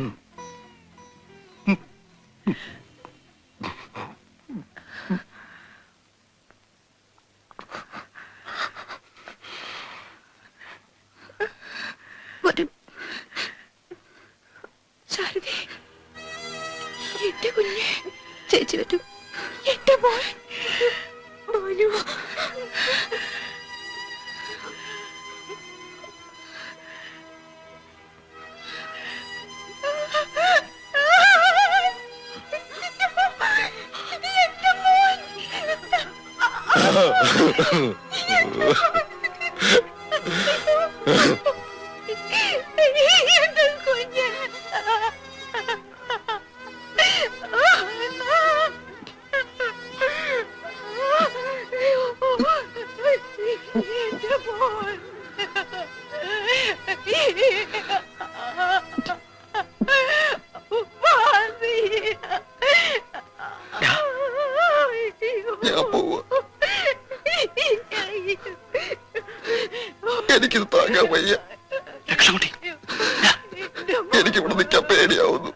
വരും. ശാരദേ, എന്റെ കുഞ്ഞെ, ചേച്ചി വരും. എന്റെ മോൻ മോനു. എനിക്കിത് താങ്ങാൻ വയ്യ. എനിക്കിവിടെ നിൽക്കാൻ പേടിയാവുന്നു.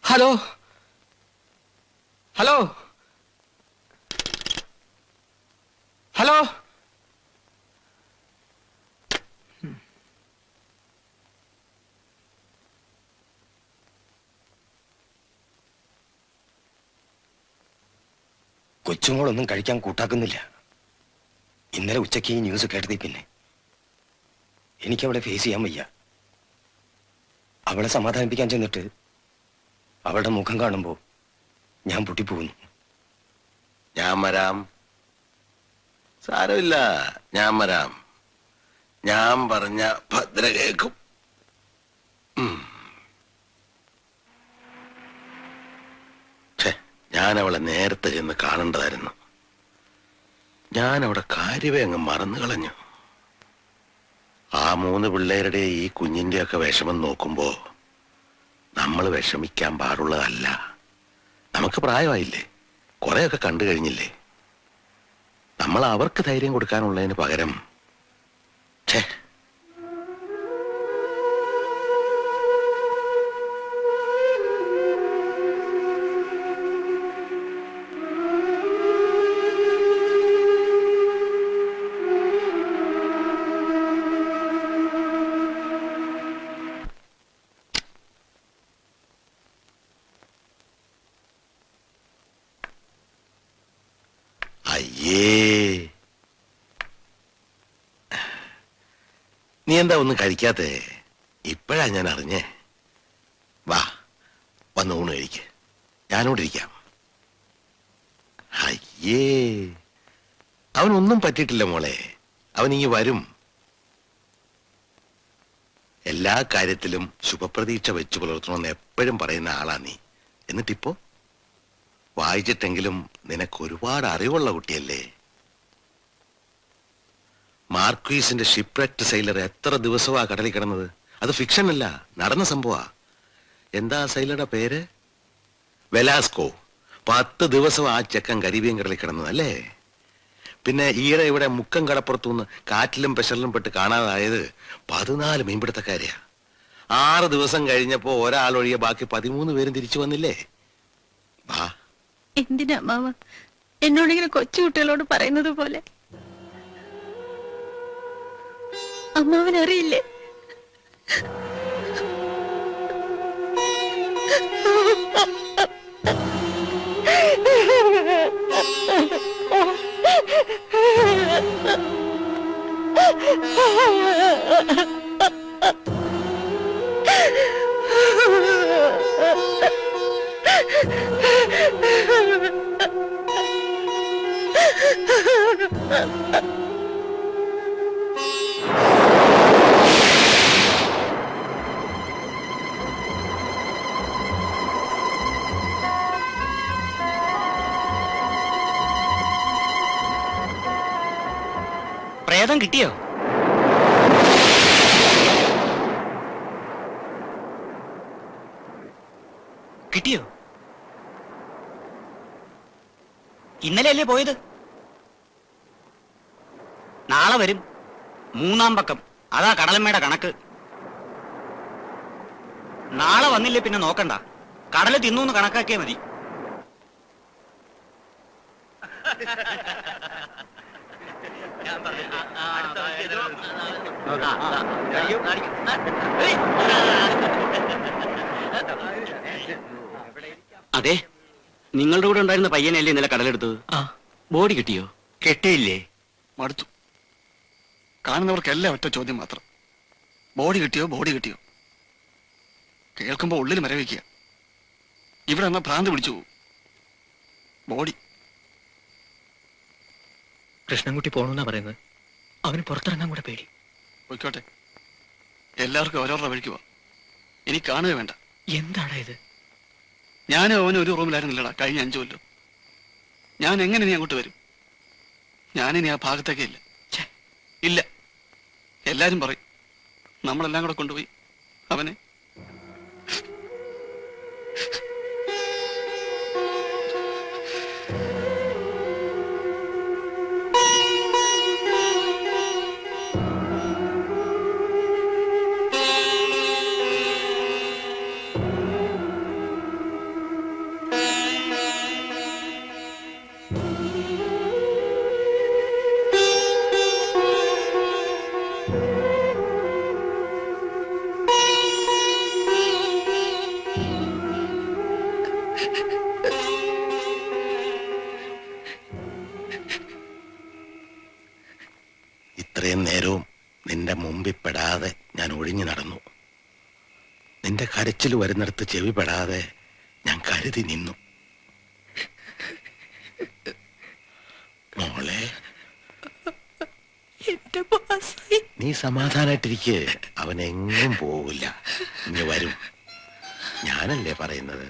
Hello hello hello. കൊച്ചുമോളൊന്നും കഴിക്കാൻ കൂട്ടാക്കുന്നില്ല. ഇന്നലെ ഉച്ചയ്ക്ക് ഈ ന്യൂസ് കേട്ടതേ പിന്നെ എനിക്കവളെ ഫേസ് ചെയ്യാൻ വയ്യ. അവളെ സമാധാനിപ്പിക്കാൻ ചെന്നിട്ട് അവളുടെ മുഖം കാണുമ്പോ ഞാൻ പൊട്ടിപ്പോകുന്നു. ഞാൻ വരാം, സാരമില്ല, ഞാൻ വരാം. ഞാൻ പറഞ്ഞ ഭദ്ര കേൾക്കും. ഞാൻ അവളെ നേരത്തെ ചെന്ന് കാണേണ്ടതായിരുന്നു. ഞാൻ അവിടെ കാര്യമേ അങ്ങ് മറന്നു കളഞ്ഞു. ആ 3 പിള്ളേരുടെ ഈ കുഞ്ഞിന്റെ ഒക്കെ വിഷമം നോക്കുമ്പോ നമ്മൾ വിഷമിക്കാൻ പാടുള്ളതല്ല. നമുക്ക് പ്രായമായില്ലേ, കുറെയൊക്കെ കണ്ടു കഴിഞ്ഞില്ലേ? നമ്മൾ അവർക്ക് ധൈര്യം കൊടുക്കാനുള്ളതിന് പകരം ഛേ, അയ്യേ, നീ എന്താ ഒന്നും കഴിക്കാത്തേ? ഇപ്പോഴാ ഞാൻ അറിഞ്ഞേ. വാ, വന്ന് ഊണ് കഴിക്ക്, ഞാനോടിരിക്കാം. അയ്യേ, അവനൊന്നും പറ്റിയിട്ടില്ല മോളെ, അവൻ ഇങ്ങ് വരും. എല്ലാ കാര്യത്തിലും ശുഭപ്രതീക്ഷ വെച്ചു പുലർത്തണമെന്ന് എപ്പോഴും പറയുന്ന ആളാ നീ. എന്നിട്ടിപ്പോ വായിച്ചിട്ടെങ്കിലും നിനക്ക് ഒരുപാട് അറിവുള്ള കുട്ടിയല്ലേ? മാർക്വീസിന്റെ ഷിപ്പ്രെക്ട് സെയിലർ എത്ര ദിവസമാ കടലിൽ കിടന്നത്? അത് ഫിക്ഷൻ അല്ല, നടന്ന സംഭവാ. എന്താ സെയിലറുടെ പേര്? വെലാസ്കോ. 10 ദിവസം ആ ചെക്കൻ കരീബിയൻ കടലിൽ കിടന്നത് അല്ലേ? പിന്നെ ഈയിടെ ഇവിടെ മുക്കം കടപ്പുറത്തുനിന്ന് കാറ്റിലും പെഷറിലും പെട്ട് കാണാതായത് 14 മീൻപിടുത്തക്കാരെയാ. 6 ദിവസം കഴിഞ്ഞപ്പോ ഒരാളൊഴികെ ബാക്കി 13 പേരും തിരിച്ചു വന്നില്ലേ? വാ. എന്തിനാ അമ്മാവ എന്നോടിങ്ങനെ കൊച്ചുകുട്ടികളോട് പറയുന്നത് പോലെ? അമ്മാവനറിയില്ലേ പ്രേതം കിട്ടിയോ? കിട്ടിയോ? ഇന്നലെ അല്ലേ പോയത്? നാളെ വരും. 3-ാം പക്കം. അതാ കടലമ്മയുടെ കണക്ക്. നാളെ വന്നില്ലേ പിന്നെ നോക്കണ്ട, കടല് തിന്നൂന്ന് കണക്കാക്കിയാ മതി. അതെ, നിങ്ങളുടെ കൂടെ ഉണ്ടായിരുന്ന പയ്യനല്ലേ ഇന്നലെ കടലെടുത്തത്? ബോഡി കിട്ടിയോ? കെട്ടിയില്ലേ? മടുത്തു. കാണുന്നവർക്കെല്ലാം ഒറ്റ ചോദ്യം മാത്രം, ബോഡി കിട്ടിയോ, ബോഡി കിട്ടിയോ? കേൾക്കുമ്പോ ഉള്ളിൽ മരവിക്കുക. ഇവിടെ എന്നാ ഭ്രാന്ത് പിടിച്ചു പോകും. ബോഡി. കൃഷ്ണൻകുട്ടി പോണെന്നാ പറയുന്നത്. അവന് പുറത്തിറങ്ങാൻ കൂടെ പേടി. പോയിക്കോട്ടെ, എല്ലാവർക്കും ഓരോരുടെ വഴിക്ക് പോവാം. ഇനി കാണുക വേണ്ട. എന്താടാ ഇത്? ഞാനും അവനും ഒരു റൂമിലായിരുന്നില്ലടാ കഴിഞ്ഞ 5 കൊല്ലം. ഞാൻ എങ്ങനെ നീ അങ്ങോട്ട് വരും? ഞാനിനി ആ ഭാഗത്തേക്കേ ഇല്ല. ഇല്ല. എല്ലാരും പറയും നമ്മളെല്ലാം കൂടെ കൊണ്ടുപോയി അവനെ. ഇത്രയും നേരവും നിന്റെ മുമ്പിൽ പെടാതെ ഞാൻ ഒഴിഞ്ഞു നടന്നു. നിന്റെ കരച്ചിൽ വരുന്നിടത്ത് ചെവി പെടാതെ ഞാൻ കരുതി നിന്നു. മോളെ, നീ സമാധാനായിട്ടിരിക്കെ. അവൻ എങ്ങും പോവില്ല, ഇനി വരും. ഞാനല്ലേ പറയുന്നത്,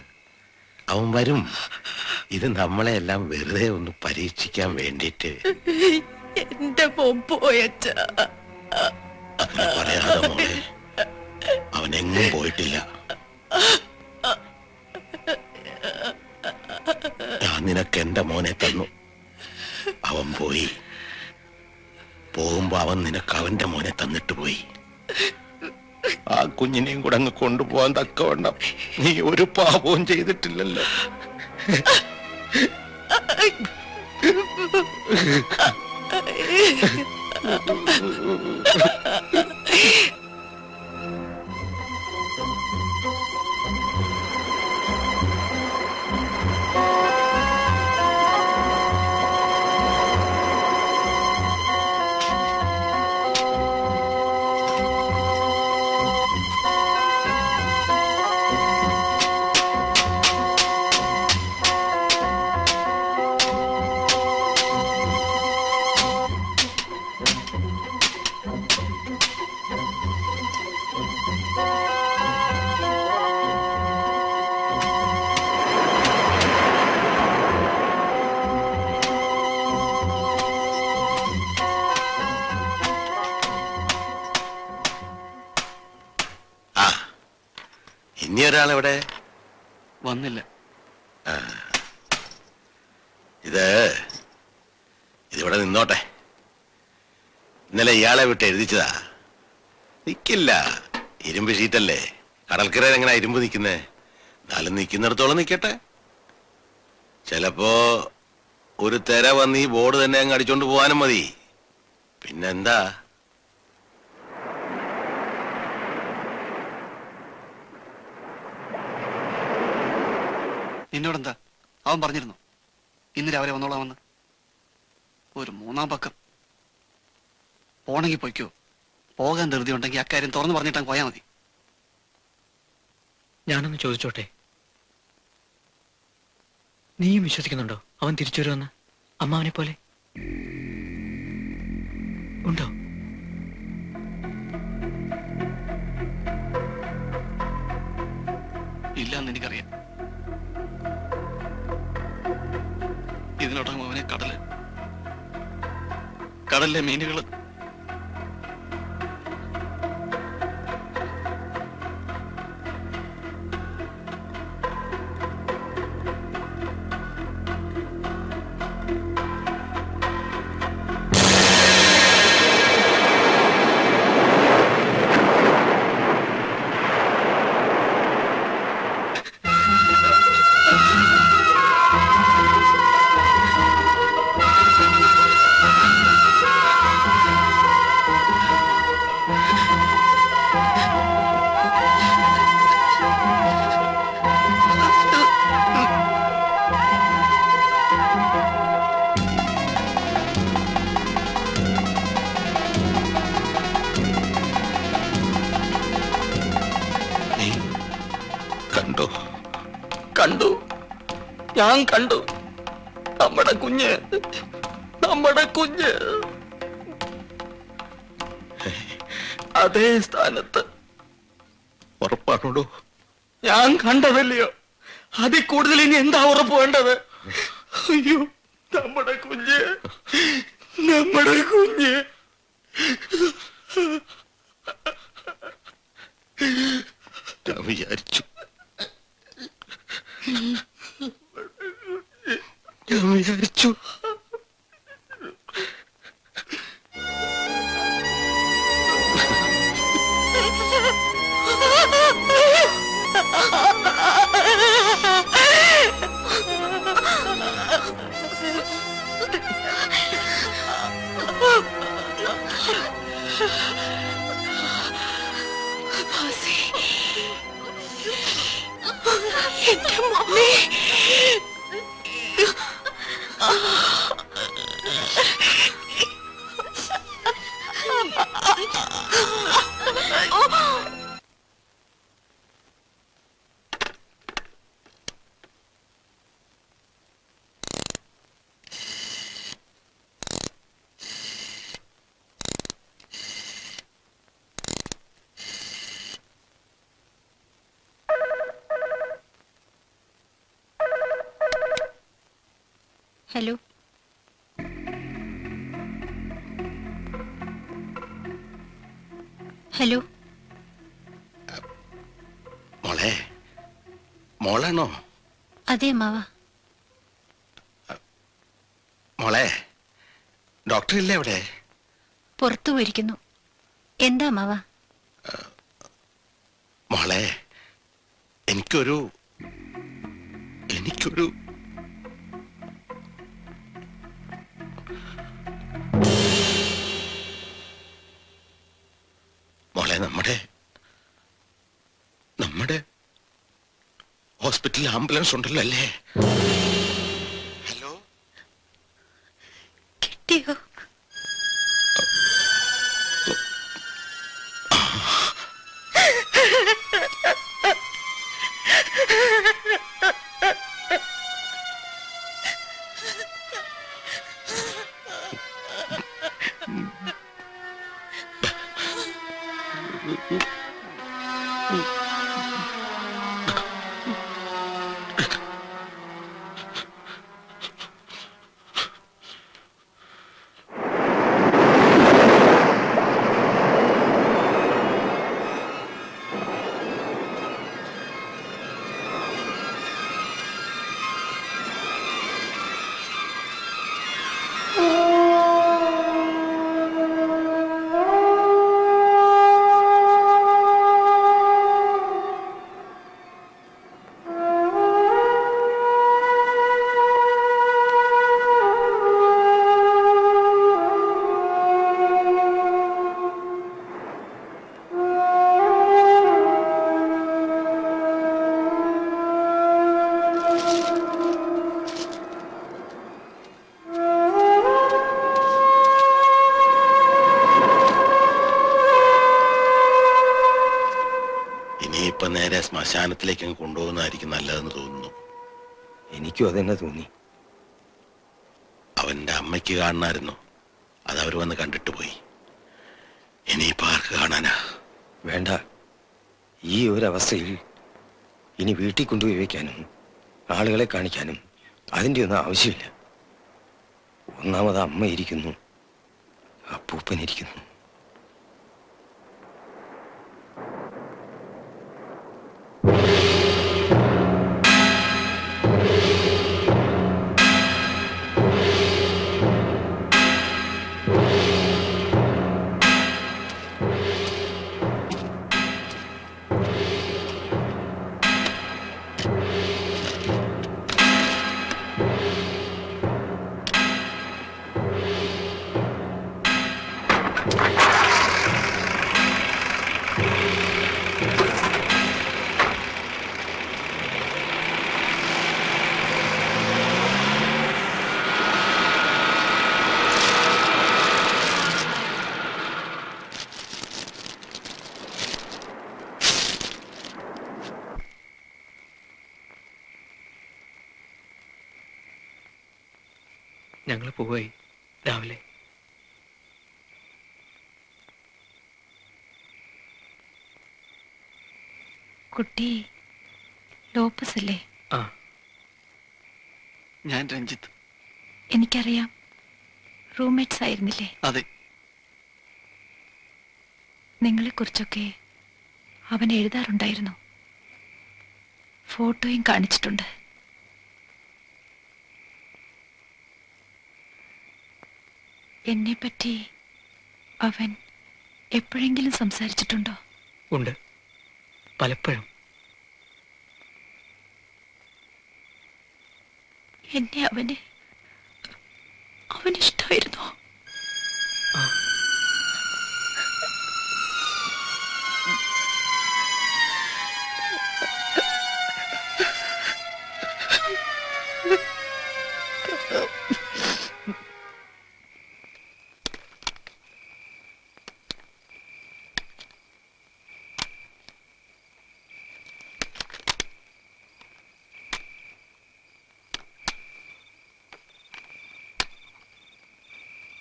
അവൻ വരും. ഇത് നമ്മളെ എല്ലാം വെറുതെ ഒന്ന് പരീക്ഷിക്കാൻ വേണ്ടിട്ട്. എന്റെ പോയച്ച പറയാതെ മോളെ, അവൻ എങ്ങും പോയിട്ടില്ല. ഞാൻ നിനക്ക് എന്റെ തന്നിട്ട് പോയി. ആ കുഞ്ഞിനെയും കൂടെ അങ്ങ് കൊണ്ടുപോകാൻ തക്കവണ്ണം നീ ഒരു പാപവും ചെയ്തിട്ടില്ലല്ലോ. ഇനി ഒരാളെവിടെ വന്നില്ല. ഇതിവിടെ നിന്നോട്ടെ. ഇന്നലെ ഇയാളെ വിട്ട് എഴുതിച്ചതാ. നിക്കില്ല, ഇരുമ്പ് ഷീറ്റല്ലേ. കടൽക്കരയിൽ എങ്ങനെ ഇരുമ്പ് നിൽക്കുന്നേ? എന്നാലും നിൽക്കുന്നിടത്തോളം നിൽക്കട്ടെ. ചിലപ്പോ ഒരു തെര വന്ന് ഈ ബോർഡ് തന്നെ അങ്ങ് അടിച്ചോണ്ട് പോവാനും മതി. പിന്നെന്താ? നിന്നോടെന്താ അവൻ പറഞ്ഞിരുന്നു ഇന്ന് രാവിലെ വന്നോളാമെന്ന്? ഒരു 3-ാം പക്കം. പോണെങ്കിൽ പൊയ്ക്കോ. പോകാൻ ധൃതി ഉണ്ടെങ്കിൽ അക്കാര്യം തുറന്നു പറഞ്ഞിട്ടാൽ പോയാൽ മതി. ഞാനൊന്ന് ചോദിച്ചോട്ടെ, നീയും വിശ്വസിക്കുന്നുണ്ടോ അവൻ തിരിച്ചു വരുമെന്ന്? അമ്മാവനെ പോലെ ഉണ്ടോ? ഇല്ലെന്ന് എനിക്കറിയാം. ഇതിനോടകം അവനെ കടലിലെ മീനുകൾ കണ്ടു, ഞാൻ കണ്ടു. നമ്മുടെ കുഞ്ഞ് അതേ സ്ഥാനത്ത്. ഉറപ്പാണോടോ? ഞാൻ കണ്ടതല്ലയോ? അതിൽ കൂടുതൽ ഇനി എന്താ ഉറപ്പ് വേണ്ടത്? അയ്യോ, നമ്മുടെ കുഞ്ഞ് ഞാൻ വിചാരിച്ചു എന്റെ മോനെ. Hello, hello. മോളാണോ? അതെ അമ്മാവ. മോളെ, ഡോക്ടർ ഇല്ലേ അവിടെ? പുറത്തു പോയിരിക്കുന്നു. എന്താ അമ്മാവ? മോളെ, എനിക്കൊരു മോളെ, നമ്മുടെ ഹോസ്പിറ്റലിൽ ആംബുലൻസ് ഉണ്ടല്ലോ അല്ലേ? ഹലോ, കിട്ടിയോ? ഇനിയിപ്പൊ നേരെ ശ്മശാനത്തിലേക്ക് കൊണ്ടുപോകുന്നതായിരിക്കും നല്ലതെന്ന് തോന്നുന്നു. എനിക്കും അതെന്നെ തോന്നി. അവന്റെ അമ്മയ്ക്ക് കാണണമായിരുന്നു, അതവർ വന്ന് കണ്ടിട്ട് പോയി. ഇനിയിപ്പോ ആർക്ക് കാണാനാ? വേണ്ട, ഈ ഒരവസ്ഥയിൽ ഇനി വീട്ടിൽ കൊണ്ടുപോയി വയ്ക്കാനും ആളുകളെ കാണിക്കാനും അതിൻ്റെ ഒന്നും ആവശ്യമില്ല. ഒന്നാമത് അമ്മ ഇരിക്കുന്നു, അപ്പൂപ്പനിരിക്കുന്നു. ഞങ്ങൾ പോയി രാവിലെ. കുട്ടി ലോപ്പസ് അല്ലേ? ആ, ഞാൻ രഞ്ജിത്ത്. എനിക്കറിയാം, റൂംമേറ്റ്സ് ആയിരുന്നില്ലേ? അതെ. നിങ്ങളെക്കുറിച്ചൊക്കെ അവൻ എഴുതാറുണ്ടായിരുന്നു, ഫോട്ടോയും കാണിച്ചിട്ടുണ്ട്. എന്നെപ്പറ്റി അവൻ എപ്പോഴെങ്കിലും സംസാരിച്ചിട്ടുണ്ടോ? ഉണ്ട്, പലപ്പോഴും. എന്നെ അവനിഷ്ടമായിരുന്നോ?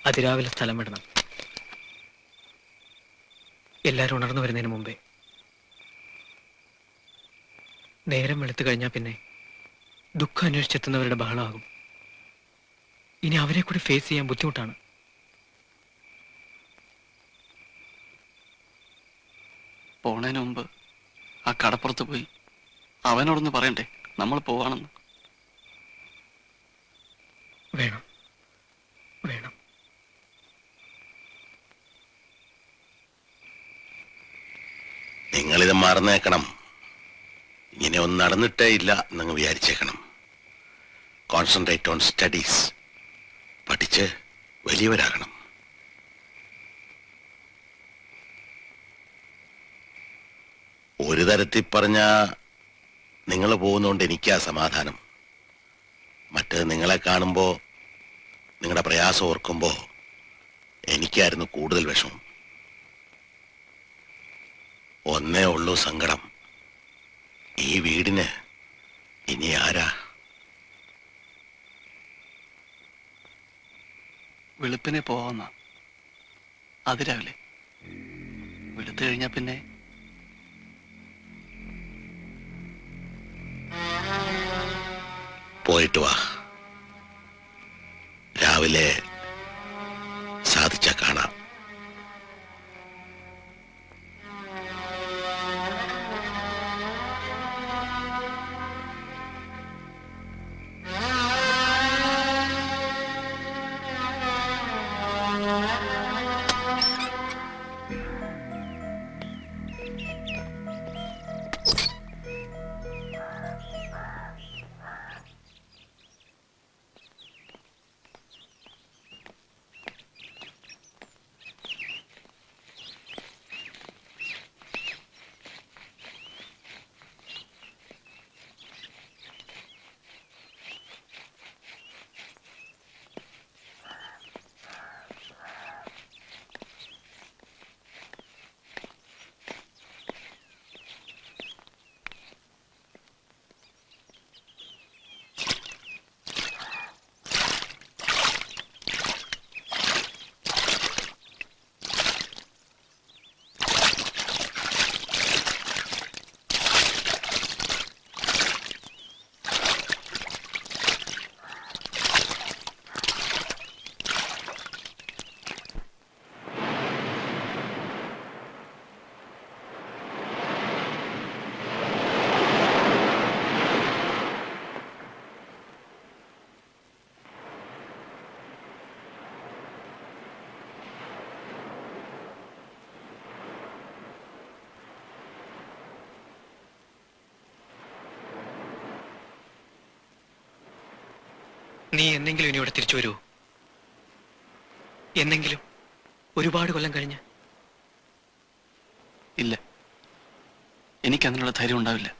അതിരാവിലെ സ്ഥലം വിടണം, എല്ലാരും ഉണർന്നു വരുന്നതിന് മുമ്പേ. നേരം വെളുത്തു കഴിഞ്ഞാൽ പിന്നെ ദുഃഖം അന്വേഷിച്ചെത്തുന്നവരുടെ ബഹളമാകും. ഇനി അവരെ കൂടി ഫേസ് ചെയ്യാൻ ബുദ്ധിമുട്ടാണ്. പോണതിന് മുമ്പ് ആ കടപ്പുറത്ത് പോയി അവനോടൊന്ന് പറയണ്ടേ നമ്മൾ പോവാണെന്ന്? വേണം, വേണം. നിങ്ങളിത് മറന്നേക്കണം. ഇങ്ങനെ ഒന്നും നടന്നിട്ടേ ഇല്ല എന്നങ്ങ് വിചാരിച്ചേക്കണം. Concentrate on studies. പഠിച്ച് വലിയവരാകണം. ഒരു തരത്തിൽ പറഞ്ഞ നിങ്ങൾ പോകുന്നോണ്ട് എനിക്കാ സമാധാനം. മറ്റേത് നിങ്ങളെ കാണുമ്പോ നിങ്ങളുടെ പ്രയാസം ഓർക്കുമ്പോ എനിക്കായിരുന്നു കൂടുതൽ വിഷമം. ഒന്നേ ഉള്ളൂ സങ്കടം, ഈ വീടിന് ഇനി ആരാ? വെളുപ്പിനെ പോവാന്ന അതിരാവിലെ വെളുത്തു കഴിഞ്ഞാ പിന്നെ പോയിട്ട് വാ. രാവിലെ സാധിച്ച കാണാം. നീ എന്നെങ്കിലും ഇനി ഇവിടെ തിരിച്ചു വരുമോ? എന്നെങ്കിലും, ഒരുപാട് കൊല്ലം കഴിഞ്ഞ്? ഇല്ല, എനിക്കതിനുള്ള ധൈര്യം ഉണ്ടാവില്ല.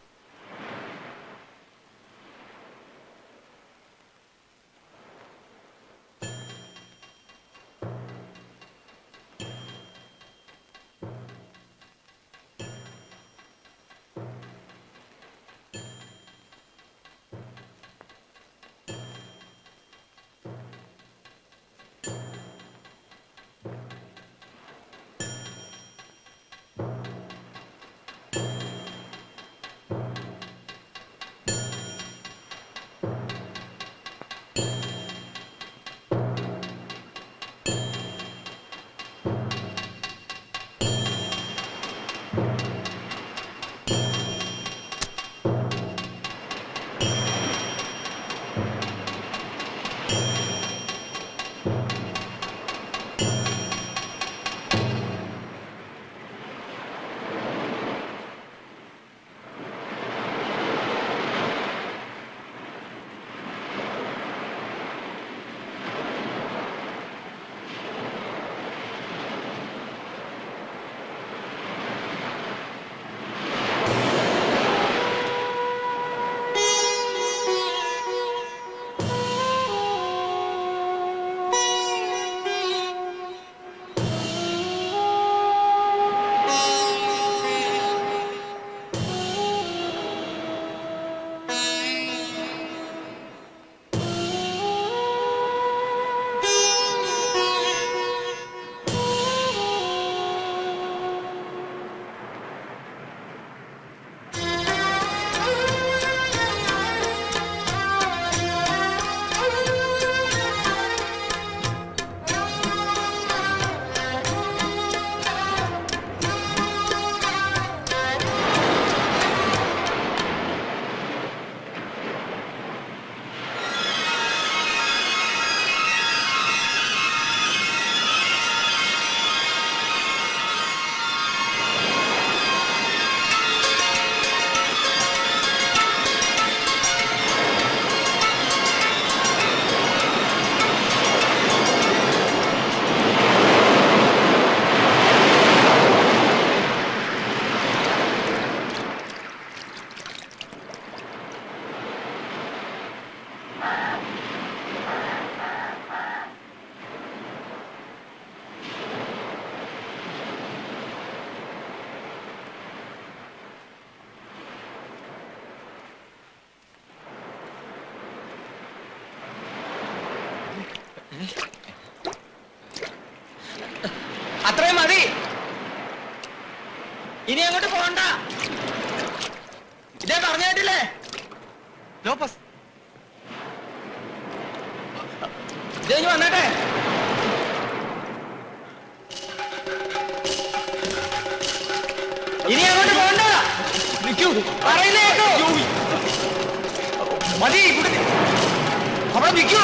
ഇനി അങ്ങോട്ട് പോണ്ട. ഇതേ പറഞ്ഞു കേട്ടില്ലേ? ലോപ്പസ് ഇതേ വന്നട്ടെ. ഇനി അങ്ങോട്ട് പോണ്ട. നിൽക്കൂ, പറയുന്നേ കേട്ടോ. മതി, അവിടെ നിൽക്കൂ.